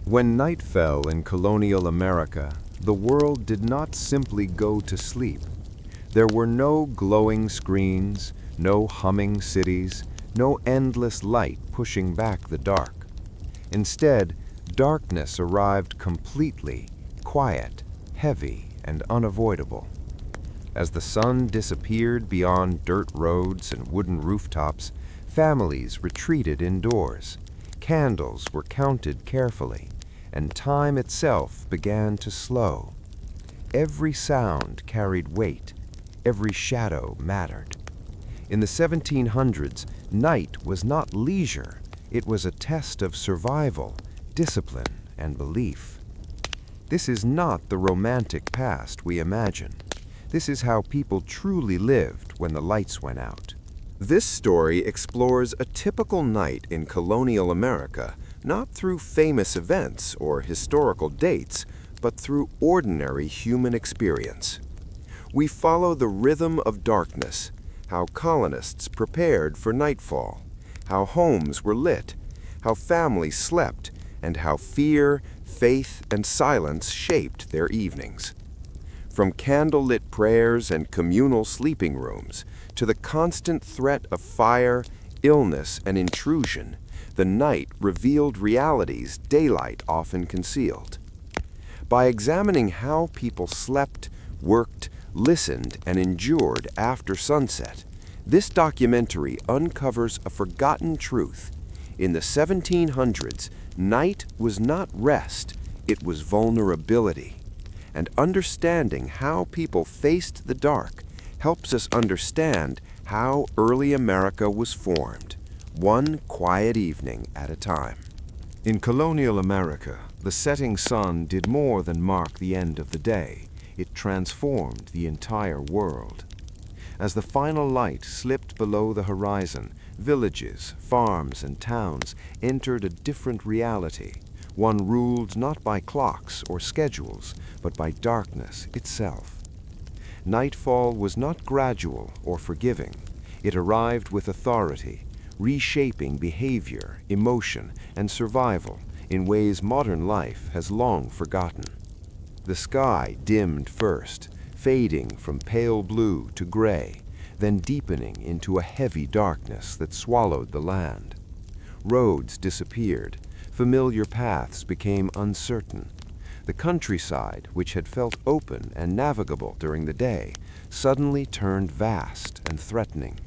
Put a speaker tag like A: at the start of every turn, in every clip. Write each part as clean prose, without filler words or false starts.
A: When night fell in colonial America, the world did not simply go to sleep. There were no glowing screens, no humming cities, no endless light pushing back the dark. Instead, darkness arrived completely, quiet, heavy, and unavoidable. As the sun disappeared beyond dirt roads and wooden rooftops, families retreated indoors. Candles were counted carefully, and time itself began to slow. Every sound carried weight. Every shadow mattered. In the 1700s, night was not leisure. It was a test of survival, discipline, and belief. This is not the romantic past we imagine. This is how people truly lived when the lights went out.
B: This story explores a typical night in colonial America, not through famous events or historical dates, but through ordinary human experience. We follow the rhythm of darkness, how colonists prepared for nightfall, how homes were lit, how families slept, and how fear, faith, and silence shaped their evenings. From candlelit prayers and communal sleeping rooms to the constant threat of fire, illness, and intrusion, the night revealed realities daylight often concealed. By examining how people slept, worked, listened, and endured after sunset, this documentary uncovers a forgotten truth. In the 1700s, night was not rest, it was vulnerability. And understanding how people faced the dark helps us understand how early America was formed, one quiet evening at a time.
A: In colonial America, the setting sun did more than mark the end of the day. It transformed the entire world. As the final light slipped below the horizon, villages, farms, and towns entered a different reality, one ruled not by clocks or schedules, but by darkness itself. Nightfall was not gradual or forgiving. It arrived with authority, reshaping behavior, emotion, and survival in ways modern life has long forgotten. The sky dimmed first, fading from pale blue to gray, then deepening into a heavy darkness that swallowed the land. Roads disappeared. Familiar paths became uncertain. The countryside, which had felt open and navigable during the day, suddenly turned vast and threatening.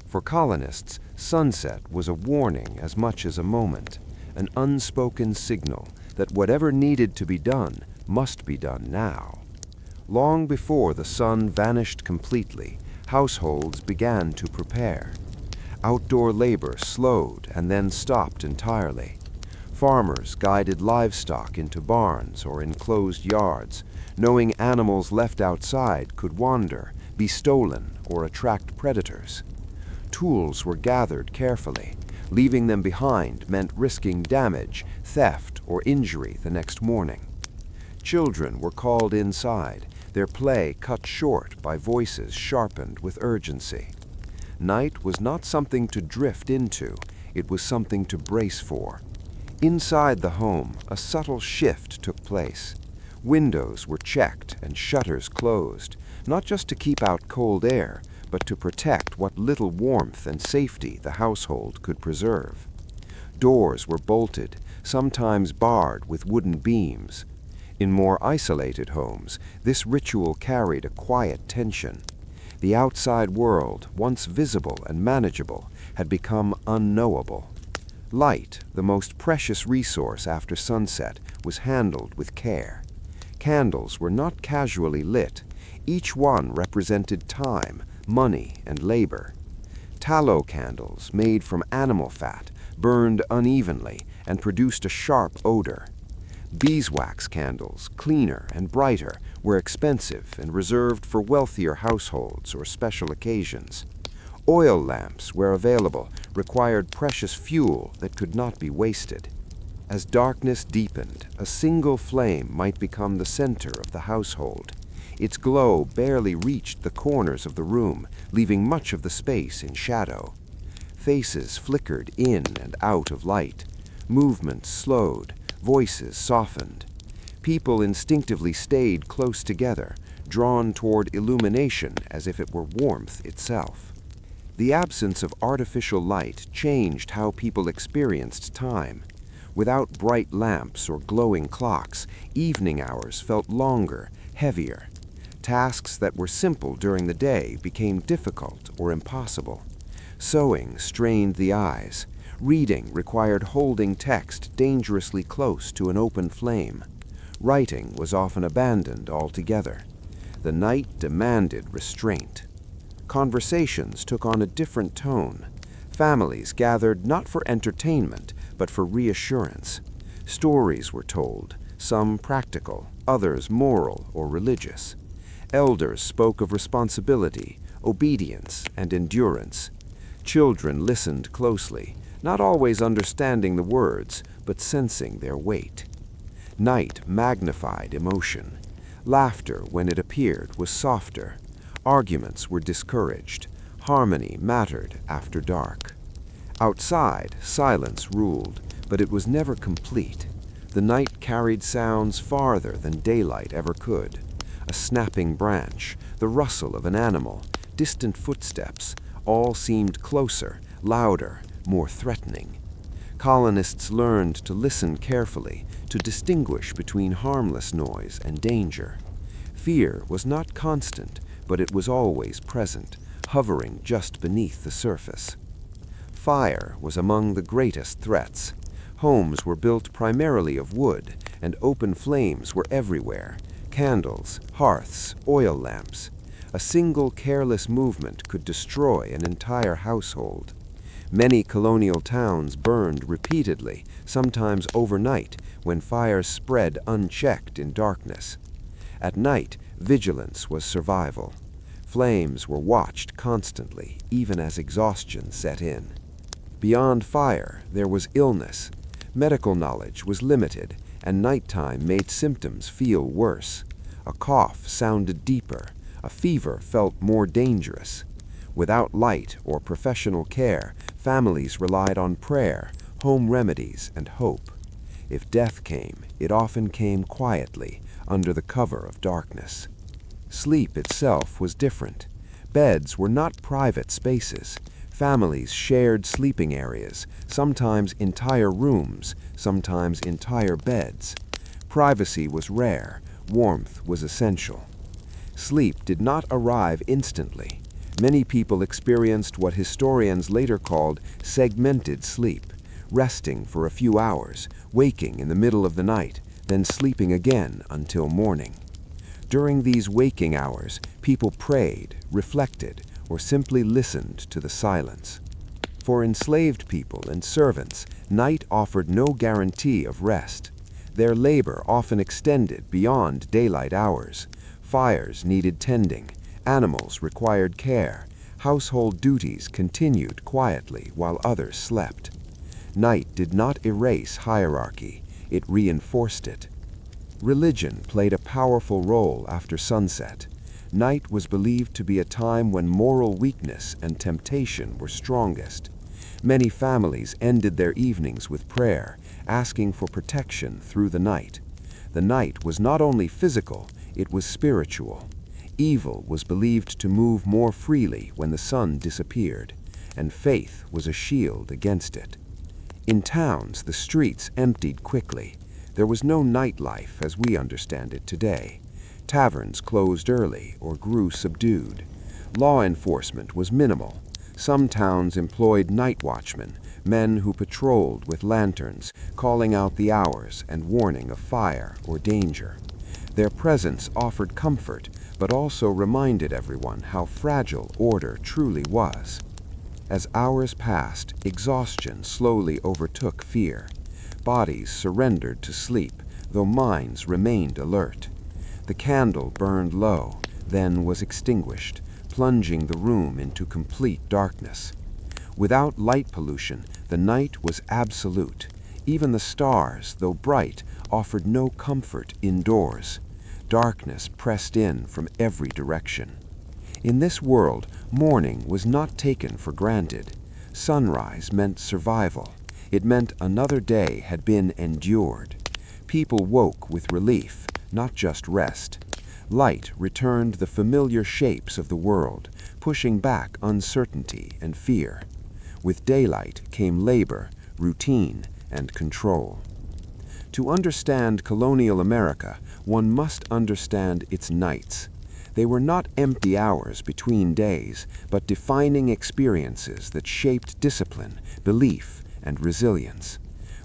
A: For colonists, sunset was a warning as much as a moment, an unspoken signal that whatever needed to be done must be done now. Long before the sun vanished completely, households began to prepare. Outdoor labor slowed and then stopped entirely. Farmers guided livestock into barns or enclosed yards, knowing animals left outside could wander, be stolen, or attract predators. Tools were gathered carefully. Leaving them behind meant risking damage, theft, or injury the next morning. Children were called inside, their play cut short by voices sharpened with urgency. Night was not something to drift into, it was something to brace for. Inside the home, a subtle shift took place. Windows were checked and shutters closed, not just to keep out cold air, but to protect what little warmth and safety the household could preserve. Doors were bolted, sometimes barred with wooden beams. In more isolated homes, this ritual carried a quiet tension. The outside world, once visible and manageable, had become unknowable. Light, the most precious resource after sunset, was handled with care. Candles were not casually lit. Each one represented time, money, and labor. Tallow candles, made from animal fat, burned unevenly and produced a sharp odor. Beeswax candles, cleaner and brighter, were expensive and reserved for wealthier households or special occasions. Oil lamps, where available, required precious fuel that could not be wasted. As darkness deepened, a single flame might become the center of the household. Its glow barely reached the corners of the room, leaving much of the space in shadow. Faces flickered in and out of light. Movements slowed. Voices softened. People instinctively stayed close together, drawn toward illumination as if it were warmth itself. The absence of artificial light changed how people experienced time. Without bright lamps or glowing clocks, evening hours felt longer, heavier. Tasks that were simple during the day became difficult or impossible. Sewing strained the eyes. Reading required holding text dangerously close to an open flame. Writing was often abandoned altogether. The night demanded restraint. Conversations took on a different tone. Families gathered not for entertainment, but for reassurance. Stories were told, some practical, others moral or religious. Elders spoke of responsibility, obedience, and endurance. Children listened closely, not always understanding the words, but sensing their weight. Night magnified emotion. Laughter, when it appeared, was softer. Arguments were discouraged. Harmony mattered after dark. Outside, silence ruled, but it was never complete. The night carried sounds farther than daylight ever could. A snapping branch, the rustle of an animal, distant footsteps, all seemed closer, louder, more threatening. Colonists learned to listen carefully, to distinguish between harmless noise and danger. Fear was not constant, but it was always present, hovering just beneath the surface. Fire was among the greatest threats. Homes were built primarily of wood, and open flames were everywhere. Candles, hearths, oil lamps. A single careless movement could destroy an entire household. Many colonial towns burned repeatedly, sometimes overnight, when fires spread unchecked in darkness. At night, vigilance was survival. Flames were watched constantly, even as exhaustion set in. Beyond fire, there was illness. Medical knowledge was limited, and nighttime made symptoms feel worse. A cough sounded deeper. A fever felt more dangerous. Without light or professional care, families relied on prayer, home remedies, and hope. If death came, it often came quietly, under the cover of darkness. Sleep itself was different. Beds were not private spaces. Families shared sleeping areas, sometimes entire rooms, sometimes entire beds. Privacy was rare. Warmth was essential. Sleep did not arrive instantly. Many people experienced what historians later called segmented sleep, resting for a few hours, waking in the middle of the night, then sleeping again until morning. During these waking hours, people prayed, reflected, or simply listened to the silence. For enslaved people and servants, night offered no guarantee of rest. Their labor often extended beyond daylight hours. Fires needed tending, animals required care, household duties continued quietly while others slept. Night did not erase hierarchy, it reinforced it. Religion played a powerful role after sunset. Night was believed to be a time when moral weakness and temptation were strongest. Many families ended their evenings with prayer, asking for protection through the night. The night was not only physical, it was spiritual. Evil was believed to move more freely when the sun disappeared, and faith was a shield against it. In towns, the streets emptied quickly. There was no nightlife as we understand it today. Taverns closed early or grew subdued. Law enforcement was minimal. Some towns employed night watchmen, men who patrolled with lanterns, calling out the hours and warning of fire or danger. Their presence offered comfort, but also reminded everyone how fragile order truly was. As hours passed, exhaustion slowly overtook fear. Bodies surrendered to sleep, though minds remained alert. The candle burned low, then was extinguished, plunging the room into complete darkness. Without light pollution, the night was absolute. Even the stars, though bright, offered no comfort indoors. Darkness pressed in from every direction. In this world, morning was not taken for granted. Sunrise meant survival. It meant another day had been endured.
B: People woke with relief, not just rest. Light returned the familiar shapes of the world, pushing back uncertainty and fear. With daylight came labor, routine, and control. To understand colonial America, one must understand its nights. They were not empty hours between days, but defining experiences that shaped discipline, belief, and resilience.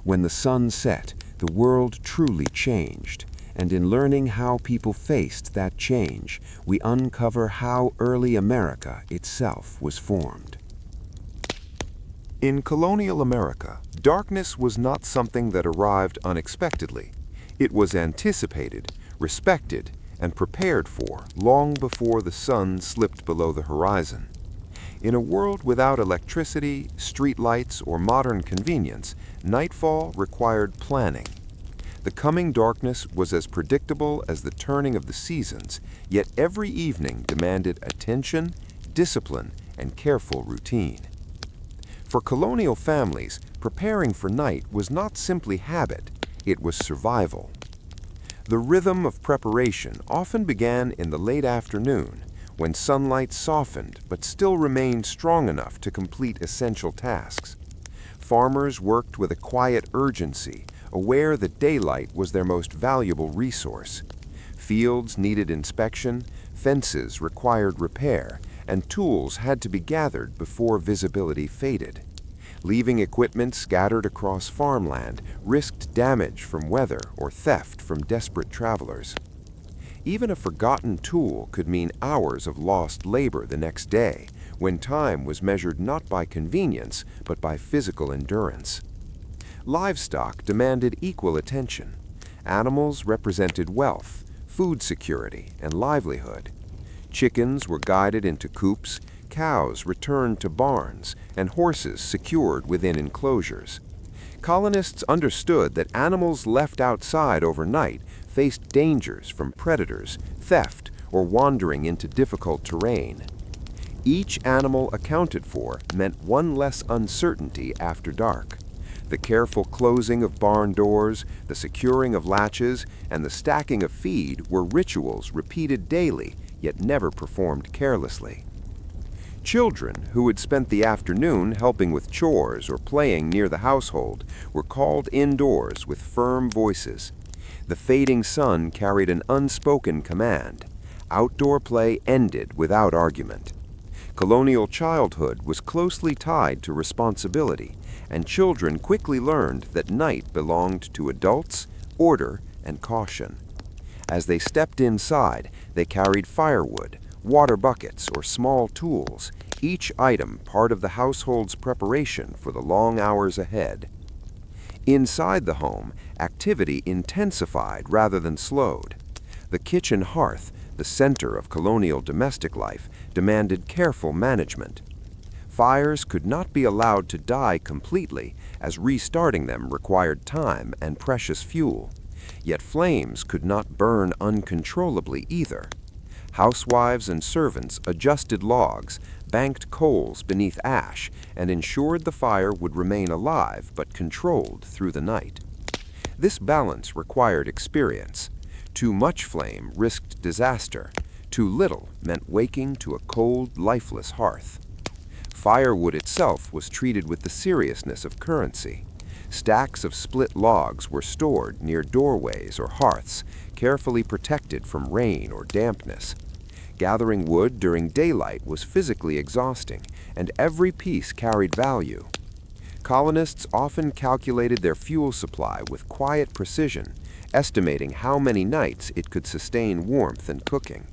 B: When the sun set, the world truly changed, and in learning how people faced that change, we uncover how early America itself was formed.
A: In colonial America, darkness was not something that arrived unexpectedly. It was anticipated, respected, and prepared for long before the sun slipped below the horizon. In a world without electricity, streetlights, or modern convenience, nightfall required planning. The coming darkness was as predictable as the turning of the seasons, yet every evening demanded attention, discipline, and careful routine. For colonial families, preparing for night was not simply habit, it was survival. The rhythm of preparation often began in the late afternoon, when sunlight softened but still remained strong enough to complete essential tasks. Farmers worked with a quiet urgency, aware that daylight was their most valuable resource. Fields needed inspection, fences required repair, and tools had to be gathered before visibility faded. Leaving equipment scattered across farmland risked damage from weather or theft from desperate travelers. Even a forgotten tool could mean hours of lost labor the next day, when time was measured not by convenience, but by physical endurance. Livestock demanded equal attention. Animals represented wealth, food security, and livelihood. Chickens were guided into coops, cows returned to barns, and horses secured within enclosures. Colonists understood that animals left outside overnight faced dangers from predators, theft, or wandering into difficult terrain. Each animal accounted for meant one less uncertainty after dark. The careful closing of barn doors, the securing of latches, and the stacking of feed were rituals repeated daily, yet never performed carelessly. Children who had spent the afternoon helping with chores or playing near the household were called indoors with firm voices. The fading sun carried an unspoken command. Outdoor play ended without argument. Colonial childhood was closely tied to responsibility, and children quickly learned that night belonged to adults, order, and caution. As they stepped inside, they carried firewood, water buckets, or small tools, each item part of the household's preparation for the long hours ahead. Inside the home, activity intensified rather than slowed. The kitchen hearth, the center of colonial domestic life, demanded careful management. Fires could not be allowed to die completely, as restarting them required time and precious fuel. Yet flames could not burn uncontrollably either. Housewives and servants adjusted logs, banked coals beneath ash, and ensured the fire would remain alive but controlled through the night. This balance required experience. Too much flame risked disaster. Too little meant waking to a cold, lifeless hearth. Firewood itself was treated with the seriousness of currency. Stacks of split logs were stored near doorways or hearths, carefully protected from rain or dampness. Gathering wood during daylight was physically exhausting, and every piece carried value. Colonists often calculated their fuel supply with quiet precision, estimating how many nights it could sustain warmth and cooking.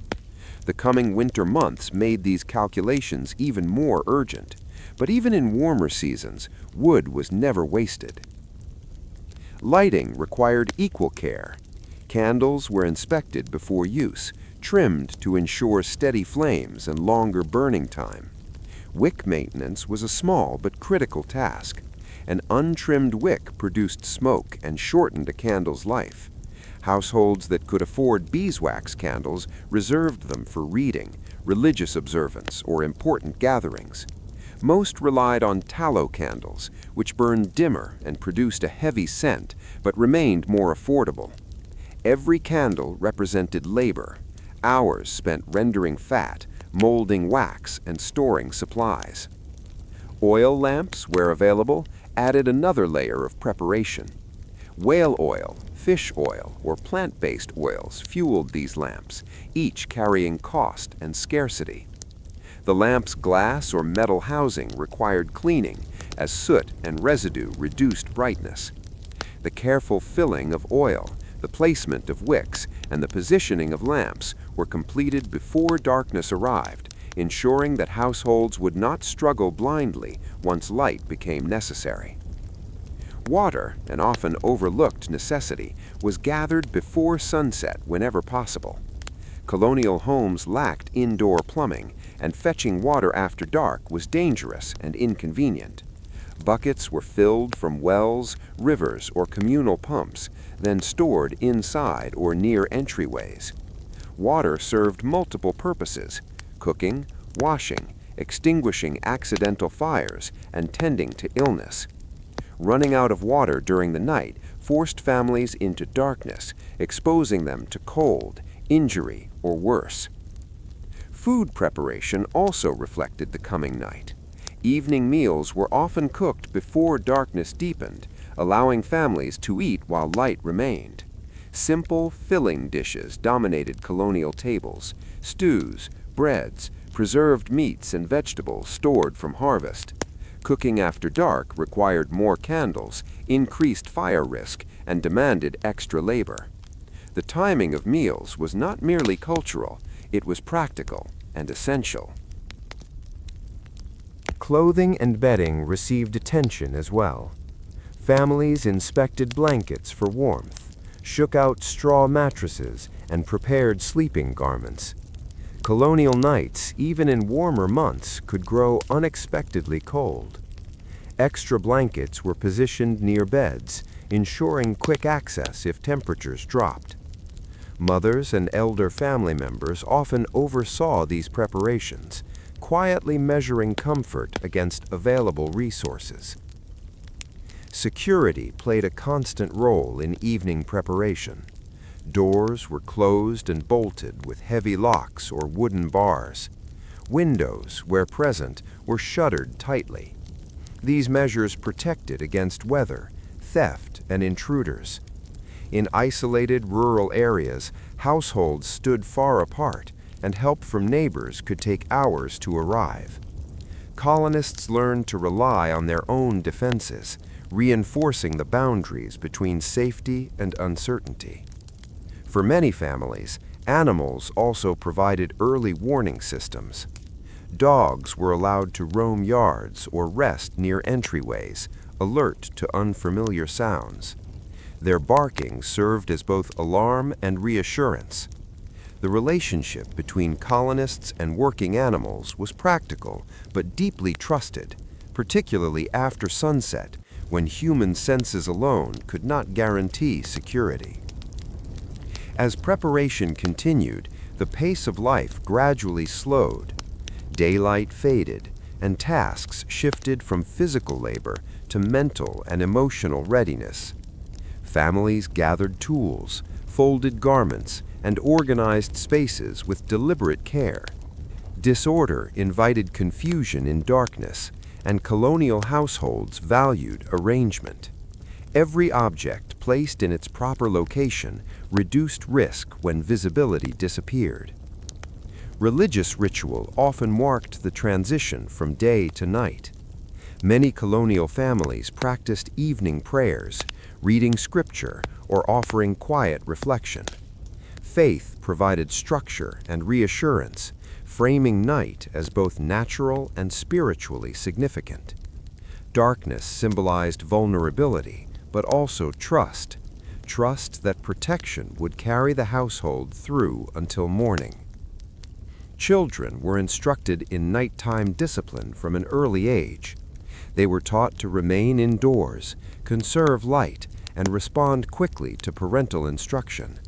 A: The coming winter months made these calculations even more urgent, but even in warmer seasons, wood was never wasted. Lighting required equal care. Candles were inspected before use, trimmed to ensure steady flames and longer burning time. Wick maintenance was a small but critical task. An untrimmed wick produced smoke and shortened a candle's life. Households that could afford beeswax candles reserved them for reading, religious observance, or important gatherings.
B: Most relied on tallow candles, which burned dimmer and produced a heavy scent, but remained more affordable. Every candle represented labor, hours spent rendering fat, molding wax, and storing supplies. Oil lamps, where available, added another layer of preparation. Whale oil, fish oil, or plant-based oils fueled these lamps, each carrying cost and scarcity. The lamp's glass or metal housing required cleaning, as soot and residue reduced brightness. The careful filling of oil, the placement of wicks, and the positioning of lamps were completed before darkness arrived, ensuring that households would not struggle blindly once light became necessary. Water, an often overlooked necessity, was gathered before sunset whenever possible. Colonial homes lacked indoor plumbing, and fetching water after dark was dangerous and inconvenient. Buckets were filled from wells, rivers, or communal pumps, then stored inside or near entryways. Water served multiple purposes: cooking, washing, extinguishing accidental fires, and tending to illness. Running out of water during the night forced families into darkness, exposing them to cold, injury, or worse. Food preparation also reflected the coming night. Evening meals were often cooked before darkness deepened, allowing families to eat while light remained. Simple, filling dishes dominated colonial tables: stews, breads, preserved meats and vegetables stored from harvest. Cooking after dark required more candles, increased fire risk, and demanded extra labor. The timing of meals was not merely cultural, it was practical and essential.
A: Clothing and bedding received attention as well. Families inspected blankets for warmth, shook out straw mattresses, and prepared sleeping garments. Colonial nights, even in warmer months, could grow unexpectedly cold. Extra blankets were positioned near beds, ensuring quick access if temperatures dropped. Mothers and elder family members often oversaw these preparations, quietly measuring comfort against available resources. Security played a constant role in evening preparation. Doors were closed and bolted with heavy locks or wooden bars. Windows, where present, were shuttered tightly. These measures protected against weather, theft, and intruders. In isolated rural areas, households stood far apart, and help from neighbors could take hours to arrive. Colonists learned to rely on their own defenses, reinforcing the boundaries between safety and uncertainty. For many families, animals also provided early warning systems. Dogs were allowed to roam yards or rest near entryways, alert to unfamiliar sounds. Their barking served as both alarm and reassurance. The relationship between colonists and working animals was practical but deeply trusted, particularly after sunset, when human senses alone could not guarantee security. As preparation continued, the pace of life gradually slowed. Daylight faded, and tasks shifted from physical labor to mental and emotional readiness. Families gathered tools, folded garments, and organized spaces with deliberate care. Disorder invited confusion in darkness, and colonial households valued arrangement. Every object placed in its proper location reduced risk when visibility disappeared. Religious ritual often marked the transition from day to night. Many colonial families practiced evening prayers, reading scripture, or offering quiet reflection. Faith provided structure and reassurance, framing night as both natural and spiritually significant. Darkness symbolized vulnerability, but also trust that protection would carry the household through until morning. Children were instructed in nighttime discipline from an early age. They were taught to remain indoors, conserve light, and respond quickly to parental instruction.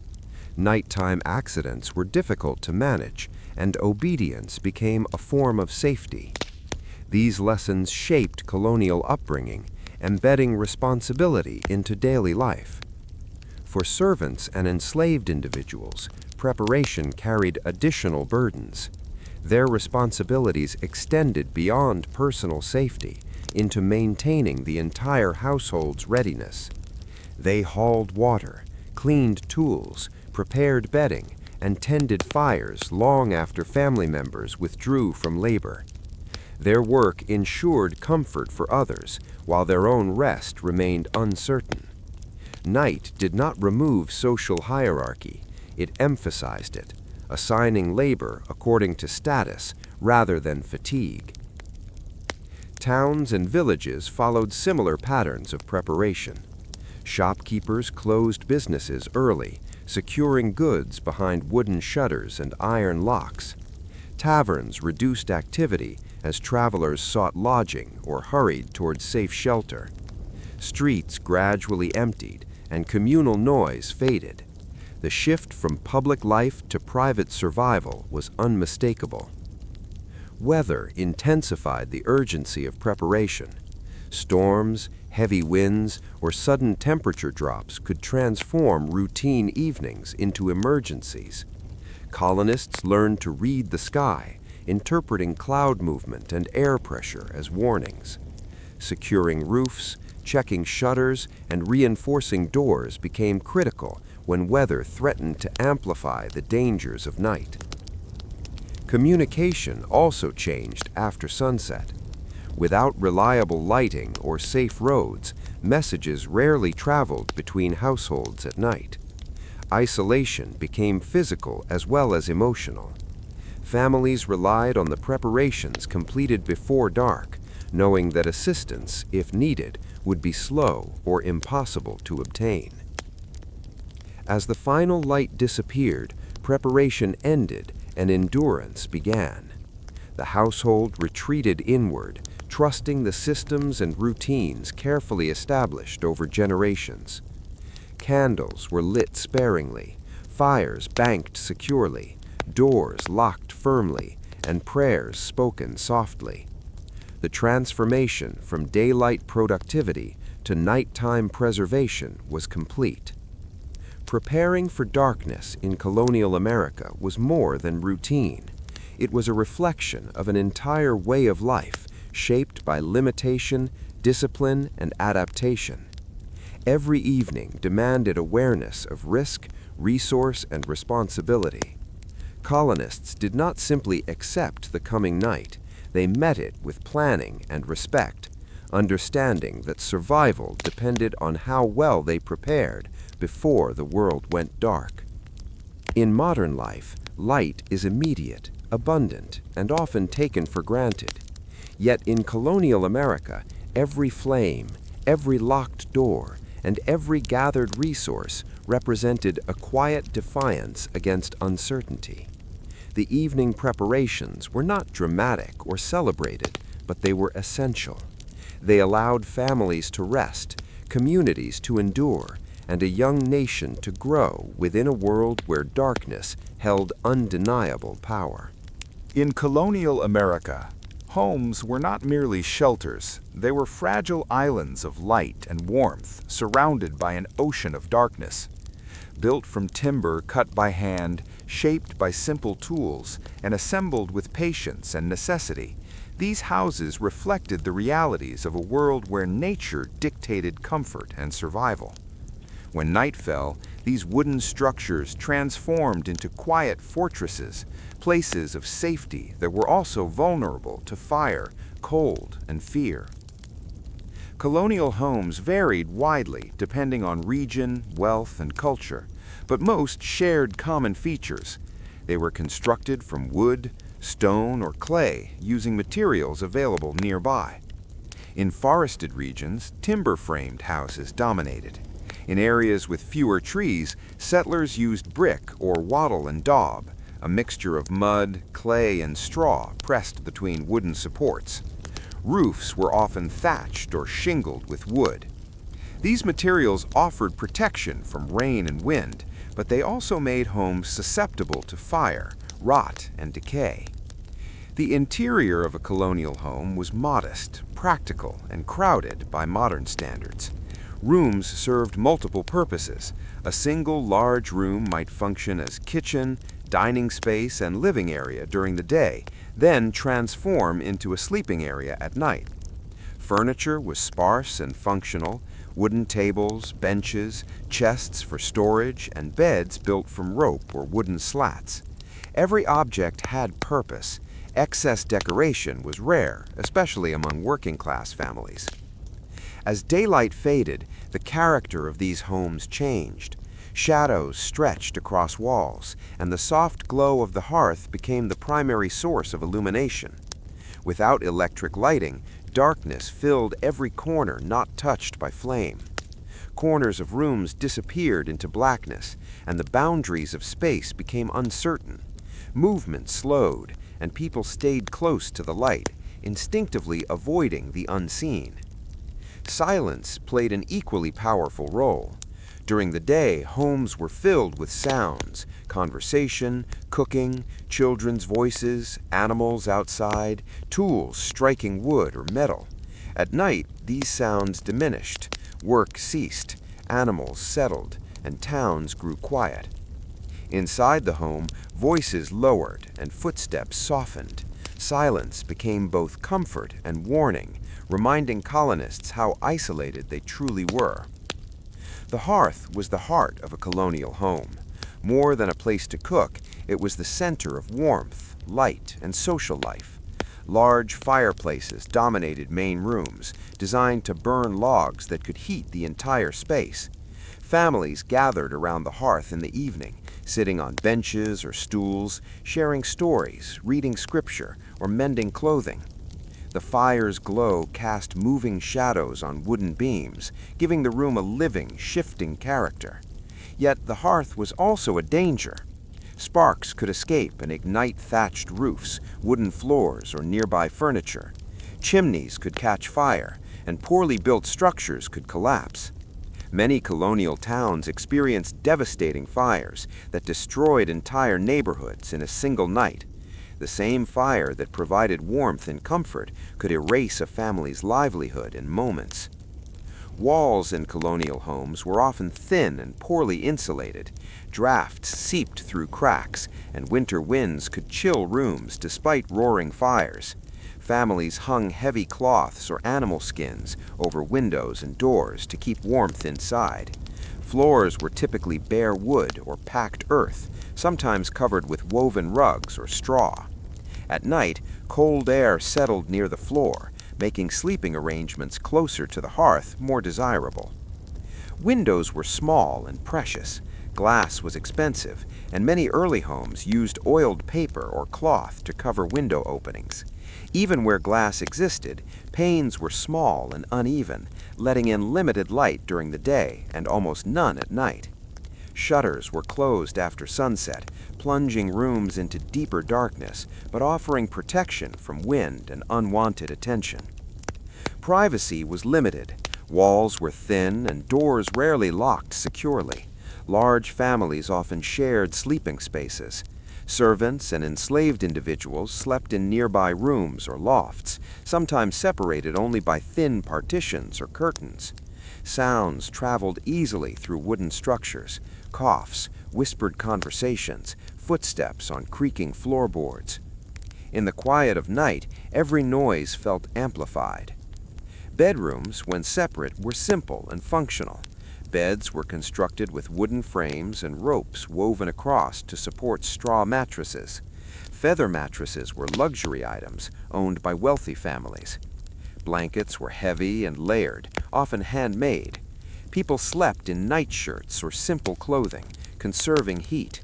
A: Nighttime accidents were difficult to manage, and obedience became a form of safety.
B: These lessons shaped colonial upbringing, embedding responsibility into daily life. For servants and enslaved individuals, preparation carried additional burdens. Their responsibilities extended beyond personal safety into maintaining the entire household's readiness. They hauled water, cleaned tools, prepared bedding, and tended fires long after family members withdrew from labor. Their work ensured comfort for others, while their own rest remained uncertain. Night did not remove social hierarchy, it emphasized it, assigning labor according to status rather than fatigue. Towns and villages followed similar patterns of preparation. Shopkeepers closed businesses early, securing goods behind wooden shutters and iron locks. Taverns reduced activity as travelers sought lodging or hurried towards safe shelter. Streets gradually emptied and communal noise faded. The shift from public life to private survival was unmistakable. Weather intensified the urgency of preparation. Storms, heavy winds, or sudden temperature drops could transform routine evenings into emergencies. Colonists learned to read the sky, interpreting cloud movement and air pressure as warnings. Securing roofs, checking shutters, and reinforcing doors became critical when weather threatened to amplify the dangers of night. Communication also changed after sunset. Without reliable lighting or safe roads, messages rarely traveled between households at night. Isolation became physical as well as emotional. Families relied on the preparations completed before dark, knowing that assistance, if needed, would be slow or impossible to obtain. As the final light disappeared, preparation ended and endurance began. The household retreated inward, trusting the systems and routines carefully established over generations. Candles were lit sparingly, fires banked securely, doors locked firmly, and prayers spoken softly. The transformation from daylight productivity to nighttime preservation was complete. Preparing for darkness in colonial America was more than routine. It was a reflection of an entire way of life shaped by limitation, discipline, and adaptation. Every evening demanded awareness of risk, resource, and responsibility. Colonists did not simply accept the coming night, they met it with planning and respect, understanding that survival depended on how well they prepared before the world went dark. In modern life, light is immediate, abundant, and often taken for granted. Yet in colonial America, every flame, every locked door, and every gathered resource represented a quiet defiance against uncertainty. The evening preparations were not dramatic or celebrated, but they were essential. They allowed families to rest, communities to endure, and a young nation to grow within a world where darkness held undeniable power.
C: In colonial America, homes were not merely shelters, they were fragile islands of light and warmth surrounded by an ocean of darkness. Built from timber cut by hand, shaped by simple tools, and assembled with patience and necessity, these houses reflected the realities of a world where nature dictated comfort and survival. When night fell, these wooden structures transformed into quiet fortresses, places of safety that were also vulnerable to fire, cold, and fear. Colonial homes varied widely depending on region, wealth, and culture, but most shared common features. They were constructed from wood, stone, or clay, using materials available nearby. In forested regions, timber-framed houses dominated. In areas with fewer trees, settlers used brick or wattle and daub, a mixture of mud, clay, and straw pressed between wooden supports. Roofs were often thatched or shingled with wood. These materials offered protection from rain and wind, but they also made homes susceptible to fire, rot, and decay. The interior of a colonial home was modest, practical, and crowded by modern standards. Rooms served multiple purposes. A single large room might function as kitchen, dining space, and living area during the day, then transform into a sleeping area at night. Furniture was sparse and functional: wooden tables, benches, chests for storage, and beds built from rope or wooden slats. Every object had purpose. Excess decoration was rare, especially among working-class families. As daylight faded, the character of these homes changed. Shadows stretched across walls, and the soft glow of the hearth became the primary source of illumination. Without electric lighting, darkness filled every corner not touched by flame. Corners of rooms disappeared into blackness, and the boundaries of space became uncertain. Movement slowed, and people stayed close to the light, instinctively avoiding the unseen. Silence played an equally powerful role. During the day, homes were filled with sounds: conversation, cooking, children's voices, animals outside, tools striking wood or metal. At night, these sounds diminished. Work ceased, animals settled, and towns grew quiet. Inside the home, voices lowered and footsteps softened. Silence became both comfort and warning, reminding colonists how isolated they truly were. The hearth was the heart of a colonial home. More than a place to cook, it was the center of warmth, light, and social life. Large fireplaces dominated main rooms, designed to burn logs that could heat the entire space. Families gathered around the hearth in the evening, sitting on benches or stools, sharing stories, reading scripture, or mending clothing. The fire's glow cast moving shadows on wooden beams, giving the room a living, shifting character. Yet the hearth was also a danger. Sparks could escape and ignite thatched roofs, wooden floors, or nearby furniture. Chimneys could catch fire, and poorly built structures could collapse. Many colonial towns experienced devastating fires that destroyed entire neighborhoods in a single night. The same fire that provided warmth and comfort could erase a family's livelihood in moments. Walls in colonial homes were often thin and poorly insulated. Drafts seeped through cracks, and winter winds could chill rooms despite roaring fires. Families hung heavy cloths or animal skins over windows and doors to keep warmth inside. Floors were typically bare wood or packed earth, sometimes covered with woven rugs or straw. At night, cold air settled near the floor, making sleeping arrangements closer to the hearth more desirable. Windows were small and precious. Glass was expensive, and many early homes used oiled paper or cloth to cover window openings. Even where glass existed, panes were small and uneven, letting in limited light during the day and almost none at night. Shutters were closed after sunset, plunging rooms into deeper darkness, but offering protection from wind and unwanted attention. Privacy was limited. Walls were thin and doors rarely locked securely. Large families often shared sleeping spaces. Servants and enslaved individuals slept in nearby rooms or lofts, sometimes separated only by thin partitions or curtains. Sounds traveled easily through wooden structures: coughs, whispered conversations, footsteps on creaking floorboards. In the quiet of night, every noise felt amplified. Bedrooms, when separate, were simple and functional. Beds were constructed with wooden frames and ropes woven across to support straw mattresses. Feather mattresses were luxury items owned by wealthy families. Blankets were heavy and layered, often handmade. People slept in nightshirts or simple clothing, conserving heat.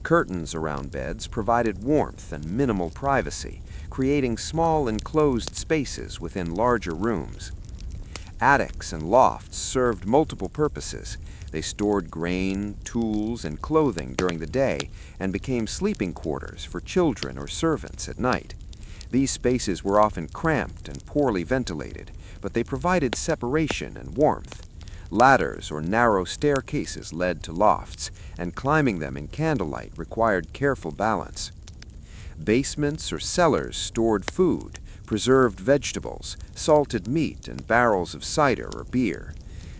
C: Curtains around beds provided warmth and minimal privacy, creating small enclosed spaces within larger rooms. Attics and lofts served multiple purposes. They stored grain, tools, and clothing during the day and became sleeping quarters for children or servants at night. These spaces were often cramped and poorly ventilated, but they provided separation and warmth. Ladders or narrow staircases led to lofts, and climbing them in candlelight required careful balance.
B: Basements or cellars stored food, preserved vegetables, salted meat, and barrels of cider or beer.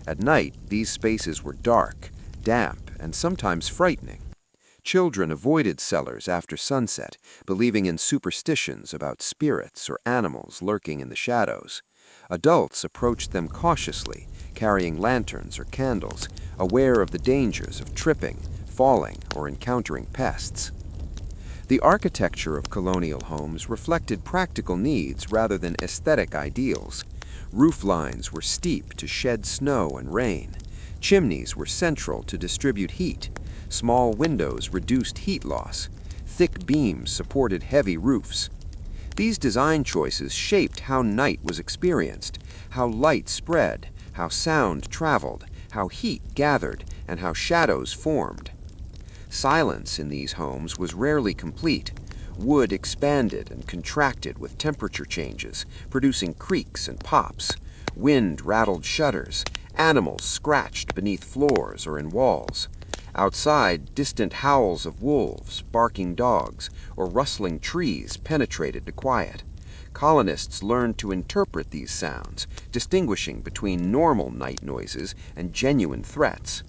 B: At night, these spaces were dark, damp, and sometimes frightening. Children avoided cellars after sunset, believing in superstitions about spirits or animals lurking in the shadows. Adults approached them cautiously, carrying lanterns or candles, aware of the dangers of tripping, falling, or encountering pests. The architecture of colonial homes reflected practical needs rather than aesthetic ideals. Roof lines were steep to shed snow and rain. Chimneys were central to distribute heat. Small windows reduced heat loss. Thick beams supported heavy roofs. These design choices shaped how night was experienced, how light spread, how sound traveled, how heat gathered, and how shadows formed. Silence in these homes was rarely complete. Wood expanded and contracted with temperature changes, producing creaks and pops. Wind rattled shutters. Animals scratched beneath floors or in walls. Outside, distant howls of wolves, barking dogs, or rustling trees penetrated the quiet. Colonists learned to interpret these sounds, distinguishing between normal night noises and genuine threats.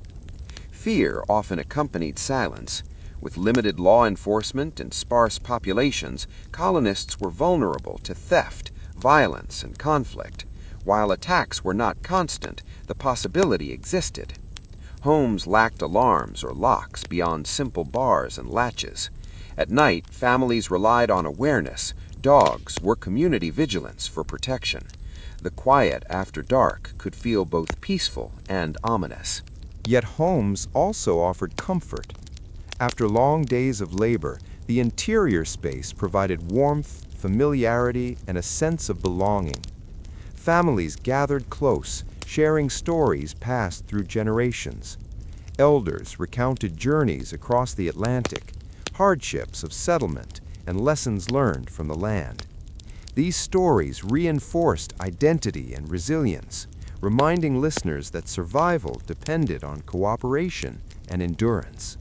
B: Fear often accompanied silence. With limited law enforcement and sparse populations, colonists were vulnerable to theft, violence, and conflict. While attacks were not constant, the possibility existed. Homes lacked alarms or locks beyond simple bars and latches. At night, families relied on awareness. Dogs were community vigilance for protection. The quiet after dark could feel both peaceful and ominous.
A: Yet homes also offered comfort. After long days of labor, the interior space provided warmth, familiarity, and a sense of belonging. Families gathered close, sharing stories passed through generations. Elders recounted journeys across the Atlantic, hardships of settlement, and lessons learned from the land. These stories reinforced identity and resilience, reminding listeners that survival depended on cooperation and endurance.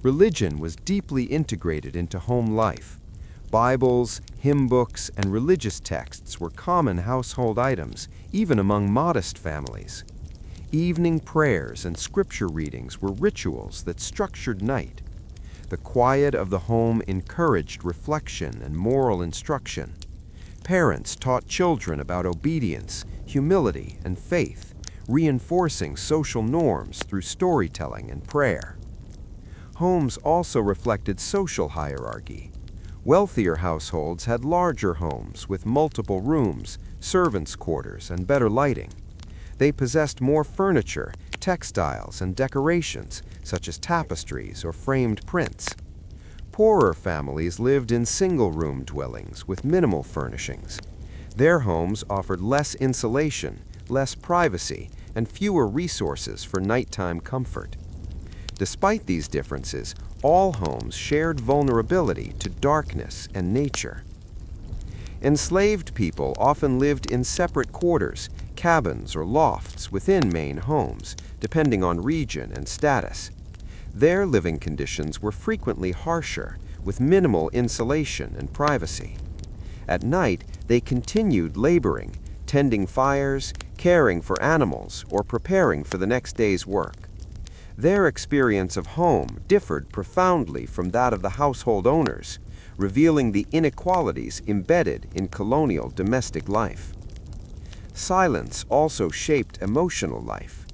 A: Religion was deeply integrated into home life. Bibles, hymn books, and religious texts were common household items, even among modest families. Evening prayers and scripture readings were rituals that structured night. The quiet of the home encouraged reflection and moral instruction. Parents taught children about obedience, humility, and faith, reinforcing social norms through storytelling and prayer. Homes also reflected social hierarchy. Wealthier households had larger homes with multiple rooms, servants' quarters, and better lighting. They possessed more furniture, textiles, and decorations, such as tapestries or framed prints. Poorer families lived in single-room dwellings with minimal furnishings. Their homes offered less insulation, less privacy, and fewer resources for nighttime comfort. Despite these differences, all homes shared vulnerability to darkness and nature. Enslaved people often lived in separate quarters, cabins, or lofts within main homes, depending on region and status. Their living conditions were frequently harsher, with minimal insulation and privacy. At night, they continued laboring, tending fires, caring for animals, or preparing for the next day's work. Their experience of home differed profoundly from that of the household owners, revealing the inequalities embedded in colonial domestic life. Silence also shaped emotional life.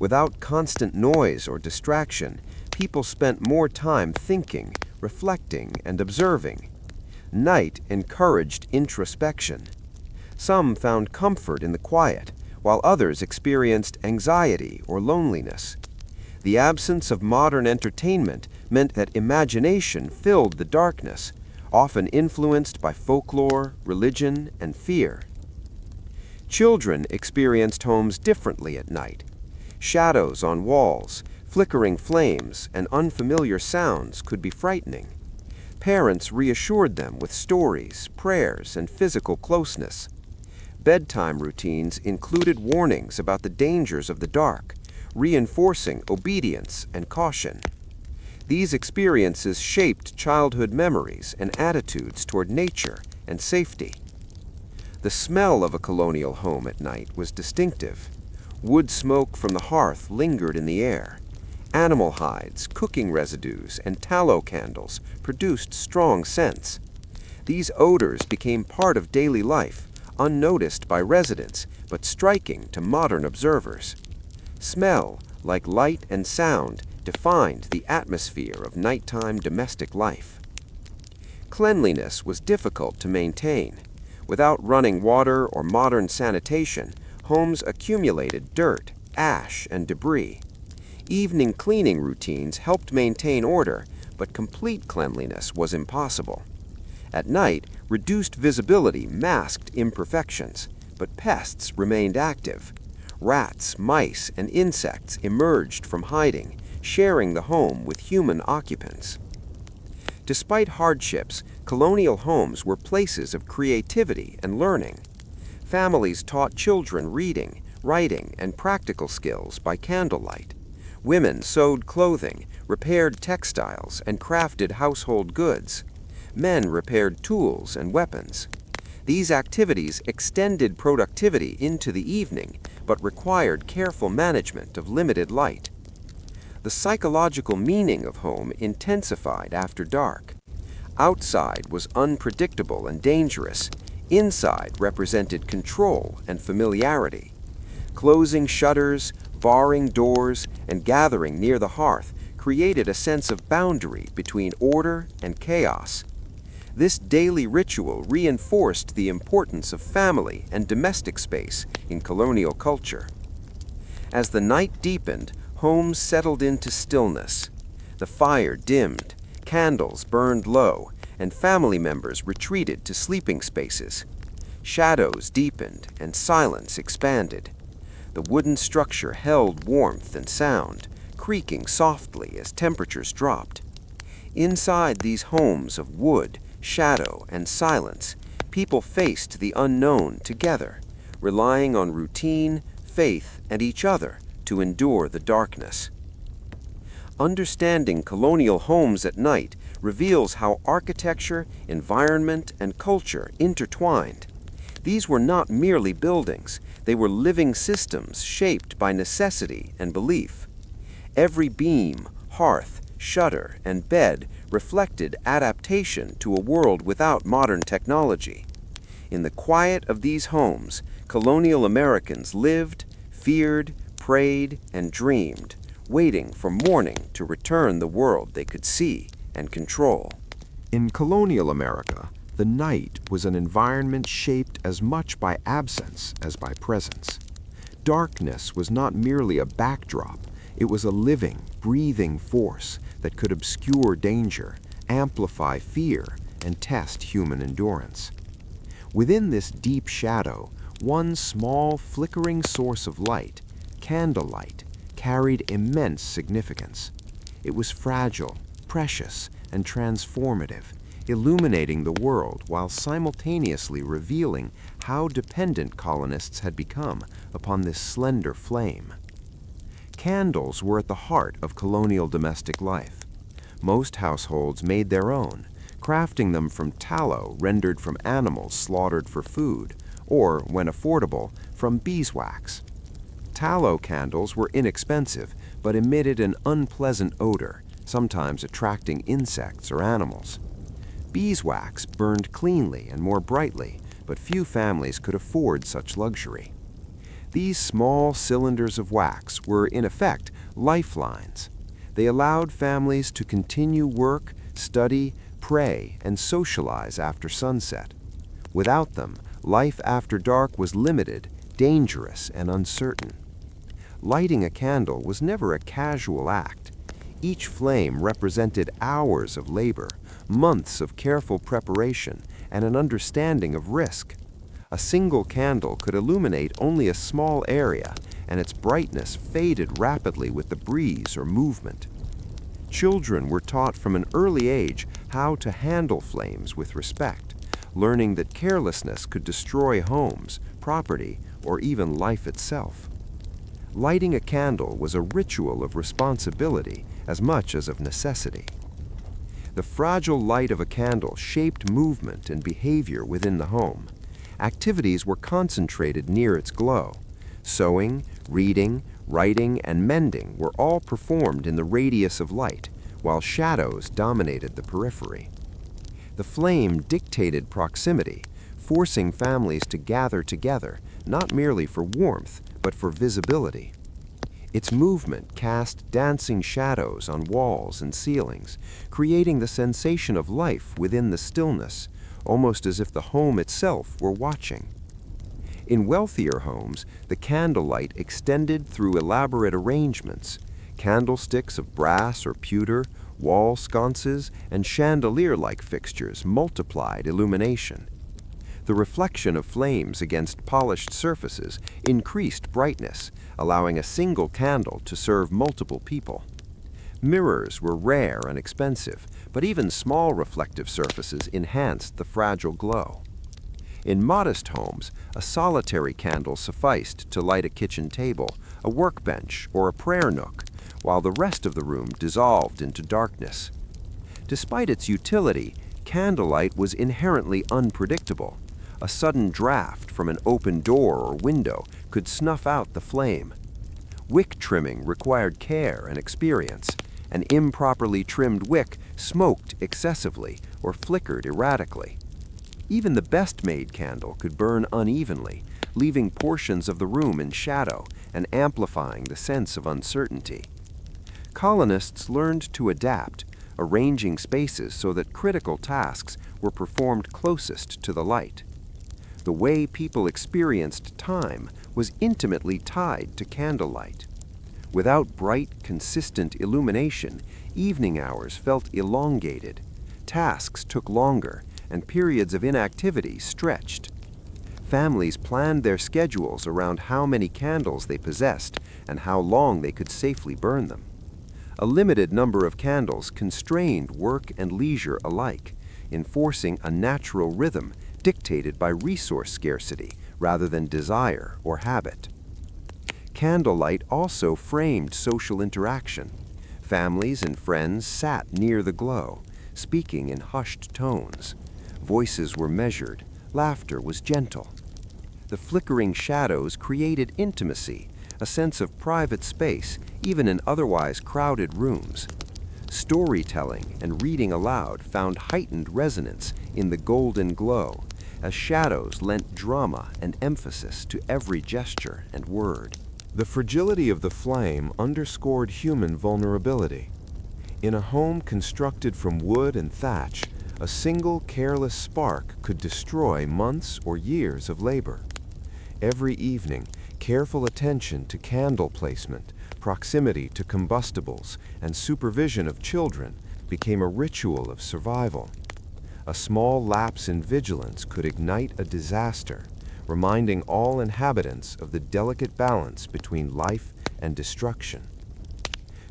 A: Without constant noise or distraction, people spent more time thinking, reflecting, and observing. Night encouraged introspection. Some found comfort in the quiet, while others experienced anxiety or loneliness. The absence of modern entertainment meant that imagination filled the darkness, often influenced by folklore, religion, and fear. Children experienced homes differently at night. Shadows on walls, flickering flames, and unfamiliar sounds could be frightening. Parents reassured them with stories, prayers, and physical closeness. Bedtime routines included warnings about the dangers of the dark, reinforcing obedience and caution.
B: These experiences shaped childhood memories and attitudes toward nature and safety. The smell of a colonial home at night was distinctive. Wood smoke from the hearth lingered in the air. Animal hides, cooking residues, and tallow candles produced strong scents. These odors became part of daily life, unnoticed by residents, but striking to modern observers. Smell, like light and sound, defined the atmosphere of nighttime domestic life. Cleanliness was difficult to maintain. Without running water or modern sanitation, homes accumulated dirt, ash, and debris. Evening cleaning routines helped maintain order, but complete cleanliness was impossible. At night, reduced visibility masked imperfections, but pests remained active. Rats, mice, and insects emerged from hiding, sharing the home with human occupants. Despite hardships, colonial homes were places of creativity and learning. Families taught children reading, writing, and practical skills by candlelight. Women sewed clothing, repaired textiles, and crafted household goods. Men repaired tools and weapons. These activities extended productivity into the evening, but required careful management of limited light. The psychological meaning of home intensified after dark. Outside was unpredictable and dangerous. Inside represented control and familiarity. Closing shutters, barring doors, and gathering near the hearth created a sense of boundary between order and chaos. This daily ritual reinforced the importance of family and domestic space in colonial culture. As the night deepened, homes settled into stillness. The fire dimmed, candles burned low, and family members retreated to sleeping spaces. Shadows deepened and silence expanded. The wooden structure held warmth and sound, creaking softly as temperatures dropped. Inside these homes of wood, shadow, and silence, people faced the unknown together, relying on routine, faith, and each other to endure the darkness. Understanding colonial homes at night reveals how architecture, environment, and culture intertwined. These were not merely buildings, they were living systems shaped by necessity and belief. Every beam, hearth, shutter, and bed reflected adaptation to a world without modern technology. In the quiet of these homes, colonial Americans lived, feared, prayed, and dreamed, waiting for morning to return the world they could see and control.
A: In colonial America, the night was an environment shaped as much by absence as by presence. Darkness was not merely a backdrop, it was a living, breathing force that could obscure danger, amplify fear, and test human endurance. Within this deep shadow, one small flickering source of light, candlelight, carried immense significance. It was fragile, precious, and transformative, illuminating the world while simultaneously revealing how dependent colonists had become upon this slender flame. Candles were at the heart of colonial domestic life. Most households made their own, crafting them from tallow rendered from animals slaughtered for food, or, when affordable, from beeswax. Tallow candles were inexpensive, but emitted an unpleasant odor, sometimes attracting insects or animals. Beeswax burned cleanly and more brightly, but few families could afford such luxury. These small cylinders of wax were, in effect, lifelines. They allowed families to continue work, study, pray, and socialize after sunset. Without them, life after dark was limited, dangerous, and uncertain. Lighting a candle was never a casual act. Each flame represented hours of labor, months of careful preparation, and an understanding of risk. A single candle could illuminate only a small area, and its brightness faded rapidly with the breeze or movement. Children were taught from an early age how to handle flames with respect, learning that carelessness could destroy homes, property, or even life itself. Lighting a candle was a ritual of responsibility
B: as much as of necessity. The fragile light of a candle shaped movement and behavior within the home. Activities were concentrated near its glow. Sewing, reading, writing, and mending were all performed in the radius of light, while shadows dominated the periphery. The flame dictated proximity, forcing families to gather together, not merely for warmth, but for visibility. Its movement cast dancing shadows on walls and ceilings, creating the sensation of life within the stillness, almost as if the home itself were watching. In wealthier homes, the candlelight extended through elaborate arrangements. Candlesticks of brass or pewter, wall sconces, and chandelier-like fixtures multiplied illumination. The reflection of flames against polished surfaces increased brightness, allowing a single candle to serve multiple people. Mirrors were rare and expensive, but even small reflective surfaces enhanced the fragile glow. In modest homes, a solitary candle sufficed to light a kitchen table, a workbench, or a prayer nook, while the rest of the room dissolved into darkness. Despite its utility, candlelight was inherently unpredictable. A sudden draft from an open door or window could snuff out the flame. Wick trimming required care and experience. An improperly trimmed wick smoked excessively or flickered erratically. Even the best-made candle could burn unevenly, leaving portions of the room in shadow and amplifying the sense of uncertainty. Colonists learned to adapt, arranging spaces so that critical tasks were performed closest to the light. The way people experienced time was intimately tied to candlelight. Without bright, consistent illumination, evening hours felt elongated. Tasks took longer, and periods of inactivity stretched. Families planned their schedules around how many candles they possessed and how long they could safely burn them. A limited number of candles constrained work and leisure alike, enforcing a natural rhythm dictated by resource scarcity rather than desire or habit. Candlelight also framed social interaction. Families and friends sat near the glow, speaking in hushed tones. Voices were measured, laughter was gentle. The flickering shadows created intimacy, a sense of private space, even in otherwise crowded rooms. Storytelling and reading aloud found heightened resonance in the golden glow, as shadows lent drama and emphasis to every gesture and word. The fragility of the flame underscored human vulnerability. In a home constructed from wood and thatch, a single careless spark could destroy months or years of labor. Every evening, careful attention to candle placement, proximity to combustibles, and supervision of children became a ritual of survival. A small lapse in vigilance could ignite a disaster, reminding all inhabitants of the delicate balance between life and destruction.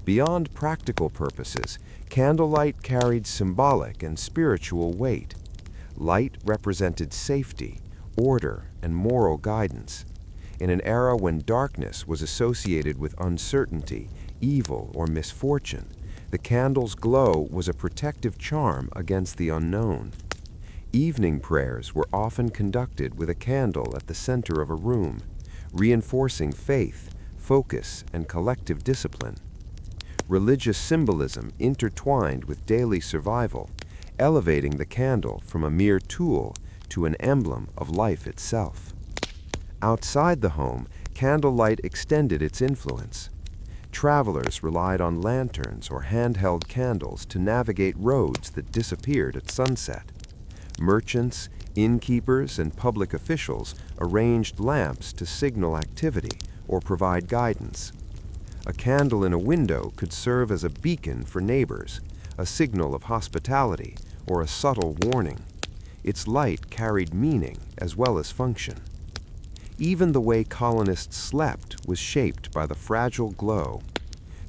B: Beyond practical purposes, candlelight carried symbolic and spiritual weight. Light represented safety, order, and moral guidance. In an era when darkness was associated with uncertainty, evil, or misfortune, the candle's glow was a protective charm against the unknown. Evening prayers were often conducted with a candle at the center of a room, reinforcing faith, focus, and collective discipline. Religious symbolism intertwined with daily survival, elevating the candle from a mere tool to an emblem of life itself. Outside the home, candlelight extended its influence. Travelers relied on lanterns or handheld candles to navigate roads that disappeared at sunset. Merchants, innkeepers, and public officials arranged lamps to signal activity or provide guidance. A candle in a window could serve as a beacon for neighbors, a signal of hospitality, or a subtle warning. Its light carried meaning as well as function. Even the way colonists slept was shaped by the fragile glow.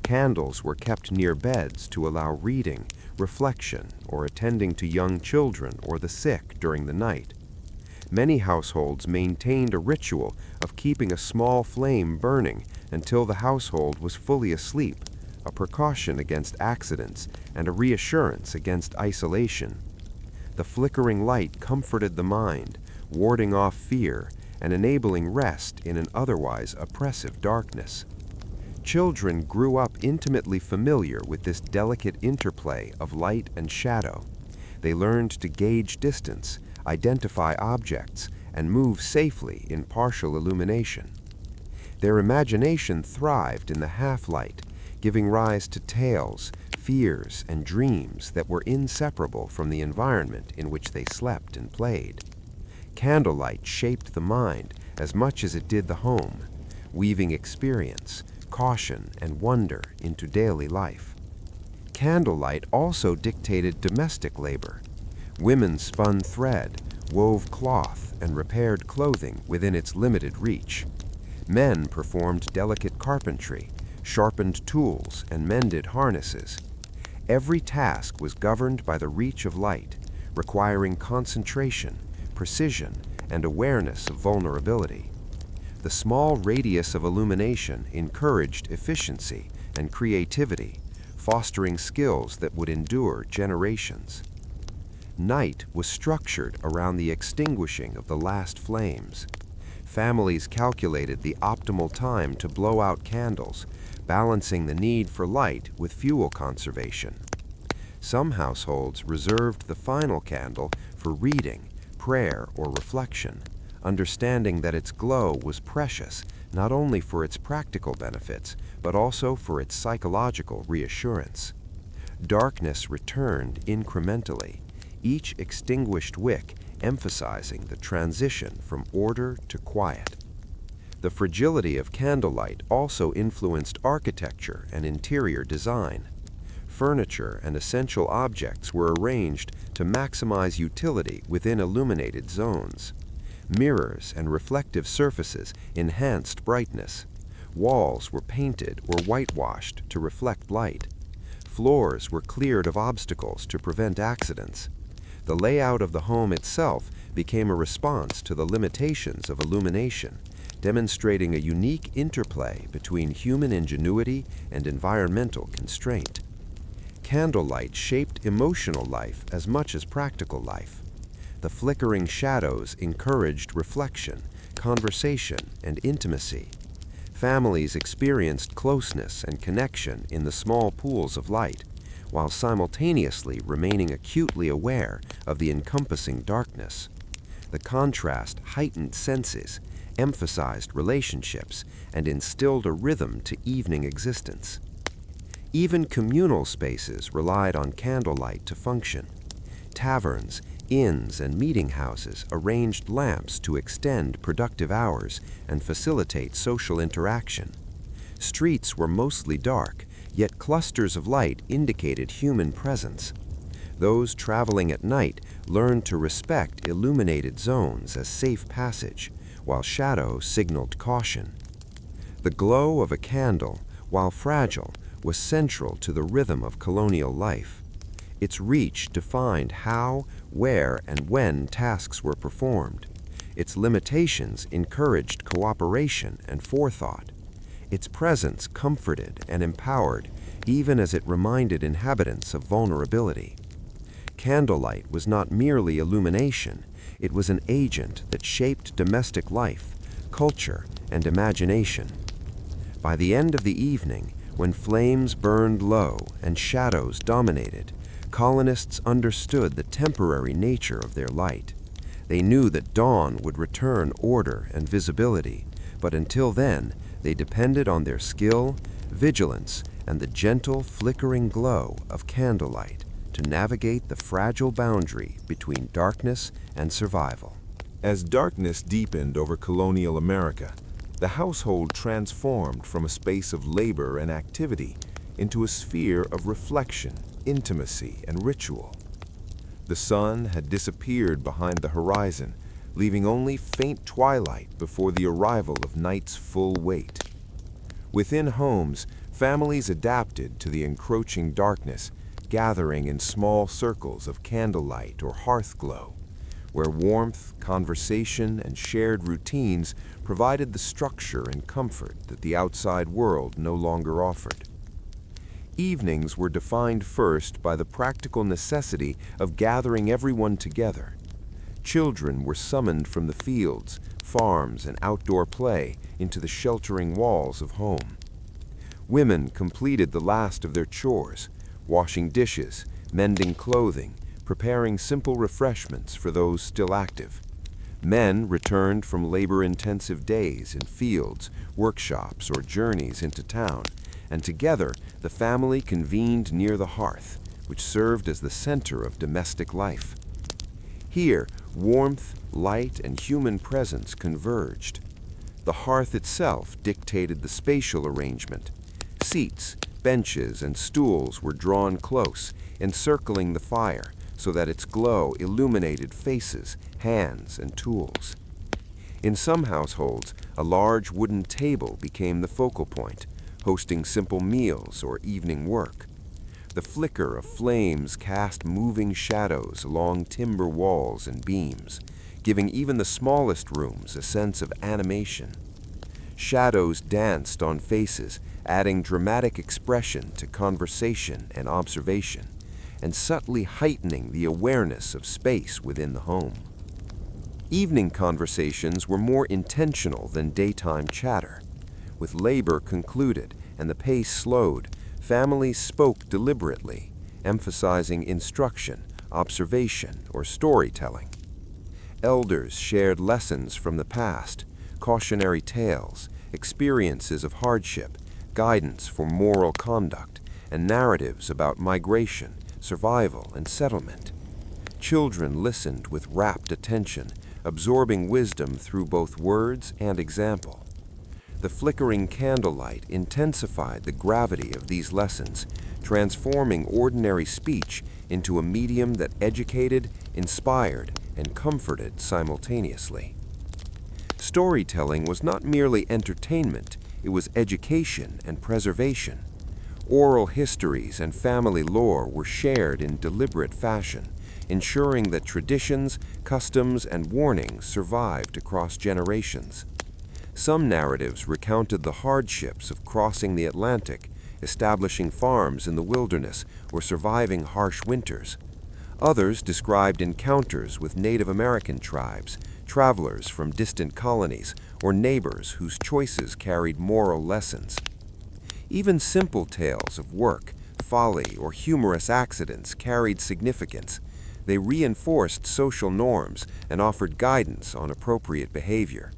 B: Candles were kept near beds to allow reading, reflection, or attending to young children or the sick during the night. Many households maintained a ritual of keeping a small flame burning until the household was fully asleep,
A: a precaution against accidents and a reassurance against isolation. The flickering light comforted the mind, warding off fear and enabling rest in an otherwise oppressive darkness. Children grew up intimately familiar with this delicate interplay of light and shadow. They learned to gauge distance, identify objects, and move safely in partial illumination. Their imagination thrived in the half-light, giving rise to tales, fears, and dreams that were inseparable from the environment in which they slept and played. Candlelight shaped the mind as much as it did the home, weaving experience, caution, and wonder into daily life. Candlelight also dictated domestic labor. Women spun thread, wove cloth, and repaired clothing within its limited reach. Men performed delicate carpentry, sharpened tools, and mended harnesses. Every task was governed by the reach of light, requiring concentration, precision, and awareness of vulnerability. The small radius of illumination encouraged efficiency and creativity, fostering skills that would endure generations. Night was structured around the extinguishing of the last flames. Families calculated the optimal time to blow out candles, balancing the need for light with fuel conservation. Some households reserved the final candle for reading, prayer, or reflection, understanding that its glow was precious not only for its practical benefits, but also for its psychological reassurance. Darkness returned incrementally, each extinguished wick emphasizing the transition from order to quiet. The fragility of candlelight also influenced architecture and interior design. Furniture and essential objects were arranged to maximize utility within illuminated zones. Mirrors and reflective surfaces enhanced brightness. Walls were painted or whitewashed to reflect light. Floors were cleared of obstacles to prevent accidents. The layout of the home itself became a response to the limitations of illumination, demonstrating a unique interplay between human ingenuity and environmental constraint. Candlelight shaped emotional life as much as practical life. The flickering shadows encouraged reflection, conversation, and intimacy. Families experienced closeness and connection in the small pools of light, while simultaneously remaining acutely aware of the encompassing darkness. The contrast heightened senses, emphasized relationships, and instilled a rhythm to evening existence. Even communal spaces relied on candlelight to function. Taverns, inns, and meeting houses arranged lamps to extend productive hours and facilitate social interaction. Streets were mostly dark, yet clusters of light indicated human presence. Those traveling at night learned to respect illuminated zones as safe passage, while shadow signaled caution. The glow of a candle, while fragile, was central to the rhythm of colonial life. Its reach defined how, where, and when tasks were performed. Its limitations encouraged cooperation and forethought. Its presence comforted and empowered, even as it reminded inhabitants of vulnerability. Candlelight was not merely illumination, it was an agent that shaped domestic life, culture, and imagination. By the end of the evening, when flames burned low and shadows dominated, colonists understood the temporary nature of their light. They knew that dawn would return order and visibility, but until then, they depended on their skill, vigilance, and the gentle flickering glow of candlelight to navigate the fragile boundary between darkness and survival.
B: As darkness deepened over colonial America, the household transformed from a space of labor and activity into a sphere of reflection, intimacy, and ritual. The sun had disappeared behind the horizon, leaving only faint twilight before the arrival of night's full weight. Within homes, families adapted to the encroaching darkness, gathering in small circles of candlelight or hearth glow, where warmth, conversation, and shared routines provided the structure and comfort that the outside world no longer offered.
A: Evenings were defined first by the practical necessity of gathering everyone together. Children were summoned from the fields, farms, and outdoor play into the sheltering walls of home. Women completed the last of their chores, washing dishes, mending clothing, preparing simple refreshments for those still active. Men returned from labor-intensive days in fields, workshops, or journeys into town, and together the family convened near the hearth, which served as the center of domestic life. Here, warmth, light, and human presence converged. The hearth itself dictated the spatial arrangement. Seats, benches, and stools were drawn close, encircling the fire, so that its glow illuminated faces, hands, and tools. In some households, a large wooden table became the focal point, hosting simple meals or evening work. The flicker of flames cast moving shadows along timber walls and beams, giving even the smallest rooms a sense of animation. Shadows danced on faces, adding dramatic expression to conversation and observation, and subtly heightening the awareness of space within the home. Evening conversations were more intentional than daytime chatter. With labor concluded and the pace slowed, families spoke deliberately, emphasizing instruction, observation, or storytelling. Elders shared lessons from the past, cautionary tales, experiences of hardship, guidance for moral conduct, and narratives about migration, survival, and settlement. Children listened with rapt attention, absorbing wisdom through both words and example. The flickering candlelight intensified the gravity of these lessons, transforming ordinary speech into a medium that educated, inspired, and comforted simultaneously. Storytelling was not merely entertainment, it was education and preservation. Oral histories and family lore were shared in deliberate fashion, ensuring that traditions, customs, and warnings survived across generations. Some narratives recounted the hardships of crossing the Atlantic, establishing farms in the wilderness, or surviving harsh winters. Others described encounters with Native American tribes, travelers from distant colonies, or neighbors whose choices carried moral lessons. Even simple tales of work, folly, or humorous accidents carried significance. They reinforced social norms and offered guidance on appropriate behavior.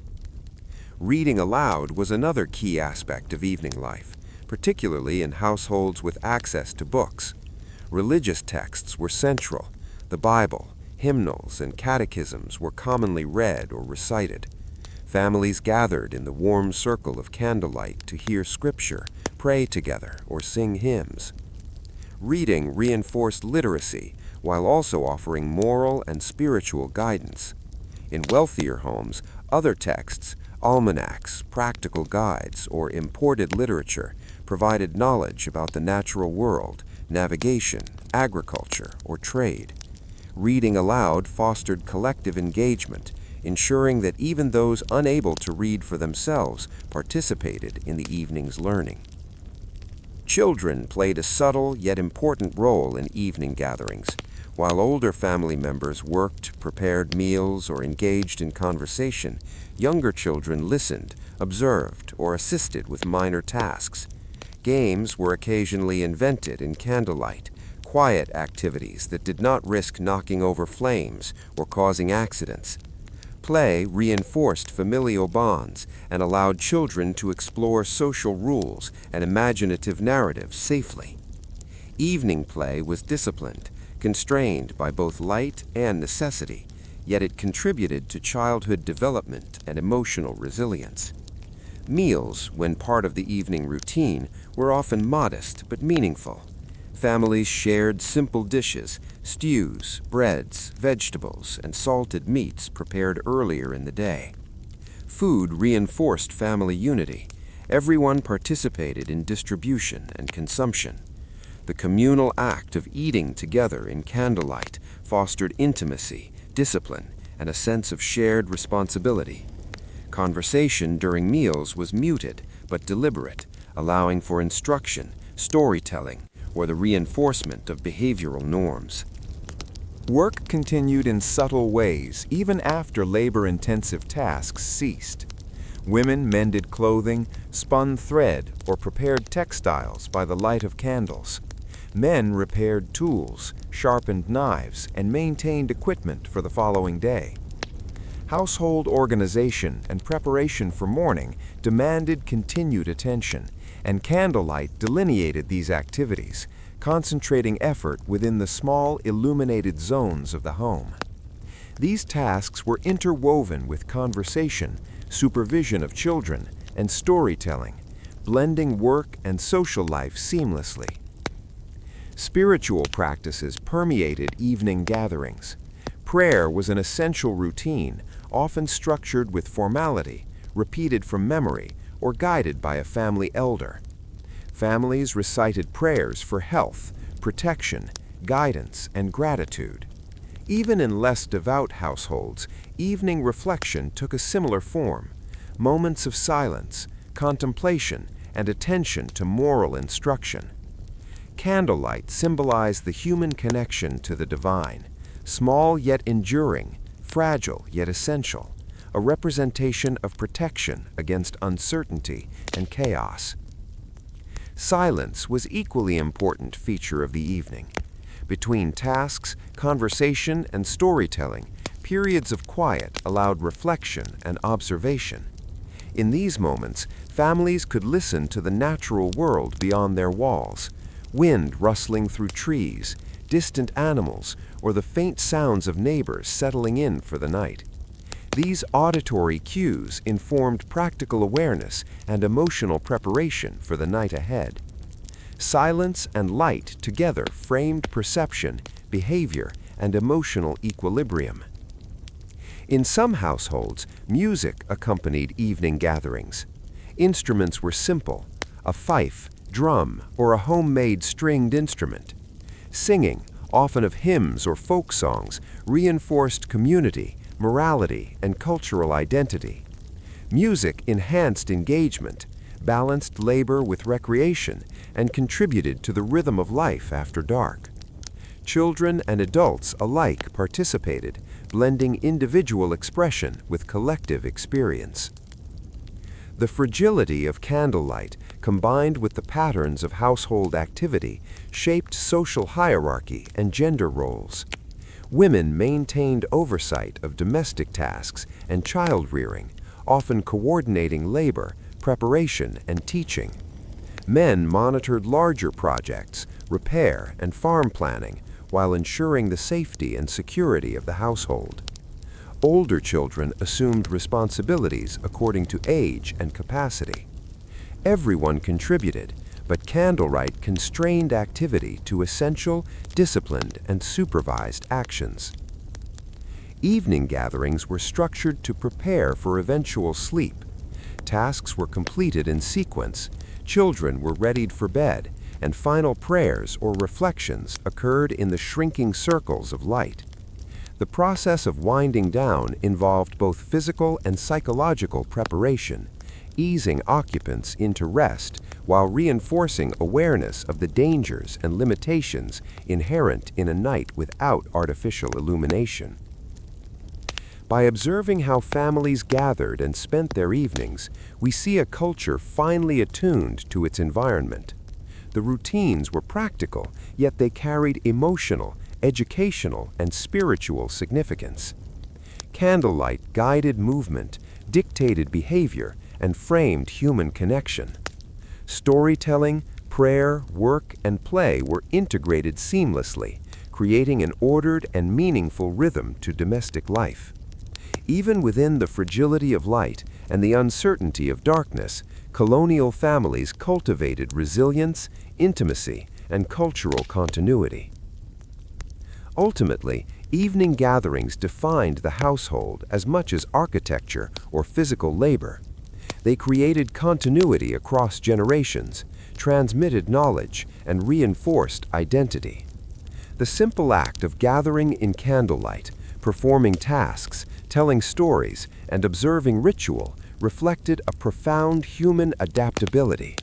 A: Reading aloud was another key aspect of evening life, particularly in households with access to books. Religious texts were central. The Bible, hymnals, and catechisms were commonly read or recited. Families gathered in the warm circle of candlelight to hear scripture, pray together, or sing hymns. Reading reinforced literacy while also offering moral and spiritual guidance. In wealthier homes, other texts, almanacs, practical guides, or imported literature provided knowledge about the natural world, navigation, agriculture, or trade. Reading aloud fostered collective engagement, ensuring that even those unable to read for themselves participated in the evening's learning. Children played a subtle yet important role in evening gatherings. While older family members worked, prepared meals, or engaged in conversation, younger children listened, observed, or assisted with minor tasks. Games were occasionally invented in candlelight, quiet activities that did not risk knocking over flames or causing accidents. Play reinforced familial bonds and allowed children to explore social rules and imaginative narratives safely. Evening play was disciplined, constrained by both light and necessity, yet it contributed to childhood development and emotional resilience. Meals, when part of the evening routine, were often modest but meaningful. Families shared simple dishes, stews, breads, vegetables, and salted meats prepared earlier in the day. Food reinforced family unity. Everyone participated in distribution and consumption. The communal act of eating together in candlelight fostered intimacy, discipline, and a sense of shared responsibility. Conversation during meals was muted but deliberate, allowing for instruction, storytelling,
B: or the reinforcement of behavioral norms.
C: Work continued in subtle ways even after labor-intensive tasks ceased. Women mended clothing, spun thread, or prepared textiles by the light of candles. Men repaired tools, sharpened knives, and maintained equipment for the following day. Household organization and preparation for morning demanded continued attention, and candlelight delineated these activities, concentrating effort within the small illuminated zones of the home. These tasks were interwoven with conversation, supervision of children, and storytelling, blending work and social life seamlessly. Spiritual practices permeated evening gatherings. Prayer was an essential routine, often structured with formality, repeated from memory, or guided by a family elder. Families recited prayers for health, protection, guidance, and gratitude. Even in less devout households, evening reflection took a similar form: moments of silence, contemplation, and attention to moral instruction. Candlelight symbolized the human connection to the divine, small yet enduring, fragile yet essential, a representation of protection against uncertainty and chaos. Silence was an equally important feature of the evening. Between tasks, conversation, and storytelling, periods of quiet allowed reflection and observation. In these moments, families could listen to the natural world beyond their walls: wind rustling through trees, distant animals, or the faint sounds of neighbors settling in for the night. These auditory cues informed practical awareness and emotional preparation for the night ahead. Silence and light together framed perception, behavior, and emotional equilibrium. In some households, music accompanied evening gatherings. Instruments were simple: a fife, drum, or a homemade stringed instrument. Singing, often of hymns or folk songs, reinforced community, morality, and cultural identity. Music enhanced engagement, balanced labor with recreation, and contributed to the rhythm of life after dark. Children and adults alike participated, blending individual expression with collective experience. The fragility of candlelight, combined with the patterns of household activity, shaped social hierarchy and gender roles. Women maintained oversight of domestic tasks and child-rearing, often coordinating labor, preparation, and teaching. Men monitored larger projects, repair, and farm planning, while ensuring the safety and security of the household. Older children assumed responsibilities according to age and capacity. Everyone contributed, but candlelight constrained activity to essential, disciplined, and supervised actions. Evening gatherings were structured to prepare for eventual sleep. Tasks were completed in sequence, children were readied for bed, and final prayers or reflections occurred in the shrinking circles of light. The process of winding down involved both physical and psychological preparation, easing occupants into rest while reinforcing awareness of the dangers and limitations inherent in a night without artificial illumination. By observing how families gathered and spent their evenings, we see a culture finely attuned to its environment. The routines were practical, yet they carried emotional, educational, and spiritual significance. Candlelight guided movement, dictated behavior, and framed human connection. Storytelling, prayer, work, and play were integrated seamlessly, creating an ordered and meaningful rhythm to domestic life. Even within the fragility of light and the uncertainty of darkness, colonial families cultivated resilience, intimacy, and cultural continuity. Ultimately, evening gatherings defined the household as much as architecture or physical labor. They created continuity across generations, transmitted knowledge, and reinforced identity. The simple act of gathering in candlelight, performing tasks, telling stories, and observing ritual reflected a profound human adaptability.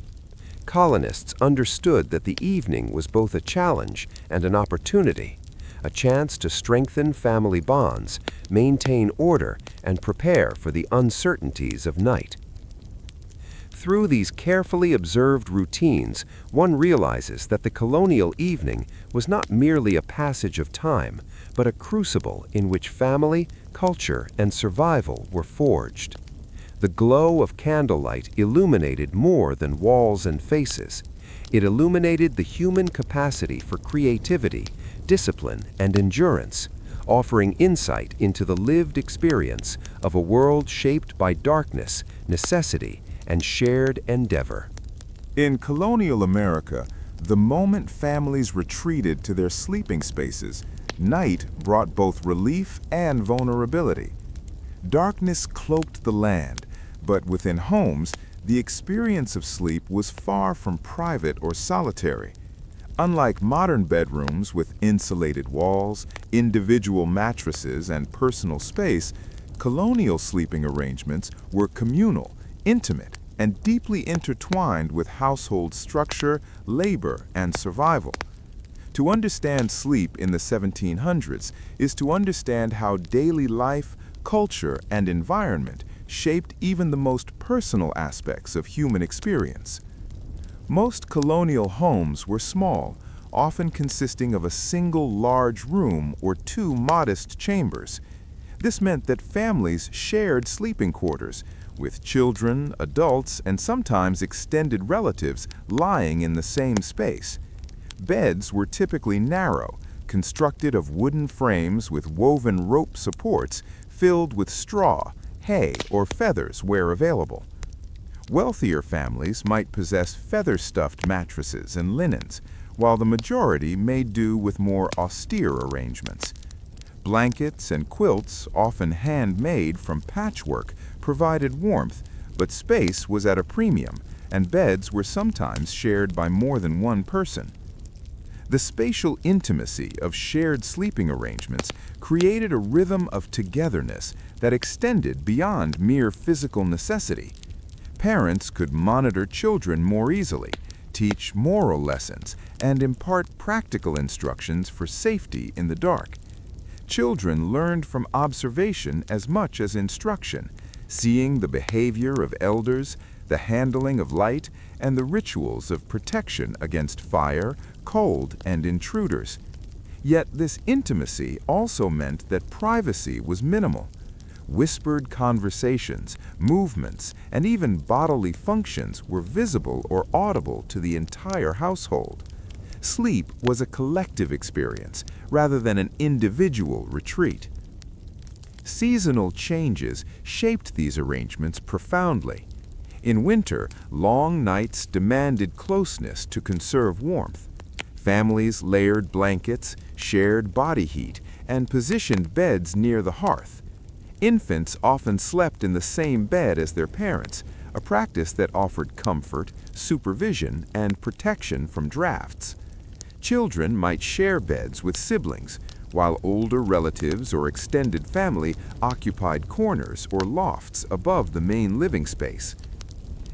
B: colonists understood that the evening was both a challenge and an opportunity, a chance to strengthen family bonds, maintain order, and prepare for the uncertainties of night. Through these carefully observed routines, one realizes that the colonial evening was not merely a passage of time, but a crucible in which family, culture, and survival were forged. The glow of candlelight illuminated more than walls and faces. It illuminated the human capacity for creativity, discipline, and endurance, offering insight into the lived experience of a world shaped by darkness, necessity, and shared endeavor.
C: In colonial America, the moment families retreated to their sleeping spaces, night brought both relief and vulnerability. Darkness cloaked the land, but within homes, the experience of sleep was far from private or solitary. Unlike modern bedrooms with insulated walls, individual mattresses, and personal space, colonial sleeping arrangements were communal, intimate, and deeply intertwined with household structure, labor, and survival. To understand sleep in the 1700s is to understand how daily life, culture, and environment shaped even the most personal aspects of human experience. Most colonial homes were small, often consisting of a single large room or two modest chambers. This meant that families shared sleeping quarters, with children, adults, and sometimes extended relatives lying in the same space. Beds were typically narrow, constructed of wooden frames with woven rope supports filled with straw, hay, or feathers where available. Wealthier families might possess feather-stuffed mattresses and linens, while the majority made do with more austere arrangements. Blankets and quilts, often handmade from patchwork, provided warmth, but space was at a premium, and beds were sometimes shared by more than one person. The spatial intimacy of shared sleeping arrangements created a rhythm of togetherness that extended beyond mere physical necessity. Parents could monitor children more easily, teach moral lessons, and impart practical instructions for safety in the dark. Children learned from observation as much as instruction, seeing the behavior of elders, the handling of light, and the rituals of protection against fire, cold, and intruders. Yet this intimacy also meant that privacy was minimal. Whispered conversations, movements, and even bodily functions were visible or audible to the entire household. Sleep was a collective experience rather than an individual retreat. Seasonal changes shaped these arrangements profoundly. In winter, long nights demanded closeness to conserve warmth. Families layered blankets, shared body heat, and positioned beds near the hearth. Infants often slept in the same bed as their parents, a practice that offered comfort, supervision, and protection from drafts. Children might share beds with siblings, while older relatives or extended family occupied corners or lofts above the main living space.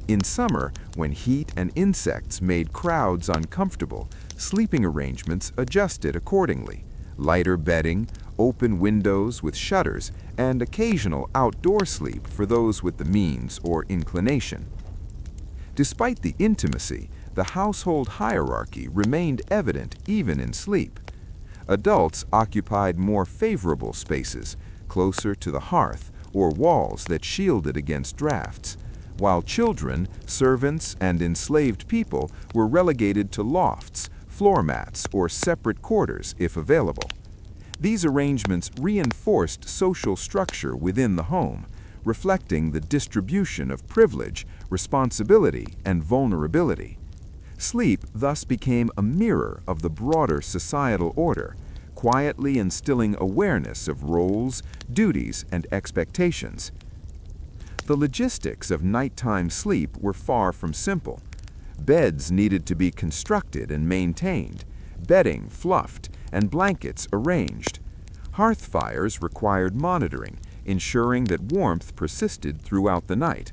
C: In summer, when heat and insects made crowds uncomfortable, sleeping arrangements adjusted accordingly. Lighter bedding, open windows with shutters, and occasional outdoor sleep for those with the means or inclination. Despite the intimacy, the household hierarchy remained evident even in sleep. Adults occupied more favorable spaces, closer to the hearth or walls that shielded against drafts, while children, servants, and enslaved people were relegated to lofts, floor mats, or separate quarters if available. These arrangements reinforced social structure within the home, reflecting the distribution of privilege, responsibility, and vulnerability. Sleep thus became a mirror of the broader societal order, quietly instilling awareness of roles, duties, and expectations. The logistics of nighttime sleep were far from simple. Beds needed to be constructed and maintained, bedding fluffed, and blankets arranged. Hearth fires required monitoring, ensuring that warmth persisted throughout the night.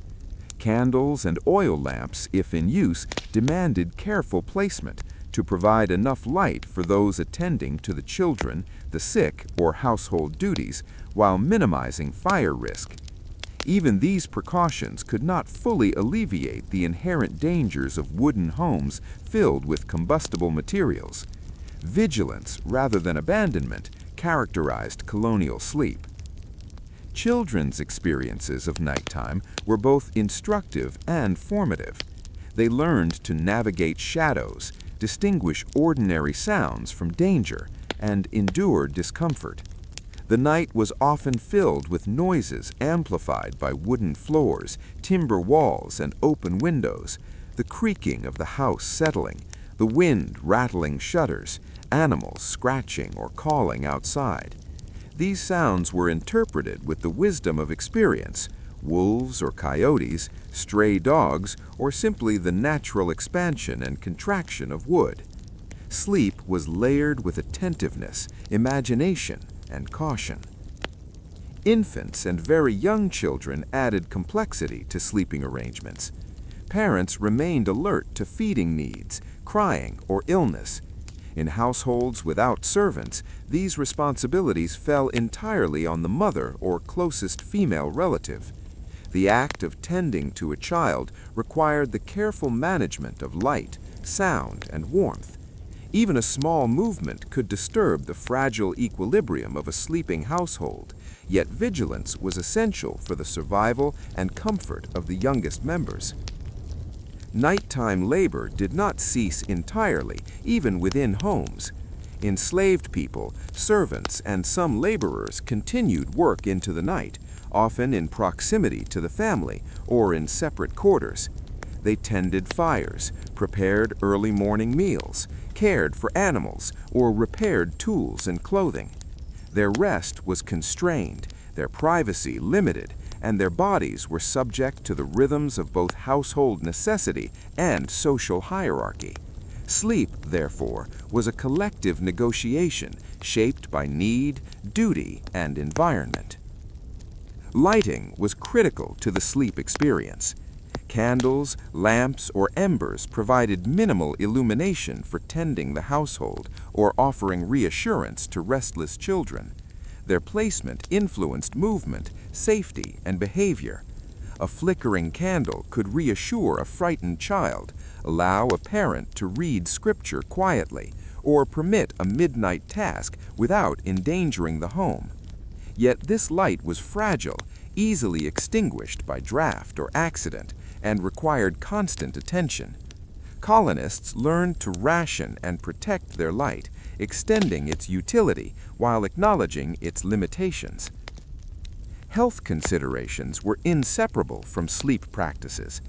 C: Candles and oil lamps, if in use, demanded careful placement to provide enough light for those attending to the children, the sick, or household duties, while minimizing fire risk. Even these precautions could not fully alleviate the inherent dangers of wooden homes filled with combustible materials. Vigilance, rather than abandonment, characterized colonial sleep. Children's experiences of nighttime were both instructive and formative. They learned to navigate shadows, distinguish ordinary sounds from danger, and endure discomfort. The night was often filled with noises amplified by wooden floors, timber walls, and open windows, the creaking of the house settling, the wind rattling shutters, animals scratching or calling outside. These sounds were interpreted with the wisdom of experience, wolves or coyotes, stray dogs, or simply the natural expansion and contraction of wood. Sleep was layered with attentiveness, imagination, and caution. Infants and very young children added complexity to sleeping arrangements. Parents remained alert to feeding needs, crying, or illness. In households without servants, these responsibilities fell entirely on the mother or closest female relative. The act of tending to a child required the careful management of light, sound, and warmth. Even a small movement could disturb the fragile equilibrium of a sleeping household, yet vigilance was essential for the survival and comfort of the youngest members. Nighttime labor did not cease entirely, even within homes. Enslaved people, servants, and some laborers continued work into the night, often in proximity to the family or in separate quarters. They tended fires, prepared early morning meals, cared for animals, or repaired tools and clothing. Their rest was constrained, their privacy limited, and their bodies were subject to the rhythms of both household necessity and social hierarchy. Sleep, therefore, was a collective negotiation shaped by need, duty, and environment. Lighting was critical to the sleep experience. Candles, lamps, or embers provided minimal illumination for tending the household or offering reassurance to restless children. Their placement influenced movement, safety, and behavior. A flickering candle could reassure a frightened child, allow a parent to read scripture quietly, or permit a midnight task without endangering the home. Yet this light was fragile, easily extinguished by draft or accident, and required constant attention. Colonists learned to ration and protect their light, extending its utility while acknowledging its limitations. Health considerations were inseparable from sleep practices.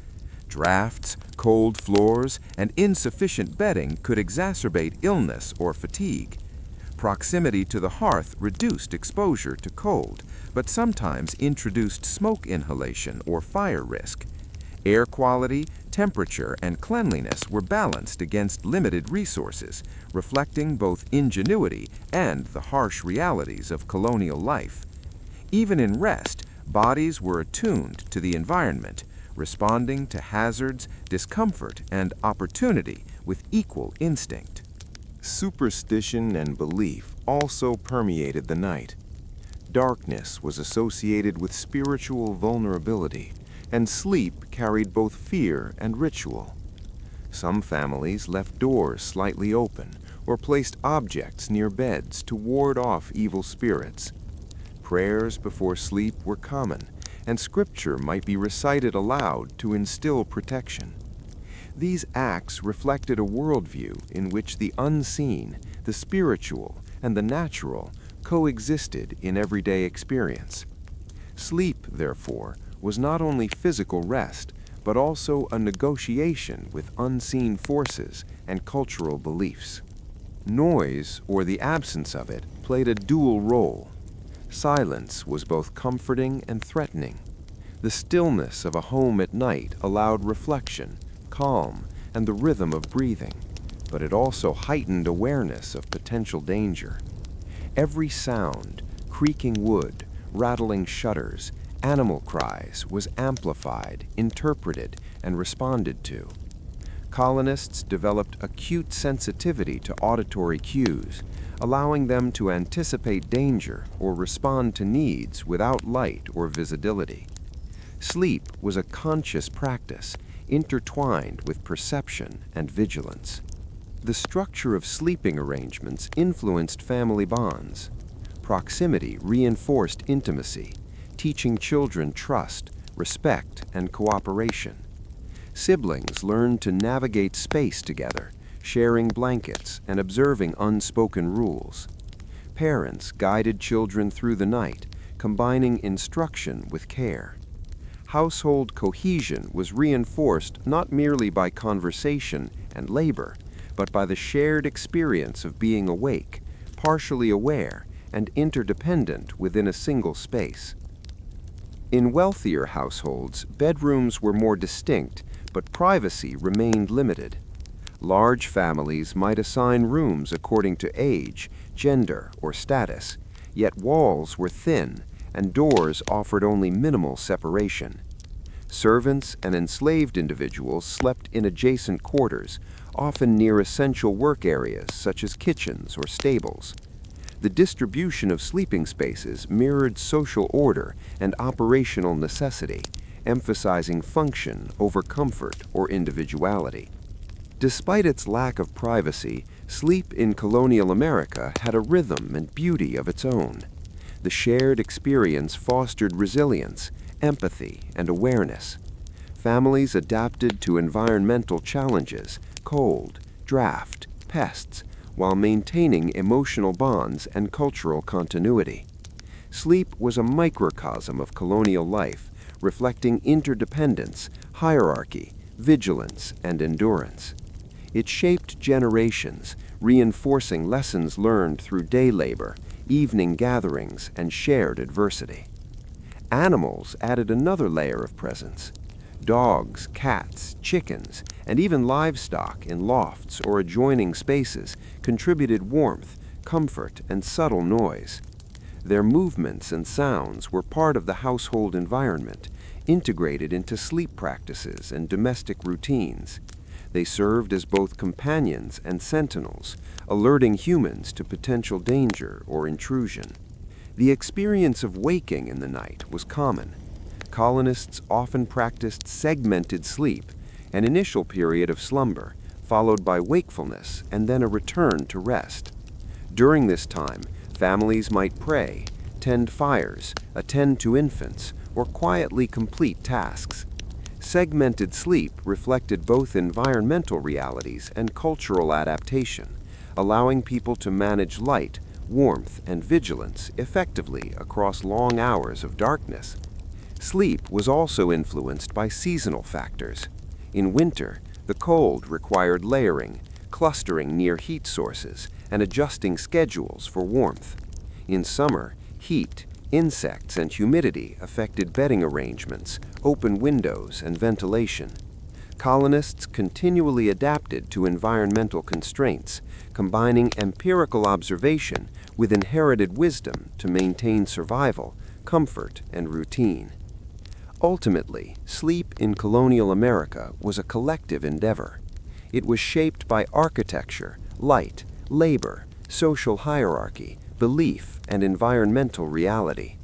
C: Drafts, cold floors, and insufficient bedding could exacerbate illness or fatigue. Proximity to the hearth reduced exposure to cold, but sometimes introduced smoke inhalation or fire risk. Air quality, temperature, and cleanliness were balanced against limited resources, reflecting both ingenuity and the harsh realities of colonial life. Even in rest, bodies were attuned to the environment, responding to hazards, discomfort, and opportunity with equal instinct.
A: Superstition and belief also permeated the night. Darkness was associated with spiritual vulnerability, and sleep carried both fear and ritual. Some families left doors slightly open or placed objects near beds to ward off evil spirits. Prayers before sleep were common, and scripture might be recited aloud to instill protection. These acts reflected a worldview in which the unseen, the spiritual, and the natural coexisted in everyday experience. Sleep, therefore, was not only physical rest, but also a negotiation with unseen forces and cultural beliefs. Noise, or the absence of it, played a dual role. Silence was both comforting and threatening. The stillness of a home at night allowed reflection, calm, and the rhythm of breathing, but it also heightened awareness of potential danger. Every sound, creaking wood, rattling shutters, Animal cries was amplified, interpreted, and responded to. Colonists developed acute sensitivity to auditory cues, allowing them to anticipate danger or respond to needs without light or visibility. Sleep was a conscious practice, intertwined with perception and vigilance. The structure of sleeping arrangements influenced family bonds. Proximity reinforced intimacy, teaching children trust, respect, and cooperation. Siblings learned to navigate space together, sharing blankets and observing unspoken rules. Parents guided children through the night, combining instruction with care. Household cohesion was reinforced not merely by conversation and labor, but by the shared experience of being awake, partially aware, and interdependent within a single space. In wealthier households, bedrooms were more distinct, but privacy remained limited. Large families might assign rooms according to age, gender, or status, yet walls were thin and doors offered only minimal separation. Servants and enslaved individuals slept in adjacent quarters, often near essential work areas such as kitchens or stables. The distribution of sleeping spaces mirrored social order and operational necessity, emphasizing function over comfort or individuality. Despite its lack of privacy, sleep in colonial America had a rhythm and beauty of its own. The shared experience fostered resilience, empathy, and awareness. Families adapted to environmental challenges, cold, draft, pests, while maintaining emotional bonds and cultural continuity. Sleep was a microcosm of colonial life, reflecting interdependence, hierarchy, vigilance, and endurance. It shaped generations, reinforcing lessons learned through day labor, evening gatherings, and shared adversity. Animals added another layer of presence. Dogs, cats, chickens, and even livestock in lofts or adjoining spaces contributed warmth, comfort, and subtle noise. Their movements and sounds were part of the household environment, integrated into sleep practices and domestic routines. They served as both companions and sentinels, alerting humans to potential danger or intrusion. The experience of waking in the night was common. Colonists often practiced segmented sleep, an initial period of slumber, followed by wakefulness and then a return to rest. During this time, families might pray, tend fires, attend to infants, or quietly complete tasks. Segmented sleep reflected both environmental realities and cultural adaptation, allowing people to manage light, warmth, and vigilance effectively across long hours of darkness. Sleep was also influenced by seasonal factors. In winter, the cold required layering, clustering near heat sources, and adjusting schedules for warmth. In summer, heat, insects, and humidity affected bedding arrangements, open windows, and ventilation. Colonists continually adapted to environmental constraints, combining empirical observation with inherited wisdom to maintain survival, comfort, and routine. Ultimately, sleep in colonial America was a collective endeavor. It was shaped by architecture, light, labor, social hierarchy, belief, and environmental reality.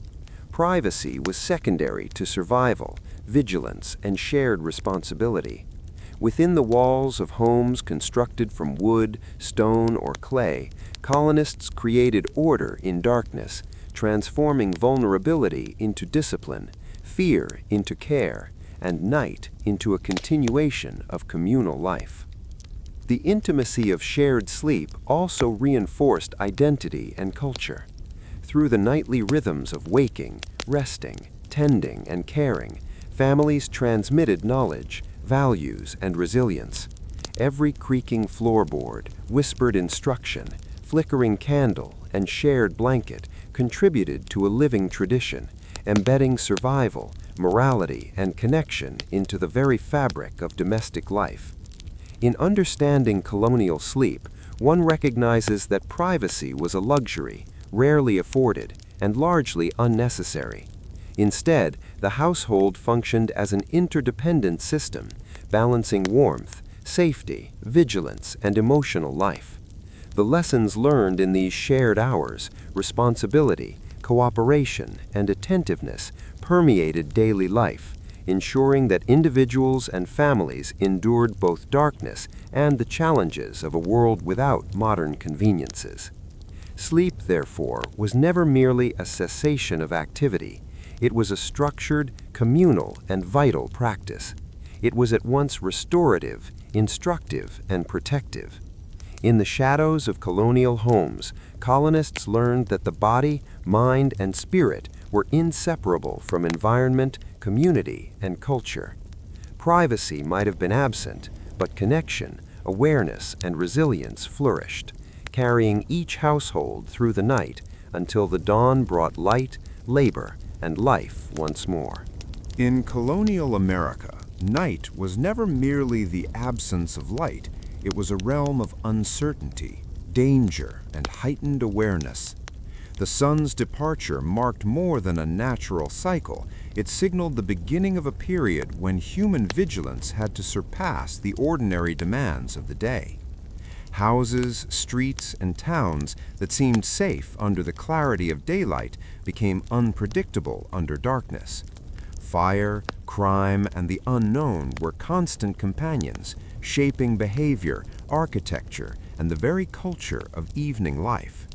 A: Privacy was secondary to survival, vigilance, and shared responsibility. Within the walls of homes constructed from wood, stone, or clay, colonists created order in darkness, transforming vulnerability into discipline, fear into care, and night into a continuation of communal life. The intimacy of shared sleep also reinforced identity and culture. Through the nightly rhythms of waking, resting, tending, and caring, families transmitted knowledge, values, and resilience. Every creaking floorboard, whispered instruction, flickering candle, and shared blanket contributed to a living tradition, embedding survival, morality, and connection into the very fabric of domestic life. In understanding colonial sleep, one recognizes that privacy was a luxury, rarely afforded, and largely unnecessary.
B: Instead, the household functioned as an interdependent system, balancing warmth, safety, vigilance, and emotional life. The lessons learned in these shared hours, responsibility, cooperation, and attentiveness permeated daily life, ensuring that individuals and families endured both darkness and the challenges of a world without modern conveniences. Sleep, therefore, was never merely a cessation of activity. It was a structured, communal, and vital practice. It was at once restorative, instructive, and protective. In the shadows of colonial homes, colonists learned that the body, mind, and spirit were inseparable from environment, community, and culture. Privacy might have been absent, but connection, awareness, and resilience flourished, carrying each household through the night until the dawn brought light, labor, and life once more.
A: In colonial America, night was never merely the absence of light. It was a realm of uncertainty, danger, and heightened awareness. The sun's departure marked more than a natural cycle. It signaled the beginning of a period when human vigilance had to surpass the ordinary demands of the day. Houses, streets, and towns that seemed safe under the clarity of daylight became unpredictable under darkness. Fire, crime, and the unknown were constant companions, shaping behavior, architecture, and the very culture of evening life.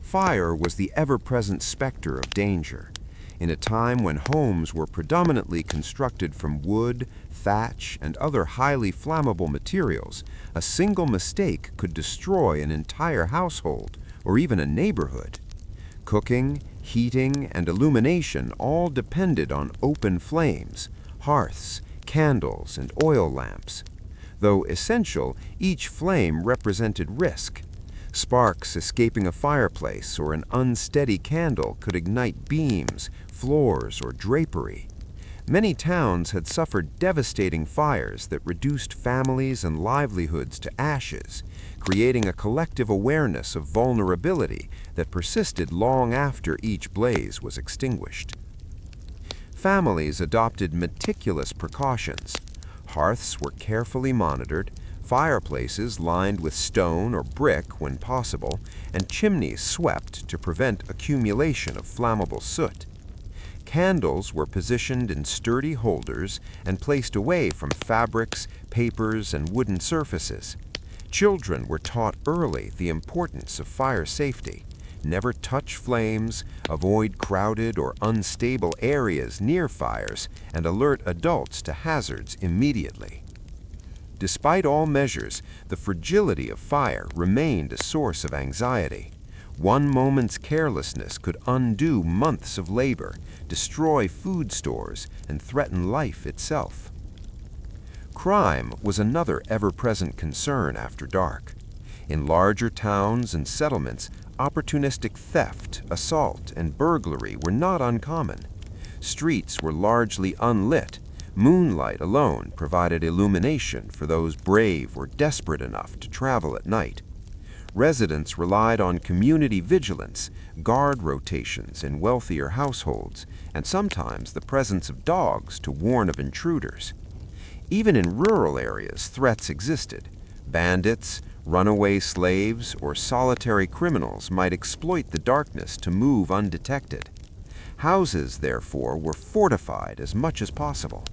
A: Fire was the ever-present specter of danger. In a time when homes were predominantly constructed from wood, thatch, and other highly flammable materials, a single mistake could destroy an entire household or even a neighborhood. Cooking, heating, and illumination all depended on open flames, hearths, candles, and oil lamps. Though essential, each flame represented risk. Sparks escaping a fireplace or an unsteady candle could ignite beams, floors, or drapery. Many towns had suffered devastating fires that reduced families and livelihoods to ashes, creating a collective awareness of vulnerability that persisted long after each blaze was extinguished. Families adopted meticulous precautions. Hearths were carefully monitored, fireplaces lined with stone or brick when possible, and chimneys swept to prevent accumulation of flammable soot. Candles were positioned in sturdy holders and placed away from fabrics, papers, and wooden surfaces. Children were taught early the importance of fire safety. Never touch flames, avoid crowded or unstable areas near fires, and alert adults to hazards immediately. Despite all measures, the fragility of fire remained a source of anxiety. One moment's carelessness could undo months of labor, destroy food stores, and threaten life itself. Crime was another ever-present concern after dark. In larger towns and settlements, opportunistic theft, assault, and burglary were not uncommon. Streets were largely unlit. Moonlight alone provided illumination for those brave or desperate enough to travel at night. Residents relied on community vigilance, guard rotations in wealthier households, and sometimes the presence of dogs to warn of intruders. Even in rural areas, threats existed. Bandits, runaway slaves, or solitary criminals might exploit the darkness to move undetected. Houses, therefore, were fortified as much as possible.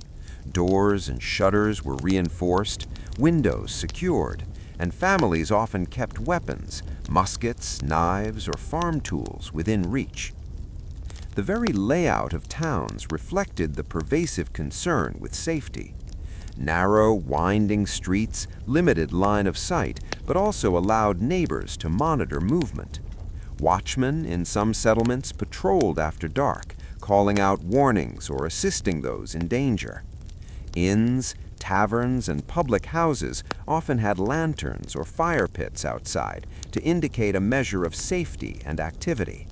A: Doors and shutters were reinforced, windows secured, and families often kept weapons, muskets, knives, or farm tools within reach. The very layout of towns reflected the pervasive concern with safety. Narrow, winding streets limited line of sight, but also allowed neighbors to monitor movement. Watchmen in some settlements patrolled after dark, calling out warnings or assisting those in danger. Inns, taverns, and public houses often had lanterns or fire pits outside to indicate a measure of safety and activity.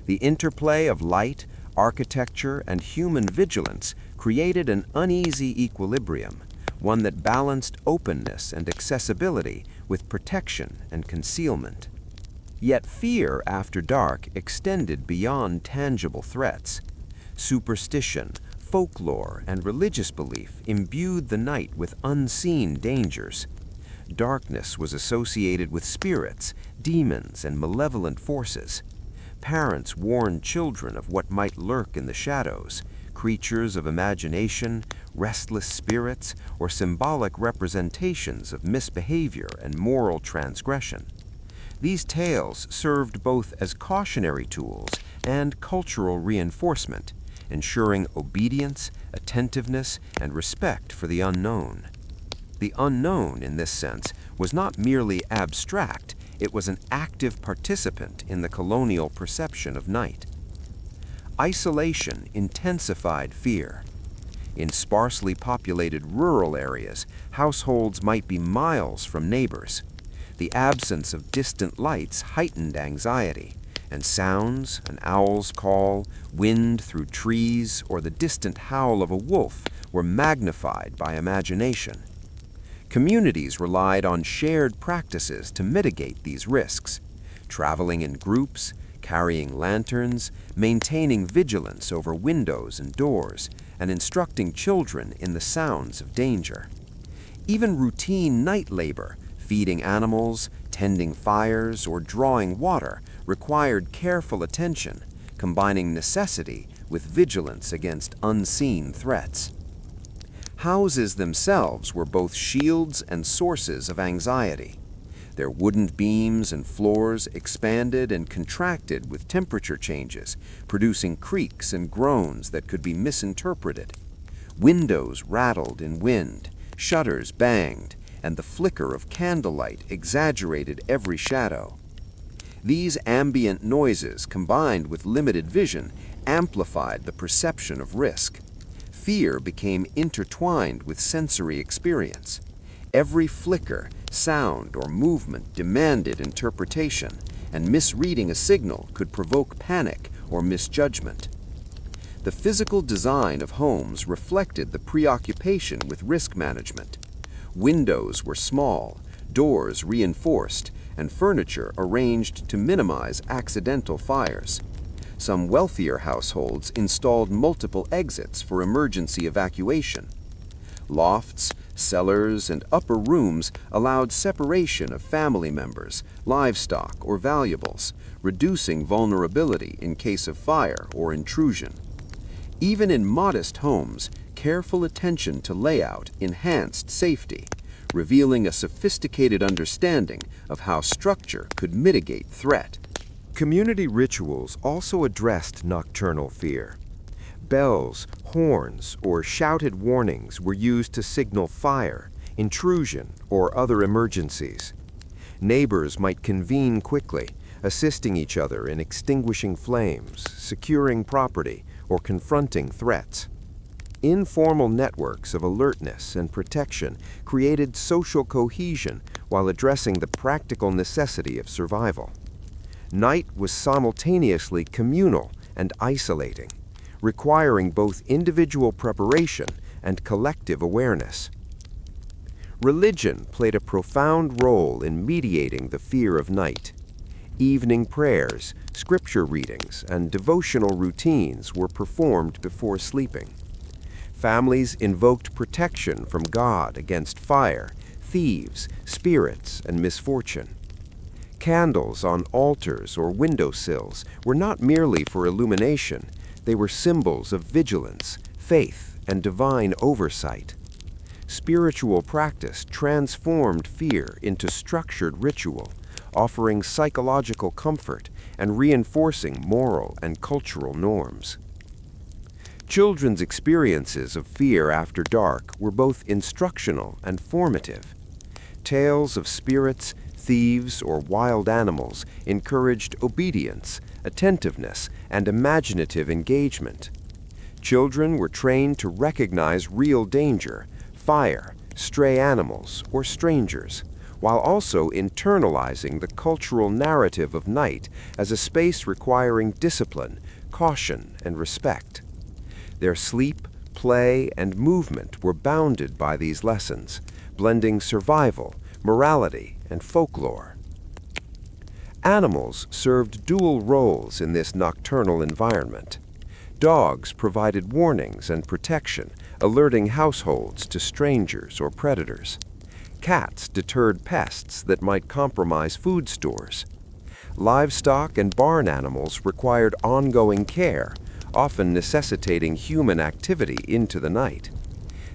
A: The interplay of light, architecture, and human vigilance created an uneasy equilibrium, one that balanced openness and accessibility with protection and concealment. Yet fear after dark extended beyond tangible threats.
B: Superstition, folklore, and religious belief imbued the night with unseen dangers. Darkness was associated with spirits, demons, and malevolent forces. Parents warned children of what might lurk in the shadows, creatures of imagination, restless spirits, or symbolic representations of misbehavior and moral transgression. These tales served both as cautionary tools and cultural reinforcement, ensuring obedience, attentiveness, and respect for the unknown. The unknown, in this sense, was not merely abstract, it was an active participant in the colonial perception of night. Isolation intensified fear. In sparsely populated rural areas, households might be miles from neighbors. The absence of distant lights heightened anxiety, and sounds, an owl's call, wind through trees, or the distant howl of a wolf were magnified by imagination. Communities relied on shared practices to mitigate these risks, traveling in groups, carrying lanterns, maintaining vigilance over windows and doors, and instructing children in the sounds of danger. Even routine night labor, feeding animals, tending fires, or drawing water, required careful attention, combining necessity with vigilance against unseen threats. Houses themselves were both shields and sources of anxiety. Their wooden beams and floors expanded and contracted with temperature changes, producing creaks and groans that could be misinterpreted. Windows rattled in wind, shutters banged, and the flicker of candlelight exaggerated every shadow. These ambient noises, combined with limited vision, amplified the perception of risk. Fear became intertwined with sensory experience. Every flicker, sound, or movement demanded interpretation, and misreading a signal could provoke panic or misjudgment. The physical design of homes reflected the preoccupation with risk management. Windows were small, doors reinforced, and furniture arranged to minimize accidental fires. Some wealthier households installed multiple exits for emergency evacuation. Lofts, cellars, and upper rooms allowed separation of family members, livestock, or valuables, reducing vulnerability in case of fire or intrusion. Even in modest homes, careful attention to layout enhanced safety, revealing a sophisticated understanding of how structure could mitigate threat. Community rituals also addressed nocturnal fear. Bells, horns, or shouted warnings were used to signal fire, intrusion, or other emergencies. Neighbors might convene quickly, assisting each other in extinguishing flames, securing property, or confronting threats. Informal networks of alertness and protection created social cohesion while addressing the practical necessity of survival. Night was simultaneously communal and isolating, requiring both individual preparation and collective awareness. Religion played a profound role in mediating the fear of night. Evening prayers, scripture readings, and devotional routines were performed before sleeping. Families invoked protection from God against fire, thieves, spirits, and misfortune. Candles on altars or windowsills were not merely for illumination, they were symbols of vigilance, faith, and divine oversight. Spiritual practice transformed fear into structured ritual, offering psychological comfort and reinforcing moral and cultural norms. Children's experiences of fear after dark were both instructional and formative. Tales of spirits, thieves, or wild animals encouraged obedience, attentiveness, and imaginative engagement. Children were trained to recognize real danger, fire, stray animals, or strangers, while also internalizing the cultural narrative of night as a space requiring discipline, caution, and respect. Their sleep, play, and movement were bounded by these lessons, blending survival, morality, and folklore. Animals served dual roles in this nocturnal environment. Dogs provided warnings and protection, alerting households to strangers or predators. Cats deterred pests that might compromise food stores. Livestock and barn animals required ongoing care, often necessitating human activity into the night.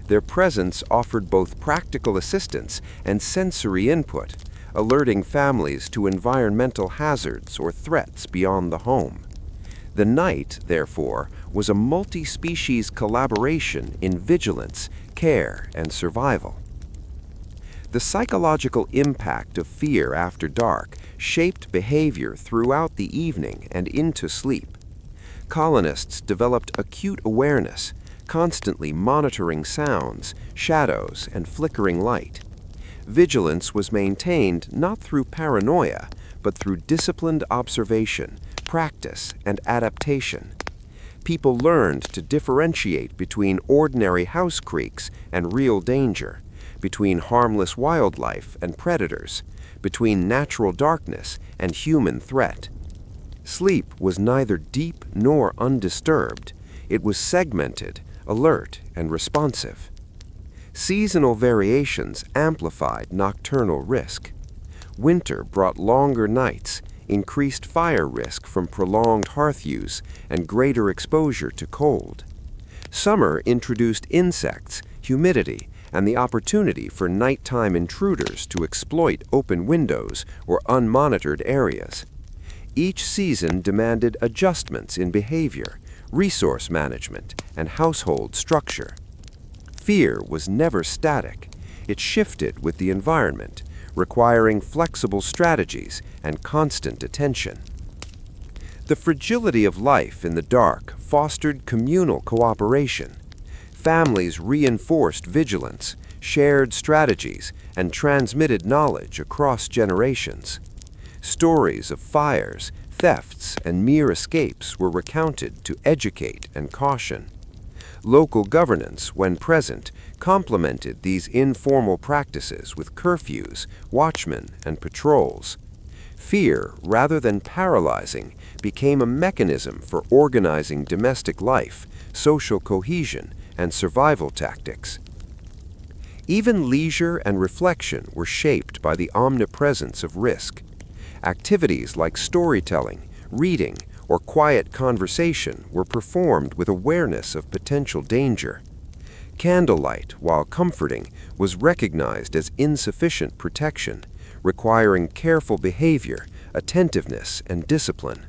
B: Their presence offered both practical assistance and sensory input, alerting families to environmental hazards or threats beyond the home. The night, therefore, was a multi-species collaboration in vigilance, care, and survival. The psychological impact of fear after dark shaped behavior throughout the evening and into sleep. Colonists developed acute awareness, constantly monitoring sounds, shadows, and flickering light. Vigilance was maintained not through paranoia, but through disciplined observation, practice, and adaptation. People learned to differentiate between ordinary house creaks and real danger, between harmless wildlife and predators, between natural darkness and human threat. Sleep was neither deep nor undisturbed. It was segmented, alert, and responsive. Seasonal variations amplified nocturnal risk. Winter brought longer nights, increased fire risk from prolonged hearth use, and greater exposure to cold. Summer introduced insects, humidity, and the opportunity for nighttime intruders to exploit open windows or unmonitored areas. Each season demanded adjustments in behavior, resource management, and household structure. Fear was never static. It shifted with the environment, requiring flexible strategies and constant attention. The fragility of life in the dark fostered communal cooperation. Families reinforced vigilance, shared strategies, and transmitted knowledge across generations. Stories of fires, thefts, and mere escapes were recounted to educate and caution. Local governance, when present, complemented these informal practices with curfews, watchmen, and patrols. Fear, rather than paralyzing, became a mechanism for organizing domestic life, social cohesion, and survival tactics. Even leisure and reflection were shaped by the omnipresence of risk. Activities like storytelling, reading, or quiet conversation were performed with awareness of potential danger. Candlelight, while comforting, was recognized as insufficient protection, requiring careful behavior, attentiveness, and discipline.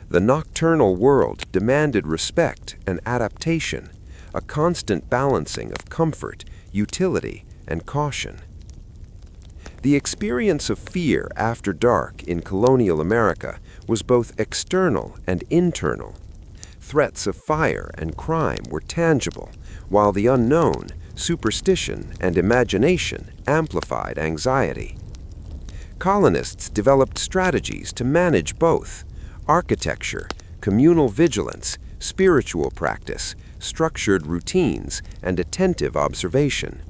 B: The nocturnal world demanded respect and adaptation, a constant balancing of comfort, utility, and caution. The experience of fear after dark in colonial America was both external and internal. Threats of fire and crime were tangible, while the unknown, superstition, and imagination amplified anxiety. Colonists developed strategies to manage both: architecture, communal vigilance, spiritual practice, structured routines, and attentive observation.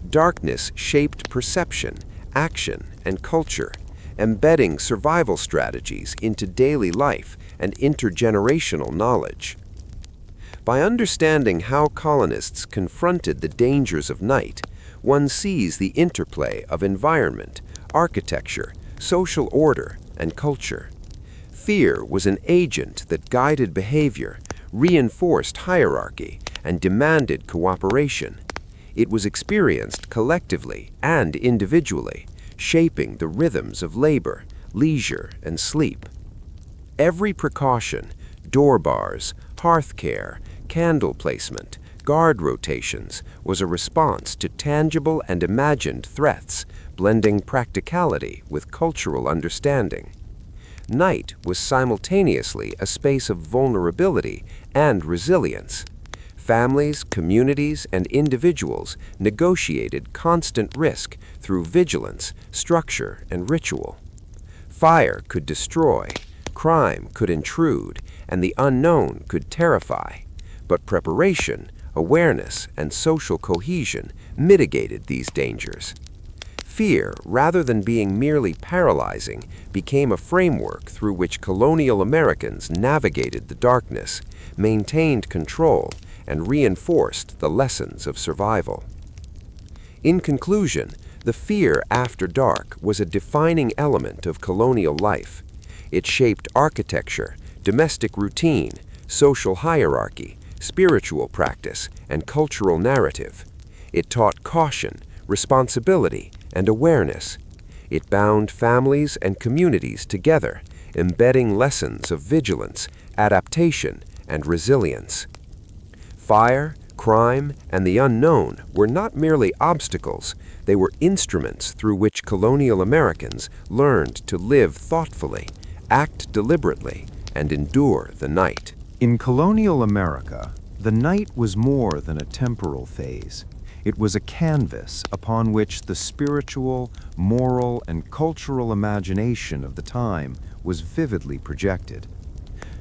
B: Darkness shaped perception, action, and culture, embedding survival strategies into daily life and intergenerational knowledge. By understanding how colonists confronted the dangers of night, one sees the interplay of environment, architecture, social order, and culture. Fear was an agent that guided behavior, reinforced hierarchy, and demanded cooperation. It was experienced collectively and individually, shaping the rhythms of labor, leisure, and sleep. Every precaution, door bars, hearth care, candle placement, guard rotations, was a response to tangible and imagined threats, blending practicality with cultural understanding. Night was simultaneously a space of vulnerability and resilience. Families, communities, and individuals negotiated constant risk through vigilance, structure, and ritual. Fire could destroy, crime could intrude, and the unknown could terrify. But preparation, awareness, and social cohesion mitigated these dangers. Fear, rather than being merely paralyzing, became a framework through which colonial Americans navigated the darkness, maintained control, and reinforced the lessons of survival. In conclusion, the fear after dark was a defining element of colonial life. It shaped architecture, domestic routine, social hierarchy, spiritual practice, and cultural narrative. It taught caution, responsibility, and awareness. It bound families and communities together, embedding lessons of vigilance, adaptation, and resilience. Fire, crime, and the unknown were not merely obstacles, they were instruments through which colonial Americans learned to live thoughtfully, act deliberately, and endure the night.
A: In colonial America, the night was more than a temporal phase. It was a canvas upon which the spiritual, moral, and cultural imagination of the time was vividly projected.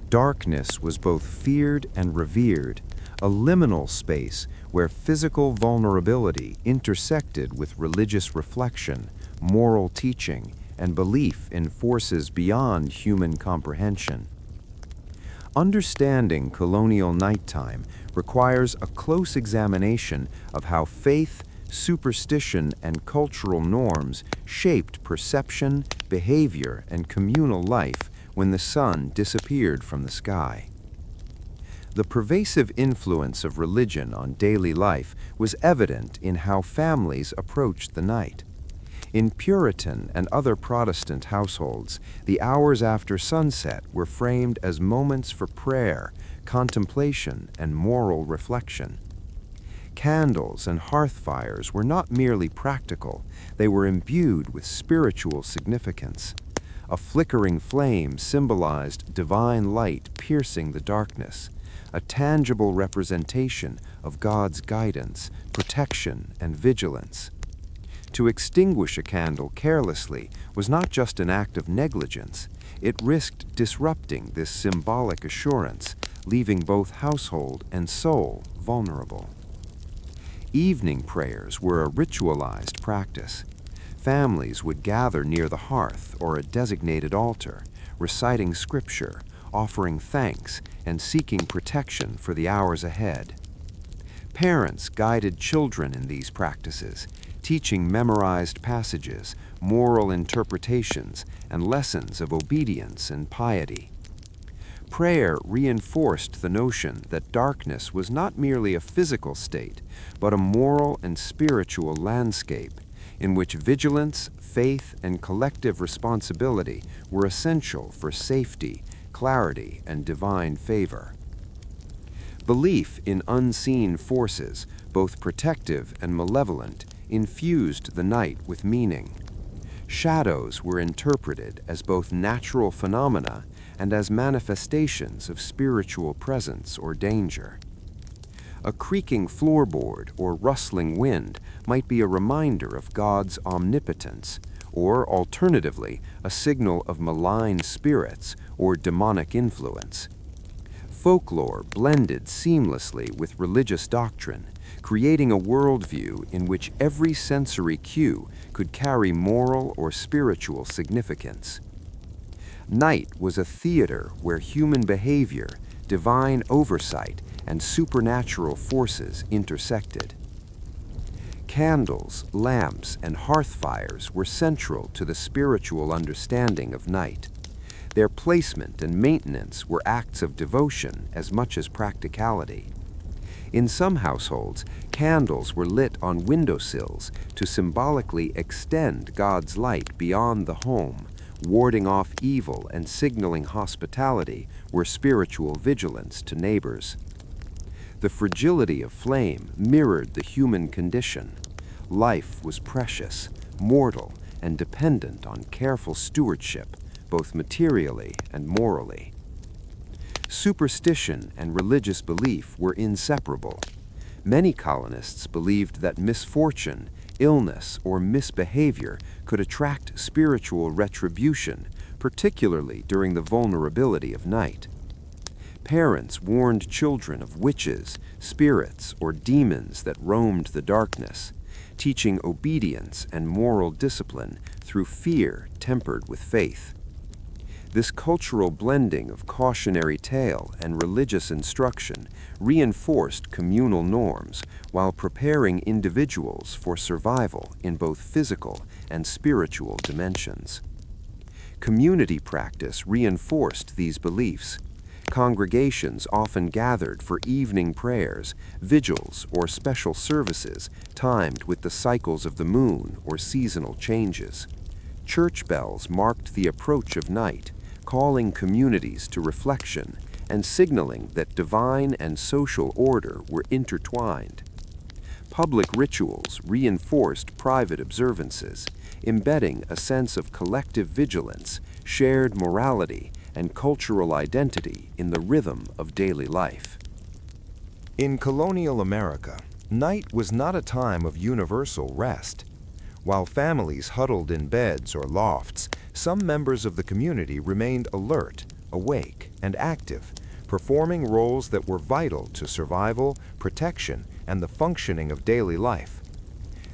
A: Darkness was both feared and revered, a liminal space where physical vulnerability intersected with religious reflection, moral teaching, and belief in forces beyond human comprehension. Understanding colonial nighttime requires a close examination of how faith, superstition, and cultural norms shaped perception, behavior, and communal life when the sun disappeared from the sky. The pervasive influence of religion on daily life was evident in how families approached the night. In Puritan and other Protestant households, the hours after sunset were framed as moments for prayer, contemplation, and moral reflection. Candles and hearth fires were not merely practical, they were imbued with spiritual significance. A flickering flame symbolized divine light piercing the darkness, a tangible representation of God's guidance, protection, and vigilance. To extinguish a candle carelessly was not just an act of negligence, it risked disrupting this symbolic assurance, leaving both household and soul vulnerable. Evening prayers were a ritualized practice. Families would gather near the hearth or a designated altar, reciting scripture, offering thanks, and seeking protection for the hours ahead. Parents guided children in these practices, teaching memorized passages, moral interpretations, and lessons of obedience and piety. Prayer reinforced the notion that darkness was not merely a physical state, but a moral and spiritual landscape in which vigilance, faith, and collective responsibility were essential for safety, clarity, and divine favor. Belief in unseen forces, both protective and malevolent, infused the night with meaning. Shadows were interpreted as both natural phenomena and as manifestations of spiritual presence or danger. A creaking floorboard or rustling wind might be a reminder of God's omnipotence, or alternatively, a signal of malign spirits or demonic influence. Folklore blended seamlessly with religious doctrine, creating a worldview in which every sensory cue could carry moral or spiritual significance. Night was a theater where human behavior, divine oversight, and supernatural forces intersected. Candles, lamps, and hearth fires were central to the spiritual understanding of night. Their placement and maintenance were acts of devotion as much as practicality. In some households, candles were lit on windowsills to symbolically extend God's light beyond the home, warding off evil and signaling hospitality were spiritual vigilance to neighbors. The fragility of flame mirrored the human condition. Life was precious, mortal, and dependent on careful stewardship, both materially and morally. Superstition and religious belief were inseparable. Many colonists believed that misfortune, illness, or misbehavior could attract spiritual retribution, particularly during the vulnerability of night. Parents warned children of witches, spirits, or demons that roamed the darkness,
B: teaching obedience and moral discipline through fear tempered with faith. This cultural blending of cautionary tale and religious instruction reinforced communal norms while preparing individuals for survival in both physical and spiritual dimensions. Community practice reinforced these beliefs. Congregations often gathered for evening prayers, vigils, or special services timed with the cycles of the moon or seasonal changes. Church bells marked the approach of night, calling communities to reflection and signaling that divine and social order were intertwined. Public rituals reinforced private observances, embedding a sense of collective vigilance, shared morality, and cultural identity in the rhythm of daily life.
A: In colonial America, night was not a time of universal rest. While families huddled in beds or lofts, some members of the community remained alert, awake, and active, performing roles that were vital to survival, protection, and the functioning of daily life.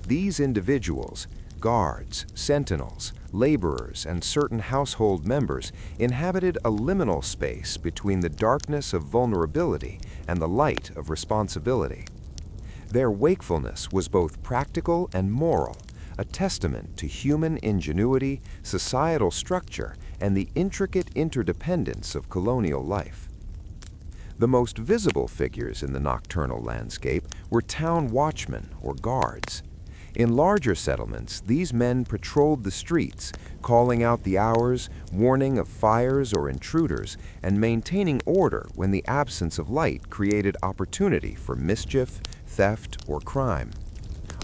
A: These individuals, guards, sentinels, laborers, and certain household members, inhabited a liminal space between the darkness of vulnerability and the light of responsibility. Their wakefulness was both practical and moral, a testament to human ingenuity, societal structure, and the intricate interdependence of colonial life. The most visible figures in the nocturnal landscape were town watchmen or guards. In larger settlements, these men patrolled the streets, calling out the hours, warning of fires or intruders, and maintaining order when the absence of light created opportunity for mischief, theft, or crime.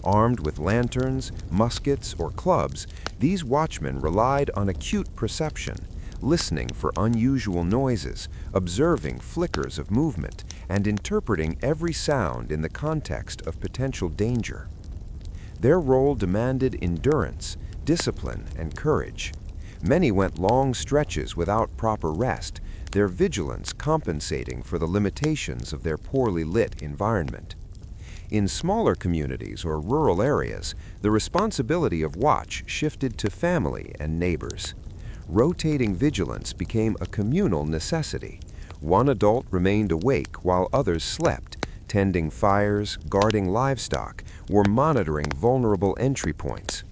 A: Armed with lanterns, muskets, or clubs, these watchmen relied on acute perception, listening for unusual noises, observing flickers of movement, and interpreting every sound in the context of potential danger. Their role demanded endurance, discipline, and courage. Many went long stretches without proper rest, their vigilance compensating for the limitations of their poorly lit environment. In smaller communities or rural areas, the responsibility of watch shifted to family and neighbors. Rotating vigilance became a communal necessity. One adult remained awake while others slept, tending fires, guarding livestock, or monitoring vulnerable entry points.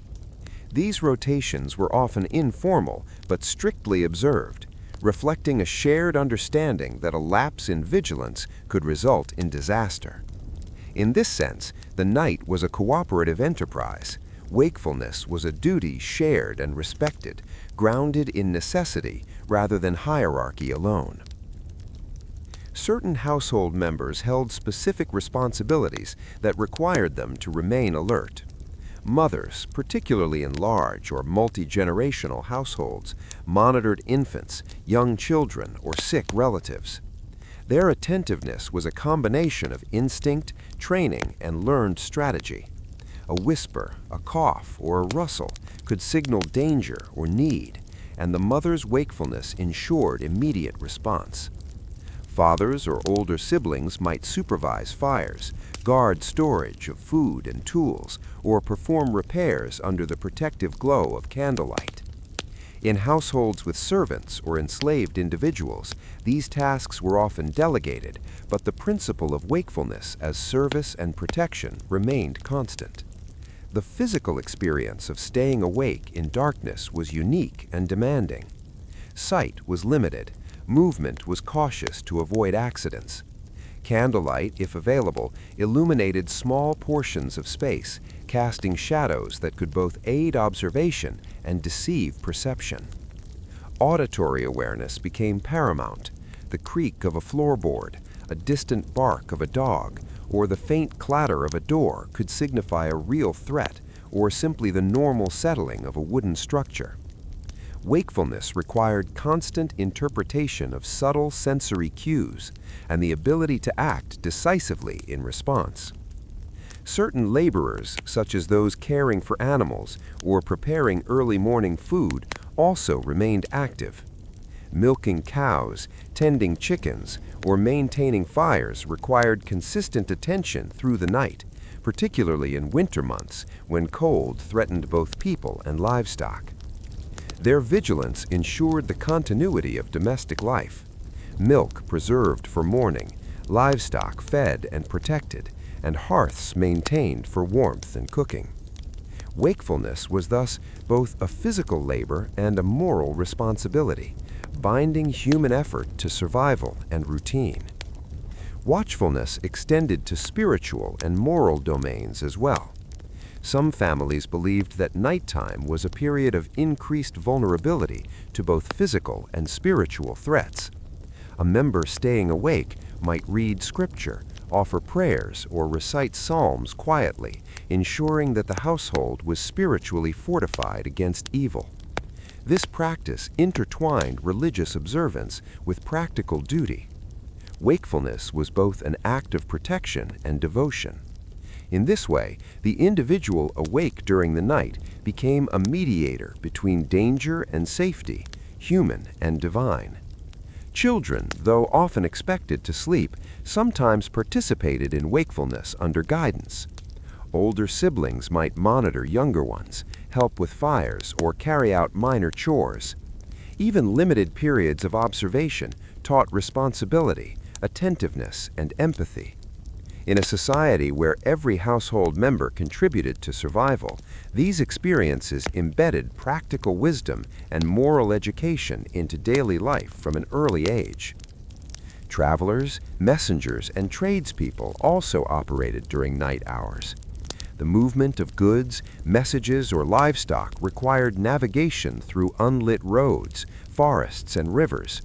A: These rotations were often informal but strictly observed, reflecting a shared understanding that a lapse in vigilance could result in disaster. In this sense, the night was a cooperative enterprise. Wakefulness was a duty shared and respected, grounded in necessity rather than hierarchy alone. Certain household members held specific responsibilities that required them to remain alert. Mothers, particularly in large or multi-generational households, monitored infants, young children, or sick relatives. Their attentiveness was a combination of instinct, training, and learned strategy. A whisper, a cough, or a rustle could signal danger or need, and the mother's wakefulness ensured immediate response. Fathers or older siblings might supervise fires, guard storage of food and tools, or perform repairs under the protective glow of candlelight. In households with servants or enslaved individuals, these tasks were often delegated, but the principle of wakefulness as service and protection remained constant. The physical experience of staying awake in darkness was unique and demanding. Sight was limited. Movement was cautious to avoid accidents. Candlelight, if available, illuminated small portions of space, casting shadows that could both aid observation and deceive perception. Auditory awareness became paramount. The creak of a floorboard, a distant bark of a dog, or the faint clatter of a door could signify a real threat or simply the normal settling of a wooden structure. Wakefulness required constant interpretation of subtle sensory cues and the ability to act decisively in response. Certain laborers, such as those caring for animals or preparing early morning food, also remained active. Milking cows, tending chickens, or maintaining fires required consistent attention through the night,
B: particularly in winter months when cold threatened both people and livestock. Their vigilance ensured the continuity of domestic life. Milk preserved for mourning, livestock fed and protected, and hearths maintained for warmth and cooking. Wakefulness was thus both a physical labor and a moral responsibility, binding human effort to survival and routine. Watchfulness extended to spiritual and moral domains as well. Some families believed that nighttime was a period of increased vulnerability to both physical and spiritual threats. A member staying awake might read scripture, offer prayers, or recite psalms quietly, ensuring that the household was spiritually fortified against evil. This practice intertwined religious observance with practical duty. Wakefulness was both an act of protection and devotion. In this way, the individual awake during the night became a mediator between danger and safety, human and divine. Children, though often expected to sleep, sometimes participated in wakefulness under guidance. Older siblings might monitor younger ones, help with fires, or carry out minor chores. Even limited periods of observation taught responsibility, attentiveness, and empathy. In a society where every household member contributed to survival, these experiences embedded practical wisdom and moral education into daily life from an early age. Travelers, messengers, and tradespeople also operated during night hours. The movement of goods, messages, or livestock required navigation through unlit roads, forests, and rivers.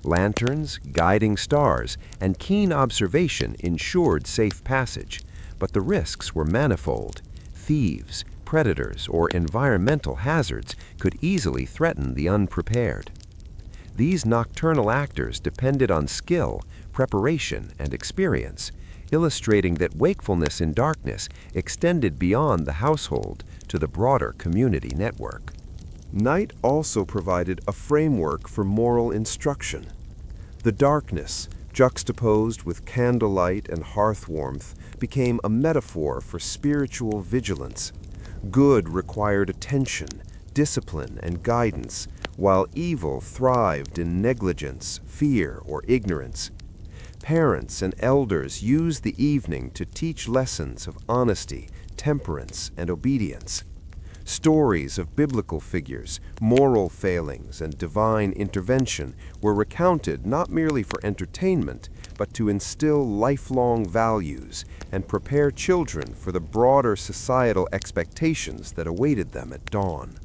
B: Lanterns, guiding stars, and keen observation ensured safe passage, but the risks were manifold. Thieves, predators, or environmental hazards could easily threaten the unprepared. These nocturnal actors depended on skill, preparation, and experience, illustrating that wakefulness in darkness extended beyond the household to the broader community network.
A: Night also provided a framework for moral instruction. The darkness, juxtaposed with candlelight and hearth warmth, became a metaphor for spiritual vigilance. Good required attention, discipline, and guidance, while evil thrived in negligence, fear, or ignorance. Parents and elders used the evening to teach lessons of honesty, temperance, and obedience. Stories of biblical figures, moral failings, and divine intervention were recounted not merely for entertainment, but to instill lifelong values and prepare children for the broader societal expectations that awaited them at dawn.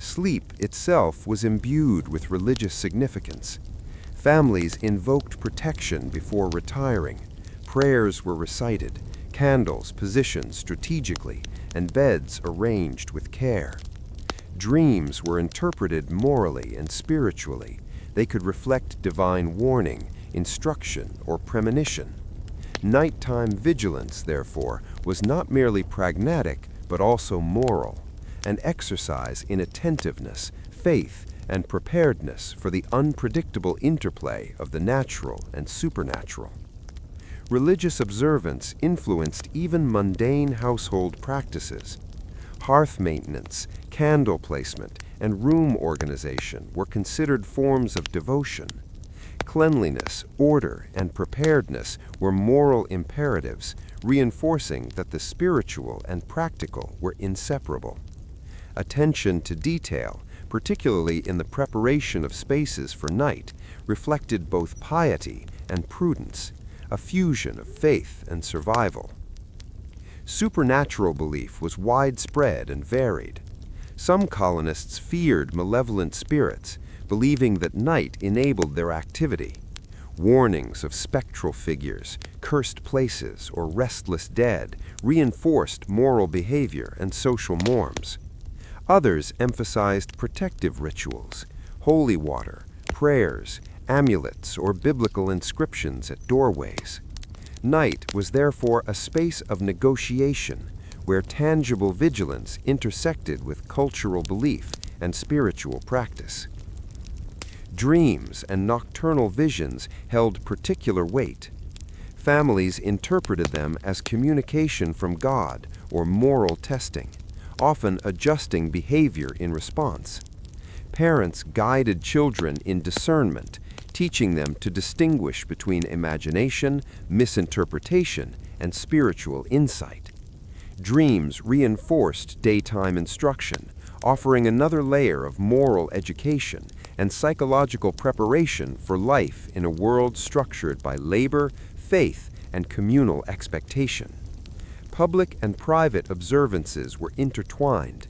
A: Sleep itself was imbued with religious significance. Families invoked protection before retiring. Prayers were recited, candles positioned strategically, and beds arranged with care. Dreams were interpreted morally and spiritually. They could reflect divine warning, instruction, or premonition. Nighttime vigilance, therefore, was not merely pragmatic, but also moral, an exercise in attentiveness, faith, and preparedness for the unpredictable interplay of the natural and supernatural. Religious observance influenced even mundane household practices. Hearth maintenance, candle placement, and room organization were considered forms of devotion. Cleanliness, order, and preparedness were moral imperatives, reinforcing that the spiritual and practical were inseparable. Attention to detail, particularly in the preparation of spaces for night, reflected both piety and prudence, a fusion of faith and survival. Supernatural belief was widespread and varied. Some colonists feared malevolent spirits, believing that night enabled their activity. Warnings of spectral figures, cursed places, or restless dead reinforced moral behavior and social norms. Others emphasized protective rituals, holy water, prayers, amulets, or biblical inscriptions at doorways. Night was therefore a space of negotiation where tangible vigilance intersected with cultural belief and spiritual practice. Dreams and nocturnal visions held particular weight. Families interpreted them as communication from God or moral testing, often adjusting behavior in response. Parents guided children in discernment, teaching them to distinguish between imagination, misinterpretation, and spiritual insight. Dreams reinforced daytime instruction, offering another layer of moral education and psychological preparation for life in a world structured by labor, faith, and communal expectation. Public and private observances were intertwined.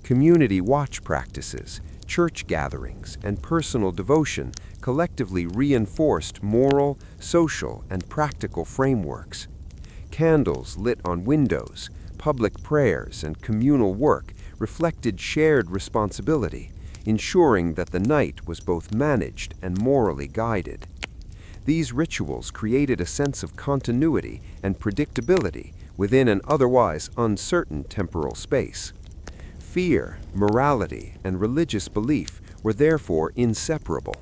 A: Community watch practices, church gatherings, and personal devotion collectively reinforced moral, social, and practical frameworks. Candles lit on windows, public prayers, and communal work reflected shared responsibility, ensuring that the night was both managed and morally guided. These rituals created a sense of continuity and predictability within an otherwise uncertain temporal space. Fear, morality, and religious belief were therefore inseparable.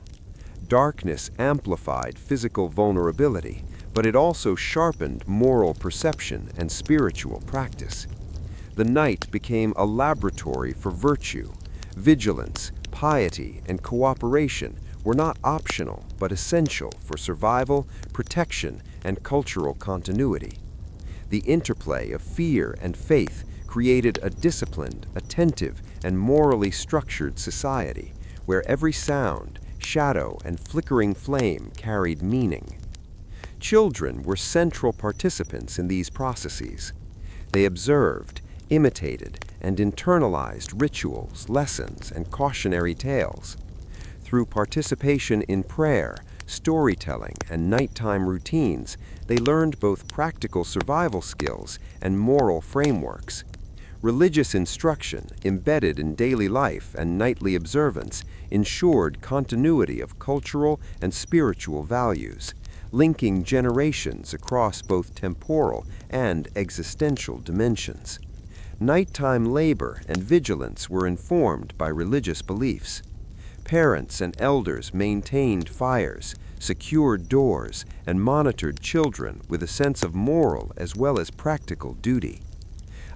A: Darkness amplified physical vulnerability, but it also sharpened moral perception and spiritual practice. The night became a laboratory for virtue. Vigilance, piety, and cooperation were not optional but essential for survival, protection, and cultural continuity. The interplay of fear and faith created a disciplined, attentive, and morally structured society where every sound, shadow, and flickering flame carried meaning. Children were central participants in these processes. They observed, imitated, and internalized rituals, lessons, and cautionary tales. Through participation in prayer, storytelling, and nighttime routines, they learned both practical survival skills and moral frameworks. Religious instruction, embedded in daily life and nightly observance, ensured continuity of cultural and spiritual values, linking generations across both temporal and existential dimensions. Nighttime labor and vigilance were informed by religious beliefs. Parents and elders maintained fires, secured doors, and monitored children with a sense of moral as well as practical duty.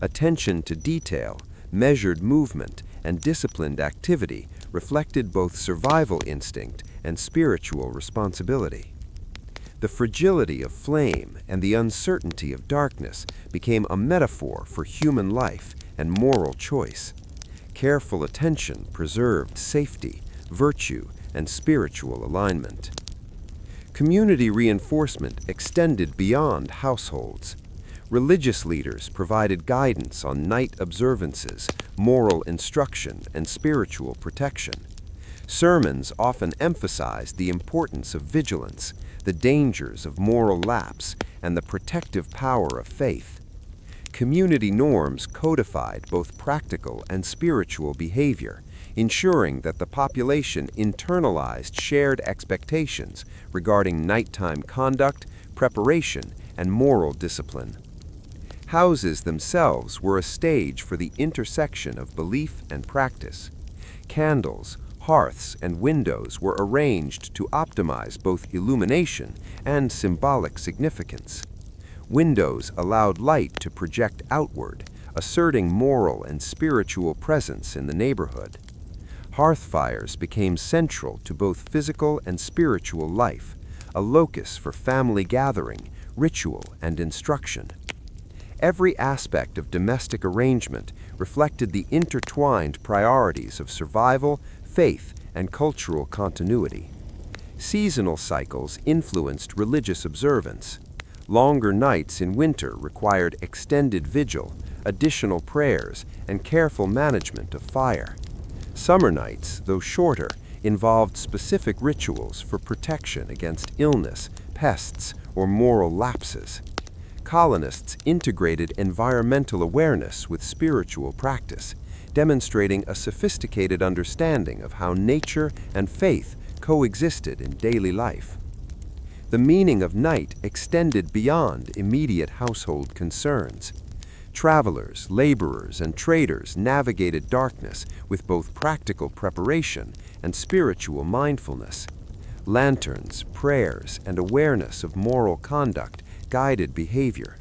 A: Attention to detail, measured movement, and disciplined activity reflected both survival instinct and spiritual responsibility. The fragility of flame and the uncertainty of darkness became a metaphor for human life and moral choice. Careful attention preserved safety, virtue, and spiritual alignment. Community reinforcement extended beyond households. Religious leaders provided guidance on night observances, moral instruction, and spiritual protection. Sermons often emphasized the importance of vigilance, the dangers of moral lapse, and the protective power of faith. Community norms codified both practical and spiritual behavior, ensuring that the population internalized shared expectations regarding nighttime conduct, preparation, and moral discipline. Houses themselves were a stage for the intersection of belief and practice. Candles, hearths, and windows were arranged to optimize both illumination and symbolic significance. Windows allowed light to project outward, asserting moral and spiritual presence in the neighborhood. Hearth fires became central to both physical and spiritual life, a locus for family gathering, ritual, and instruction. Every aspect of domestic arrangement reflected the intertwined priorities of survival, faith, and cultural continuity. Seasonal cycles influenced religious observance. Longer nights in winter required extended vigil, additional prayers, and careful management of fire. Summer nights, though shorter, involved specific rituals for protection against illness, pests, or moral lapses. Colonists integrated environmental awareness with spiritual practice, demonstrating a sophisticated understanding of how nature and faith coexisted in daily life. The meaning of night extended beyond immediate household concerns. Travelers, laborers, and traders navigated darkness with both practical preparation and spiritual mindfulness. Lanterns, prayers, and awareness of moral conduct
B: guided behavior.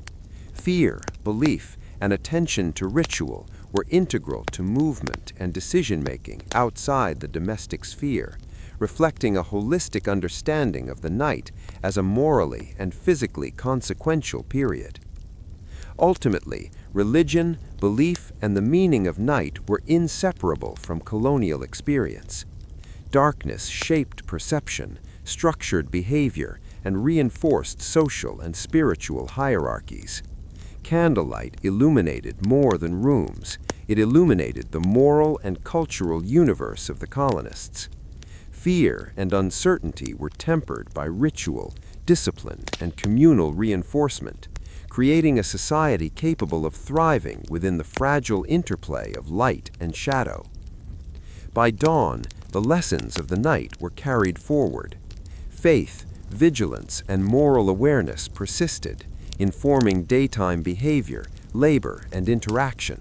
B: Fear, belief, and attention to ritual were integral to movement and decision-making outside the domestic sphere, reflecting a holistic understanding of the night as a morally and physically consequential period. Ultimately, religion, belief, and the meaning of night were inseparable from colonial experience. Darkness shaped perception, structured behavior, and reinforced social and spiritual hierarchies. Candlelight illuminated more than rooms. It illuminated the moral and cultural universe of the colonists. Fear and uncertainty were tempered by ritual, discipline, and communal reinforcement, creating a society capable of thriving within the fragile interplay of light and shadow. By dawn, the lessons of the night were carried forward. Faith, vigilance, and moral awareness persisted, informing daytime behavior, labor, and interaction.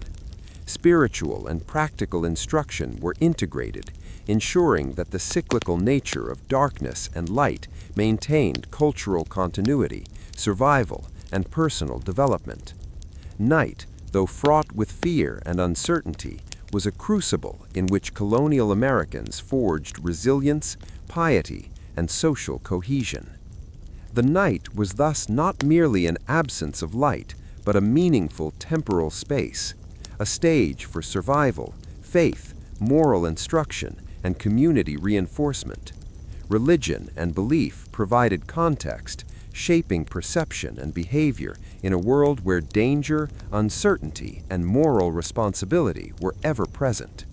B: Spiritual and practical instruction were integrated, ensuring that the cyclical nature of darkness and light maintained cultural continuity, survival, and personal development. Night, though fraught with fear and uncertainty, was a crucible in which colonial Americans forged resilience, piety, and social cohesion. The night was thus not merely an absence of light, but a meaningful temporal space, a stage for survival, faith, moral instruction, and community reinforcement. Religion and belief provided context, shaping perception and behavior in a world where danger, uncertainty, and moral responsibility were ever present.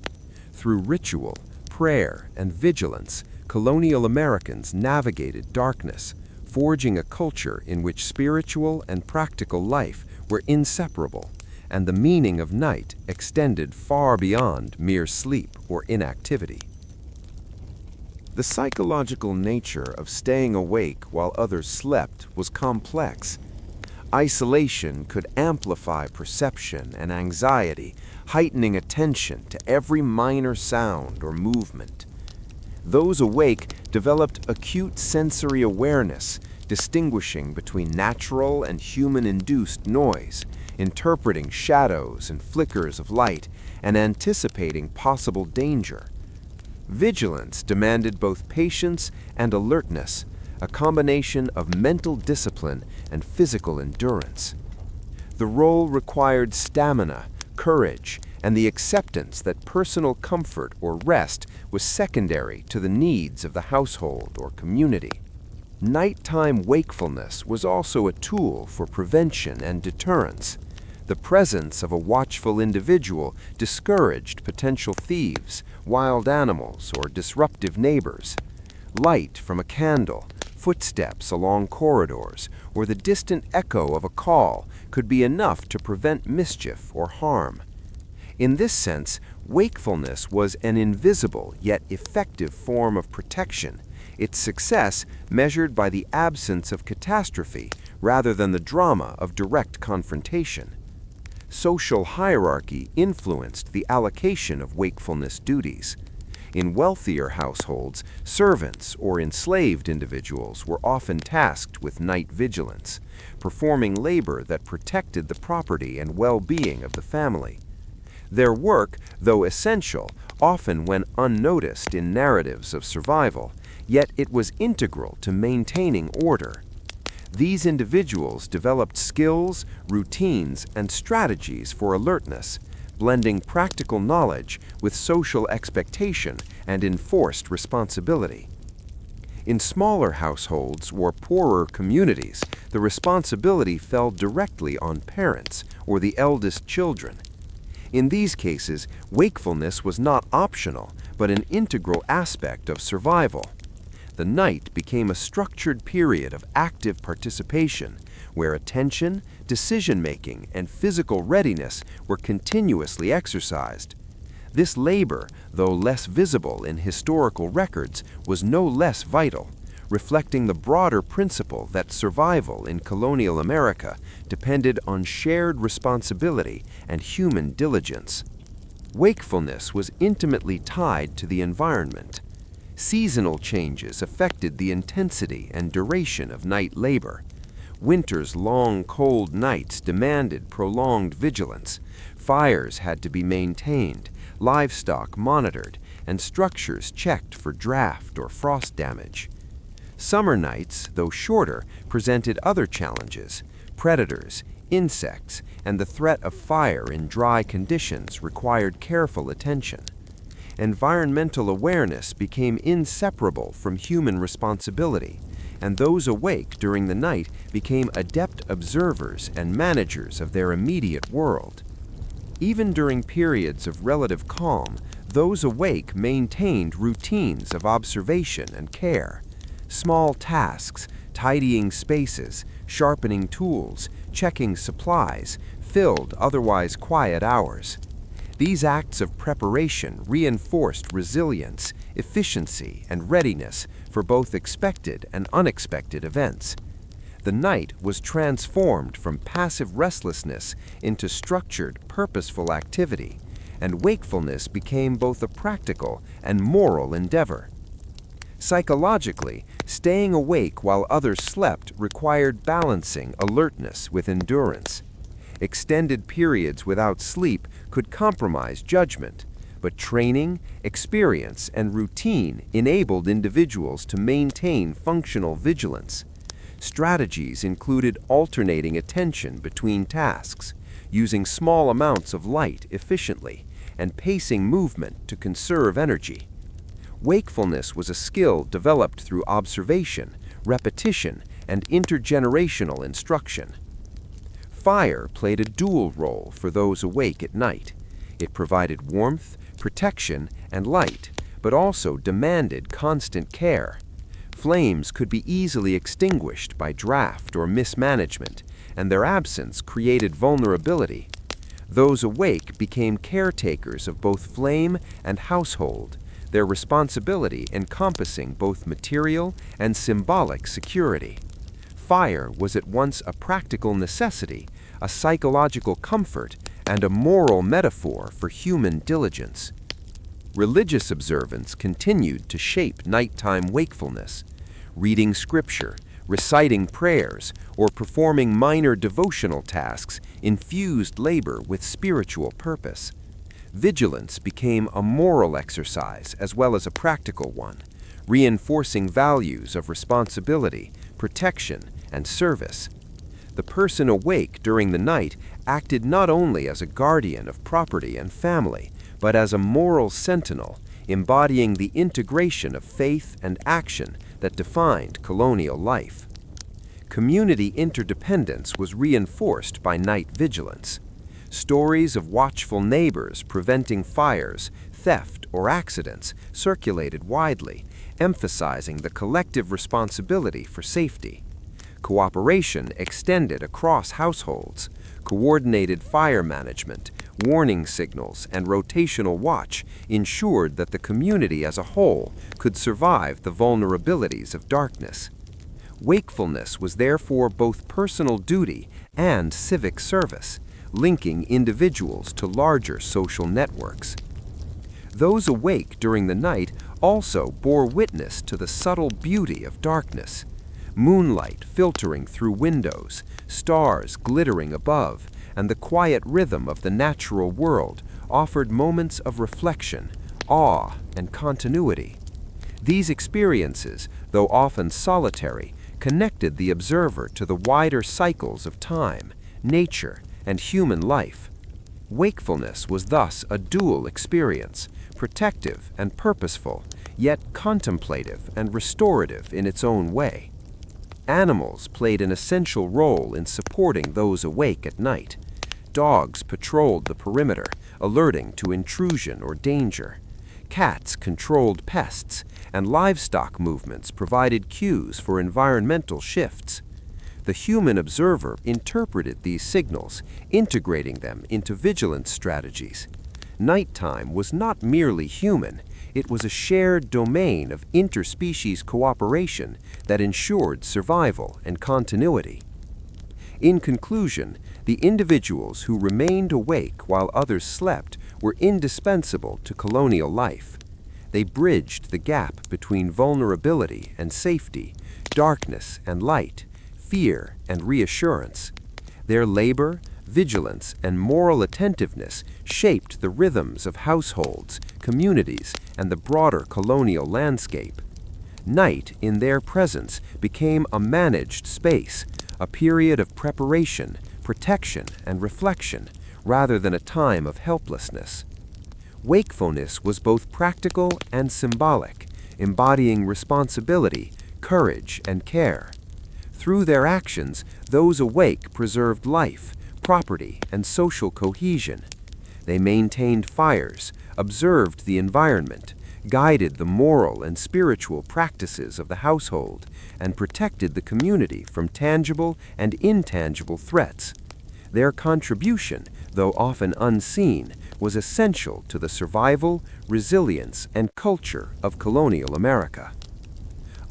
B: Through ritual, prayer, and vigilance, colonial Americans navigated darkness, forging a culture in which spiritual and practical life were inseparable, and the meaning of night extended far beyond mere sleep or inactivity.
A: The psychological nature of staying awake while others slept was complex. Isolation could amplify perception and anxiety, heightening attention to every minor sound or movement. Those awake developed acute sensory awareness, distinguishing between natural and human-induced noise, interpreting shadows and flickers of light, and anticipating possible danger. Vigilance demanded both patience and alertness, a combination of mental discipline and physical endurance. The role required stamina, courage, and the acceptance that personal comfort or rest was secondary to the needs of the household or community. Nighttime wakefulness was also a tool for prevention and deterrence. The presence of a watchful individual discouraged potential thieves, wild animals, or disruptive neighbors. Light from a candle, footsteps along corridors, or the distant echo of a call could be enough to prevent mischief or harm. In this sense, wakefulness was an invisible yet effective form of protection, its success measured by the absence of catastrophe rather than the drama of direct confrontation. Social hierarchy influenced the allocation of wakefulness duties. In wealthier households, servants or enslaved individuals were often tasked with night vigilance, performing labor that protected the property and well-being of the family. Their work, though essential, often went unnoticed in narratives of survival, yet it was integral to maintaining order. These individuals developed skills, routines, and strategies for alertness, blending practical knowledge with social expectation and enforced responsibility. In smaller households or poorer communities, the responsibility fell directly on parents or the eldest children. In these cases, wakefulness was not optional, but an integral aspect of survival. The night became a structured period of active participation, where attention, decision-making, and physical readiness were continuously exercised. This labor, though less visible in historical records, was no less vital, reflecting the broader principle that survival in colonial America depended on shared responsibility and human diligence. Wakefulness was intimately tied to the environment. Seasonal changes affected the intensity and duration of night labor.
B: Winter's long, cold nights demanded prolonged vigilance. Fires had to be maintained, livestock monitored, and structures checked for draft or frost damage. Summer nights, though shorter, presented other challenges. Predators, insects, and the threat of fire in dry conditions required careful attention. Environmental awareness became inseparable from human responsibility, and those awake during the night became adept observers and managers of their immediate world. Even during periods of relative calm, those awake maintained routines of observation and care. Small tasks, tidying spaces, sharpening tools, checking supplies, filled otherwise quiet hours. These acts of preparation reinforced resilience, efficiency, and readiness for both expected and unexpected events. The night was transformed from passive restlessness into structured, purposeful activity, and wakefulness became both a practical and moral endeavor. Psychologically, staying awake while others slept required balancing alertness with endurance. Extended periods without sleep could compromise judgment, but training, experience, and routine enabled individuals to maintain functional vigilance. Strategies included alternating attention between tasks, using small amounts of light efficiently, and pacing movement to conserve energy. Wakefulness was a skill developed through observation, repetition, and intergenerational instruction. Fire played a dual role for those awake at night. It provided warmth, protection, and light, but also demanded constant care. Flames could be easily extinguished by draft or mismanagement, and their absence created vulnerability. Those awake became caretakers of both flame and household, their responsibility encompassing both material and symbolic security. Fire was at once a practical necessity, a psychological comfort, and a moral metaphor for human diligence. Religious observance continued to shape nighttime wakefulness. Reading scripture, reciting prayers, or performing minor devotional tasks infused labor with spiritual purpose. Vigilance became a moral exercise as well as a practical one, reinforcing values of responsibility, protection, and service. The person awake during the night acted not only as a guardian of property and family, but as a moral sentinel, embodying the integration of faith and action that defined colonial life. Community interdependence was reinforced by night vigilance. Stories of watchful neighbors preventing fires, theft, or accidents circulated widely, emphasizing the collective responsibility for safety. Cooperation extended across households. Coordinated fire management, warning signals, and rotational watch ensured that the community as a whole could survive the vulnerabilities of darkness. Wakefulness was therefore both personal duty and civic service, linking individuals to larger social networks. Those awake during the night also bore witness to the subtle beauty of darkness. Moonlight filtering through windows, stars glittering above, and the quiet rhythm of the natural world offered moments of reflection, awe, and continuity. These experiences, though often solitary, connected the observer to the wider cycles of time, nature, and human life. Wakefulness was thus a dual experience, protective and purposeful, yet contemplative and restorative in its own way. Animals played an essential role in supporting those awake at night. Dogs patrolled the perimeter, alerting to intrusion or danger. Cats controlled pests, and livestock movements provided cues for environmental shifts. The human observer interpreted these signals, integrating them into vigilance strategies. Nighttime was not merely human, it was a shared domain of interspecies cooperation that ensured survival and continuity. In conclusion, the individuals who remained awake while others slept were indispensable to colonial life. They bridged the gap between vulnerability and safety, darkness and light, fear and reassurance. Their labor, vigilance, and moral attentiveness shaped the rhythms of households, communities, and the broader colonial landscape. Night, in their presence, became a managed space, a period of preparation, protection, and reflection, rather than a time of helplessness. Wakefulness was both practical and symbolic, embodying responsibility, courage, and care. Through their actions, those awake preserved life, property, and social cohesion. They maintained fires, observed the environment, guided the moral and spiritual practices of the household, and protected the community from tangible and intangible threats. Their contribution, though often unseen, was essential to the survival, resilience, and culture of colonial America.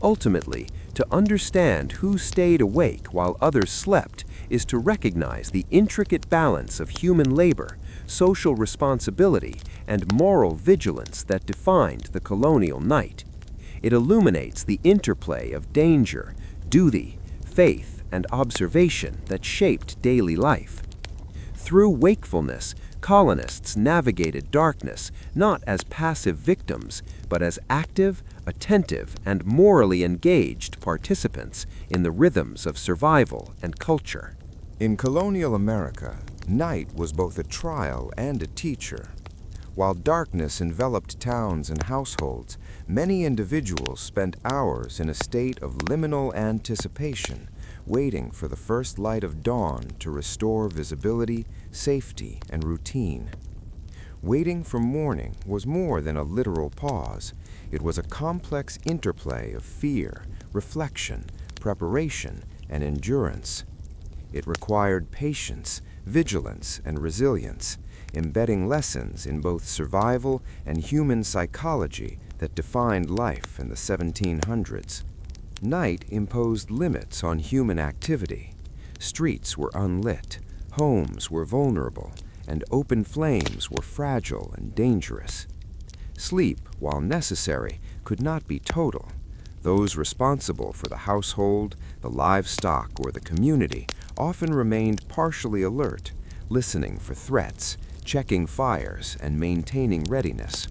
B: Ultimately, to understand who stayed awake while others slept is to recognize the intricate balance of human labor, social responsibility, and moral vigilance that defined the colonial night. It illuminates the interplay of danger, duty, faith, and observation that shaped daily life. Through wakefulness, colonists navigated darkness not as passive victims, but as active, attentive, and morally engaged participants in the rhythms of survival and culture.
A: In colonial America, night was both a trial and a teacher. While darkness enveloped towns and households, many individuals spent hours in a state of liminal anticipation, waiting for the first light of dawn to restore visibility, safety, and routine. Waiting for morning was more than a literal pause. It was a complex interplay of fear, reflection, preparation, and endurance. It required patience, vigilance, and resilience, embedding lessons in both survival and human psychology that defined life in the 1700s. Night imposed limits on human activity. Streets were unlit, homes were vulnerable, and open flames were fragile and dangerous. Sleep, while necessary, could not be total. Those responsible for the household, the livestock, or the community often remained partially alert, listening for threats, checking fires, and maintaining readiness.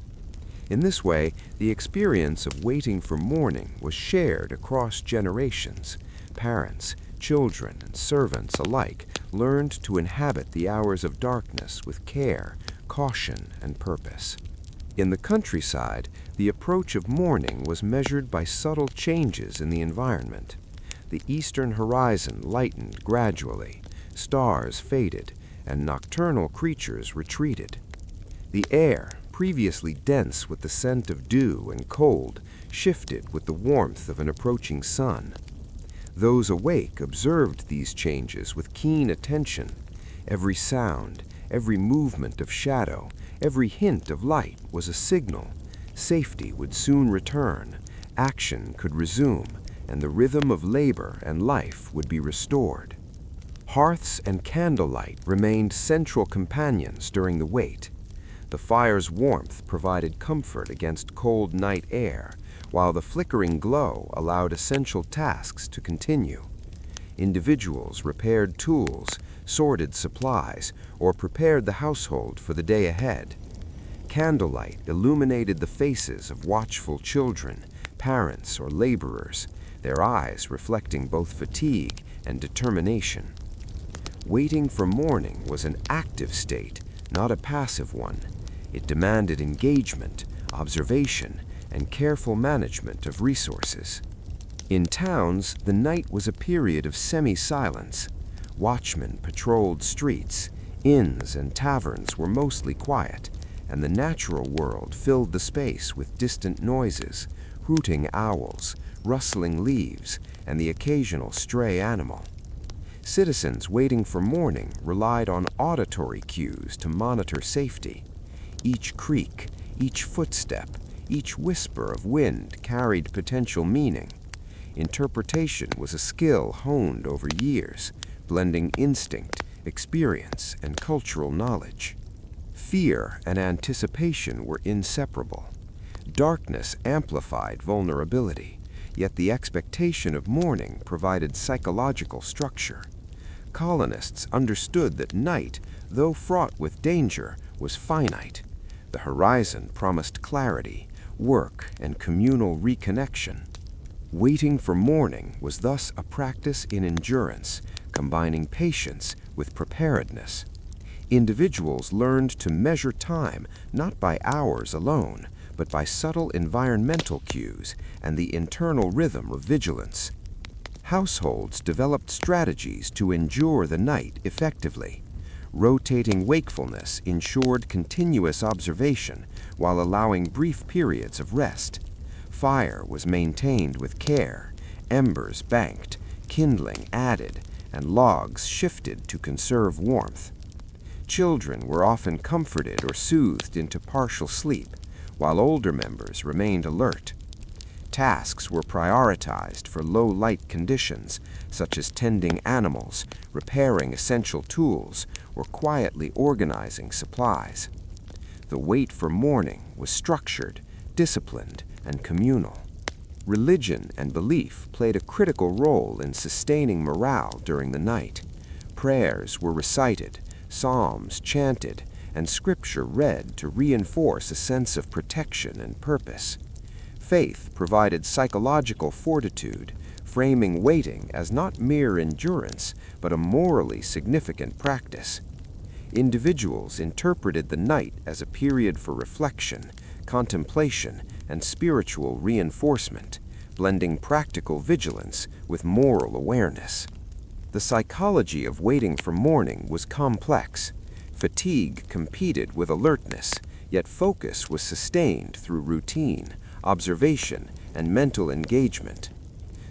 A: In this way, the experience of waiting for morning was shared across generations. Parents, children, and servants alike learned to inhabit the hours of darkness with care, caution, and purpose. In the countryside, the approach of morning was measured by subtle changes in the environment. The eastern horizon lightened gradually, stars faded, and nocturnal creatures retreated. The air, previously dense with the scent of dew and cold, shifted with the warmth of an approaching sun. Those awake observed these changes with keen attention. Every sound, every movement of shadow, every hint of light was a signal. Safety would soon return, action could resume, and the rhythm of labor and life would be restored. Hearths and candlelight remained central companions during the wait. The fire's warmth provided comfort against cold night air, while the flickering glow allowed essential tasks to continue. Individuals repaired tools, sorted supplies, or prepared the household for the day ahead. Candlelight illuminated the faces of watchful children, parents, or laborers, their eyes reflecting both fatigue and determination. Waiting for morning was an active state, not a passive one. It demanded engagement, observation, and careful management of resources. In towns, the night was a period of semi-silence. Watchmen patrolled streets, inns and taverns were mostly quiet, and the natural world filled the space with distant noises, hooting owls, rustling leaves, and the occasional stray animal. Citizens waiting for morning relied on auditory cues to monitor safety. Each creak, each footstep, each whisper of wind carried potential meaning. Interpretation was a skill honed over years, blending instinct, experience, and cultural knowledge. Fear and anticipation were inseparable. Darkness amplified vulnerability,
B: yet the expectation of morning provided psychological structure. Colonists understood that night, though fraught with danger, was finite. The horizon promised clarity, work, and communal reconnection. Waiting for morning was thus a practice in endurance, combining patience with preparedness. Individuals learned to measure time not by hours alone, but by subtle environmental cues and the internal rhythm of vigilance. Households developed strategies to endure the night effectively. Rotating wakefulness ensured continuous observation while allowing brief periods of rest. Fire was maintained with care, embers banked, kindling added, and logs shifted to conserve warmth. Children were often comforted or soothed into partial sleep, while older members remained alert. Tasks were prioritized for low-light conditions, such as tending animals, repairing essential tools, or quietly organizing supplies. The wait for morning was structured, disciplined, and communal. Religion and belief played a critical role in sustaining morale during the night. Prayers were recited, psalms chanted, and scripture read to reinforce a sense of protection and purpose. Faith provided psychological fortitude, framing waiting as not mere endurance, but a morally significant practice. Individuals interpreted the night as a period for reflection, contemplation, and spiritual reinforcement, blending practical vigilance with moral awareness. The psychology of waiting for morning was complex. Fatigue competed with alertness, yet focus was sustained through routine, observation, and mental engagement.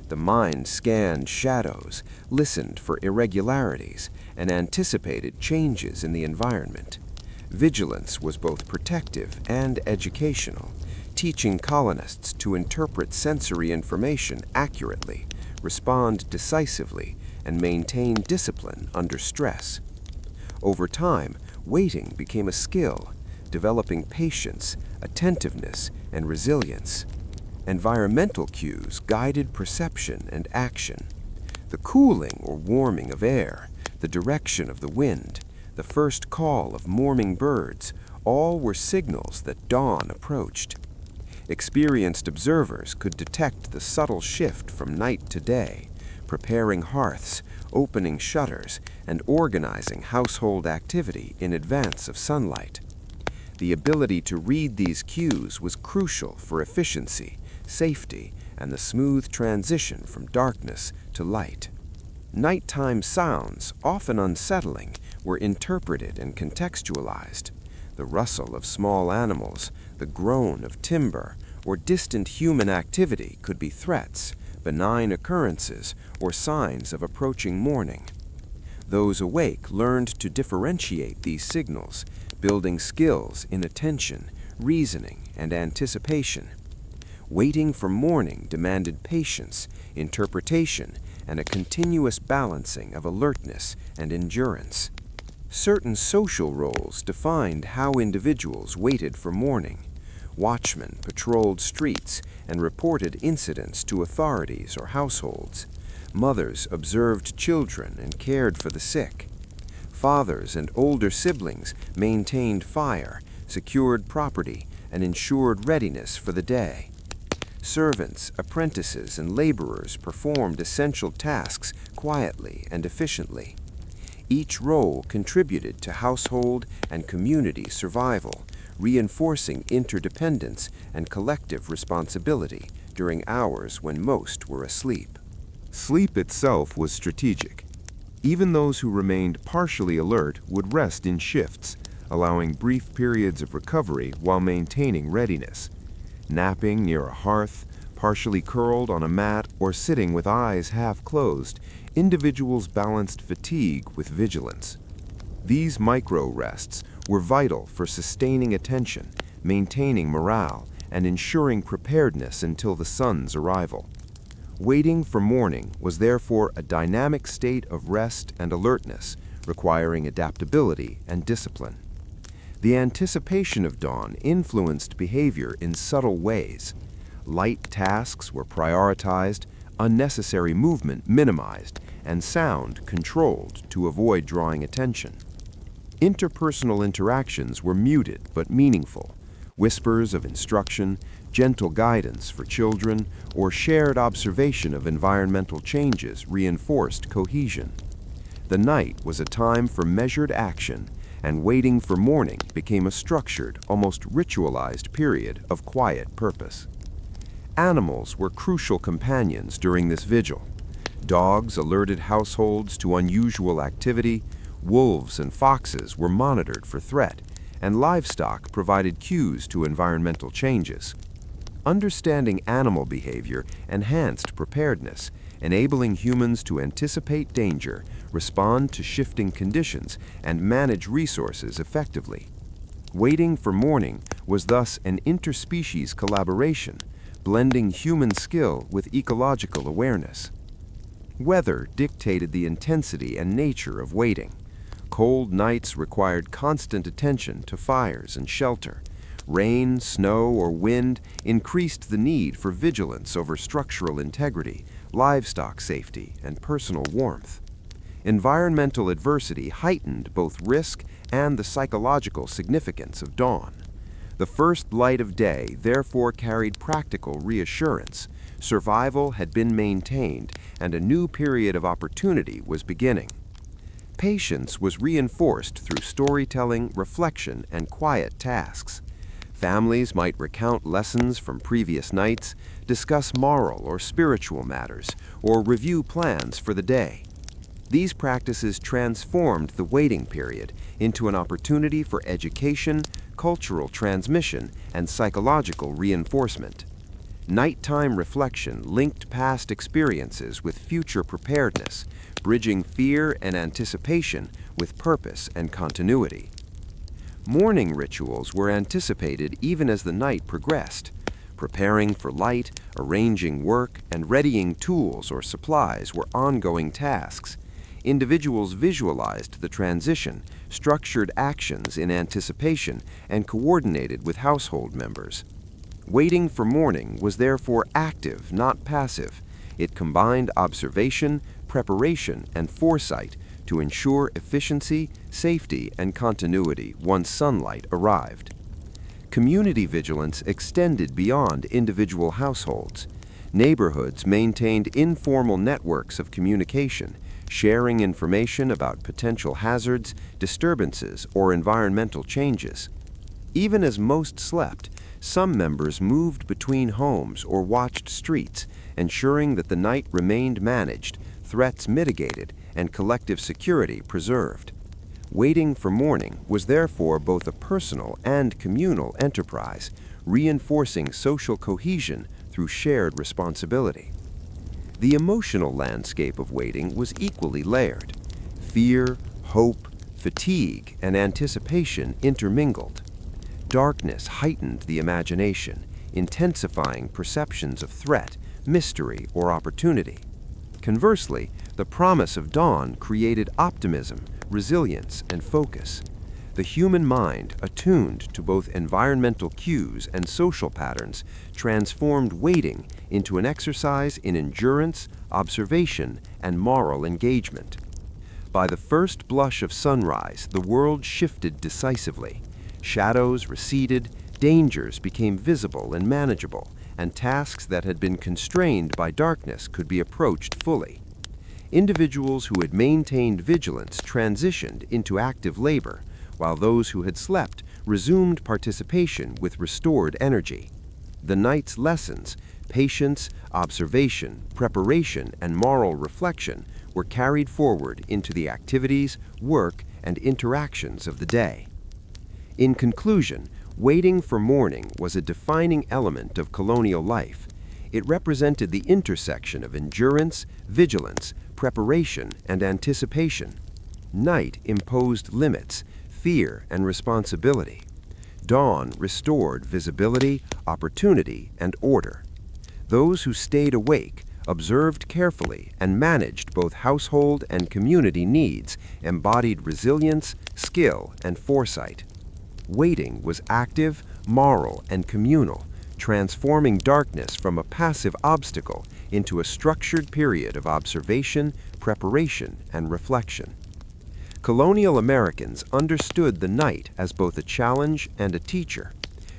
B: The mind scanned shadows, listened for irregularities, and anticipated changes in the environment. Vigilance was both protective and educational, teaching colonists to interpret sensory information accurately, respond decisively, and maintain discipline under stress. Over time, waiting became a skill, developing patience, attentiveness, and resilience. Environmental cues guided perception and action. The cooling or warming of air, the direction of the wind, the first call of morning birds, all were signals that dawn approached. Experienced observers could detect the subtle shift from night to day, preparing hearths, opening shutters, and organizing household activity in advance of sunlight. The ability to read these cues was crucial for efficiency, safety, and the smooth transition from darkness to light. Nighttime sounds, often unsettling, were interpreted and contextualized. The rustle of small animals, the groan of timber, or distant human activity could be threats, benign occurrences, or signs of approaching morning. Those awake learned to differentiate these signals, building skills in attention, reasoning, and anticipation. Waiting for morning demanded patience, interpretation, and a continuous balancing of alertness and endurance. Certain social roles defined how individuals waited for morning. Watchmen patrolled streets and reported incidents to authorities or households. Mothers observed children and cared for the sick. Fathers and older siblings maintained fire, secured property, and ensured readiness for the day. Servants, apprentices, and laborers performed essential tasks quietly and efficiently. Each role contributed to household and community survival, reinforcing interdependence and collective responsibility during hours when most were asleep.
A: Sleep itself was strategic. Even those who remained partially alert would rest in shifts, allowing brief periods of recovery while maintaining readiness. Napping near a hearth, partially curled on a mat, or sitting with eyes half closed, individuals balanced fatigue with vigilance. These micro-rests were vital for sustaining attention, maintaining morale, and ensuring preparedness until the sun's arrival. Waiting for morning was therefore a dynamic state of rest and alertness, requiring adaptability and discipline. The anticipation of dawn influenced behavior in subtle ways. Light tasks were prioritized, unnecessary movement minimized, and sound controlled to avoid drawing attention. Interpersonal interactions were muted but meaningful. Whispers of instruction, gentle guidance for children, or shared observation of environmental changes reinforced cohesion. The night was a time for measured action, and waiting for morning became a structured, almost ritualized period of quiet purpose. Animals were crucial companions during this vigil. Dogs alerted households to unusual activity, wolves and foxes were monitored for threat, and livestock provided cues to environmental changes. Understanding animal behavior enhanced preparedness, enabling humans to anticipate danger, respond to shifting conditions, and manage resources effectively. Waiting for morning was thus an interspecies collaboration, blending human skill with ecological awareness. Weather dictated the intensity and nature of waiting. Cold nights required constant attention to fires and shelter. Rain, snow, or wind increased the need for vigilance over structural integrity, livestock safety, and personal warmth. Environmental adversity heightened both risk and the psychological significance of dawn. The first light of day therefore carried practical reassurance. Survival had been maintained, and a new period of opportunity was beginning. Patience was reinforced through storytelling, reflection, and quiet tasks. Families might recount lessons from previous nights, discuss moral or spiritual matters, or review plans for the day. These practices transformed the waiting period into an opportunity for education, cultural transmission, and psychological reinforcement. Nighttime reflection linked past experiences with future preparedness, bridging fear and anticipation with purpose and continuity. Morning rituals were anticipated even as the night progressed. Preparing for light, arranging work, and readying tools or supplies were ongoing tasks. Individuals visualized the transition, structured actions in anticipation, and coordinated with household members. Waiting for morning was therefore active, not passive. It combined observation, preparation, and foresight to ensure efficiency, safety, and continuity once sunlight arrived. Community vigilance extended beyond individual households. Neighborhoods maintained informal networks of communication, sharing information about potential hazards, disturbances, or environmental changes. Even as most slept, some members moved between homes or watched streets, ensuring that the night remained managed, threats mitigated, and collective security preserved. Waiting for morning was therefore both a personal and communal enterprise, reinforcing social cohesion through shared responsibility. The emotional landscape of waiting was equally layered. Fear, hope, fatigue, and anticipation intermingled. Darkness heightened the imagination, intensifying perceptions of threat, mystery, or opportunity. Conversely, the promise of dawn created optimism, resilience, and focus. The human mind, attuned to both environmental cues and social patterns, transformed waiting into an exercise in endurance, observation, and moral engagement. By the first blush of sunrise, the world shifted decisively. Shadows receded, dangers became visible and manageable, and tasks that had been constrained by darkness could be approached fully. Individuals who had maintained vigilance transitioned into active labor, while those who had slept resumed participation with restored energy. The night's lessons, patience, observation, preparation, and moral reflection were carried forward into the activities, work, and interactions of the day. In conclusion, waiting for morning was a defining element of colonial life. It represented the intersection of endurance, vigilance, preparation, and anticipation. Night imposed limits, fear, and responsibility. Dawn restored visibility, opportunity, and order. Those who stayed awake, observed carefully, and managed both household and community needs embodied resilience, skill, and foresight. Waiting was active, moral, and communal,
B: transforming darkness from a passive obstacle into a structured period of observation, preparation, and reflection. Colonial Americans understood the night as both a challenge and a teacher.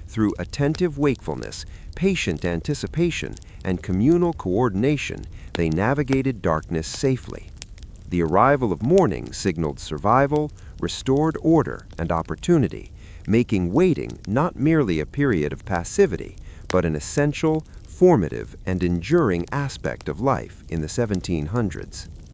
B: Through attentive wakefulness, patient anticipation, and communal coordination, they navigated darkness safely. The arrival of morning signaled survival, restored order, and opportunity, making waiting not merely a period of passivity, but an essential, formative, and enduring aspect of life in the 1700s.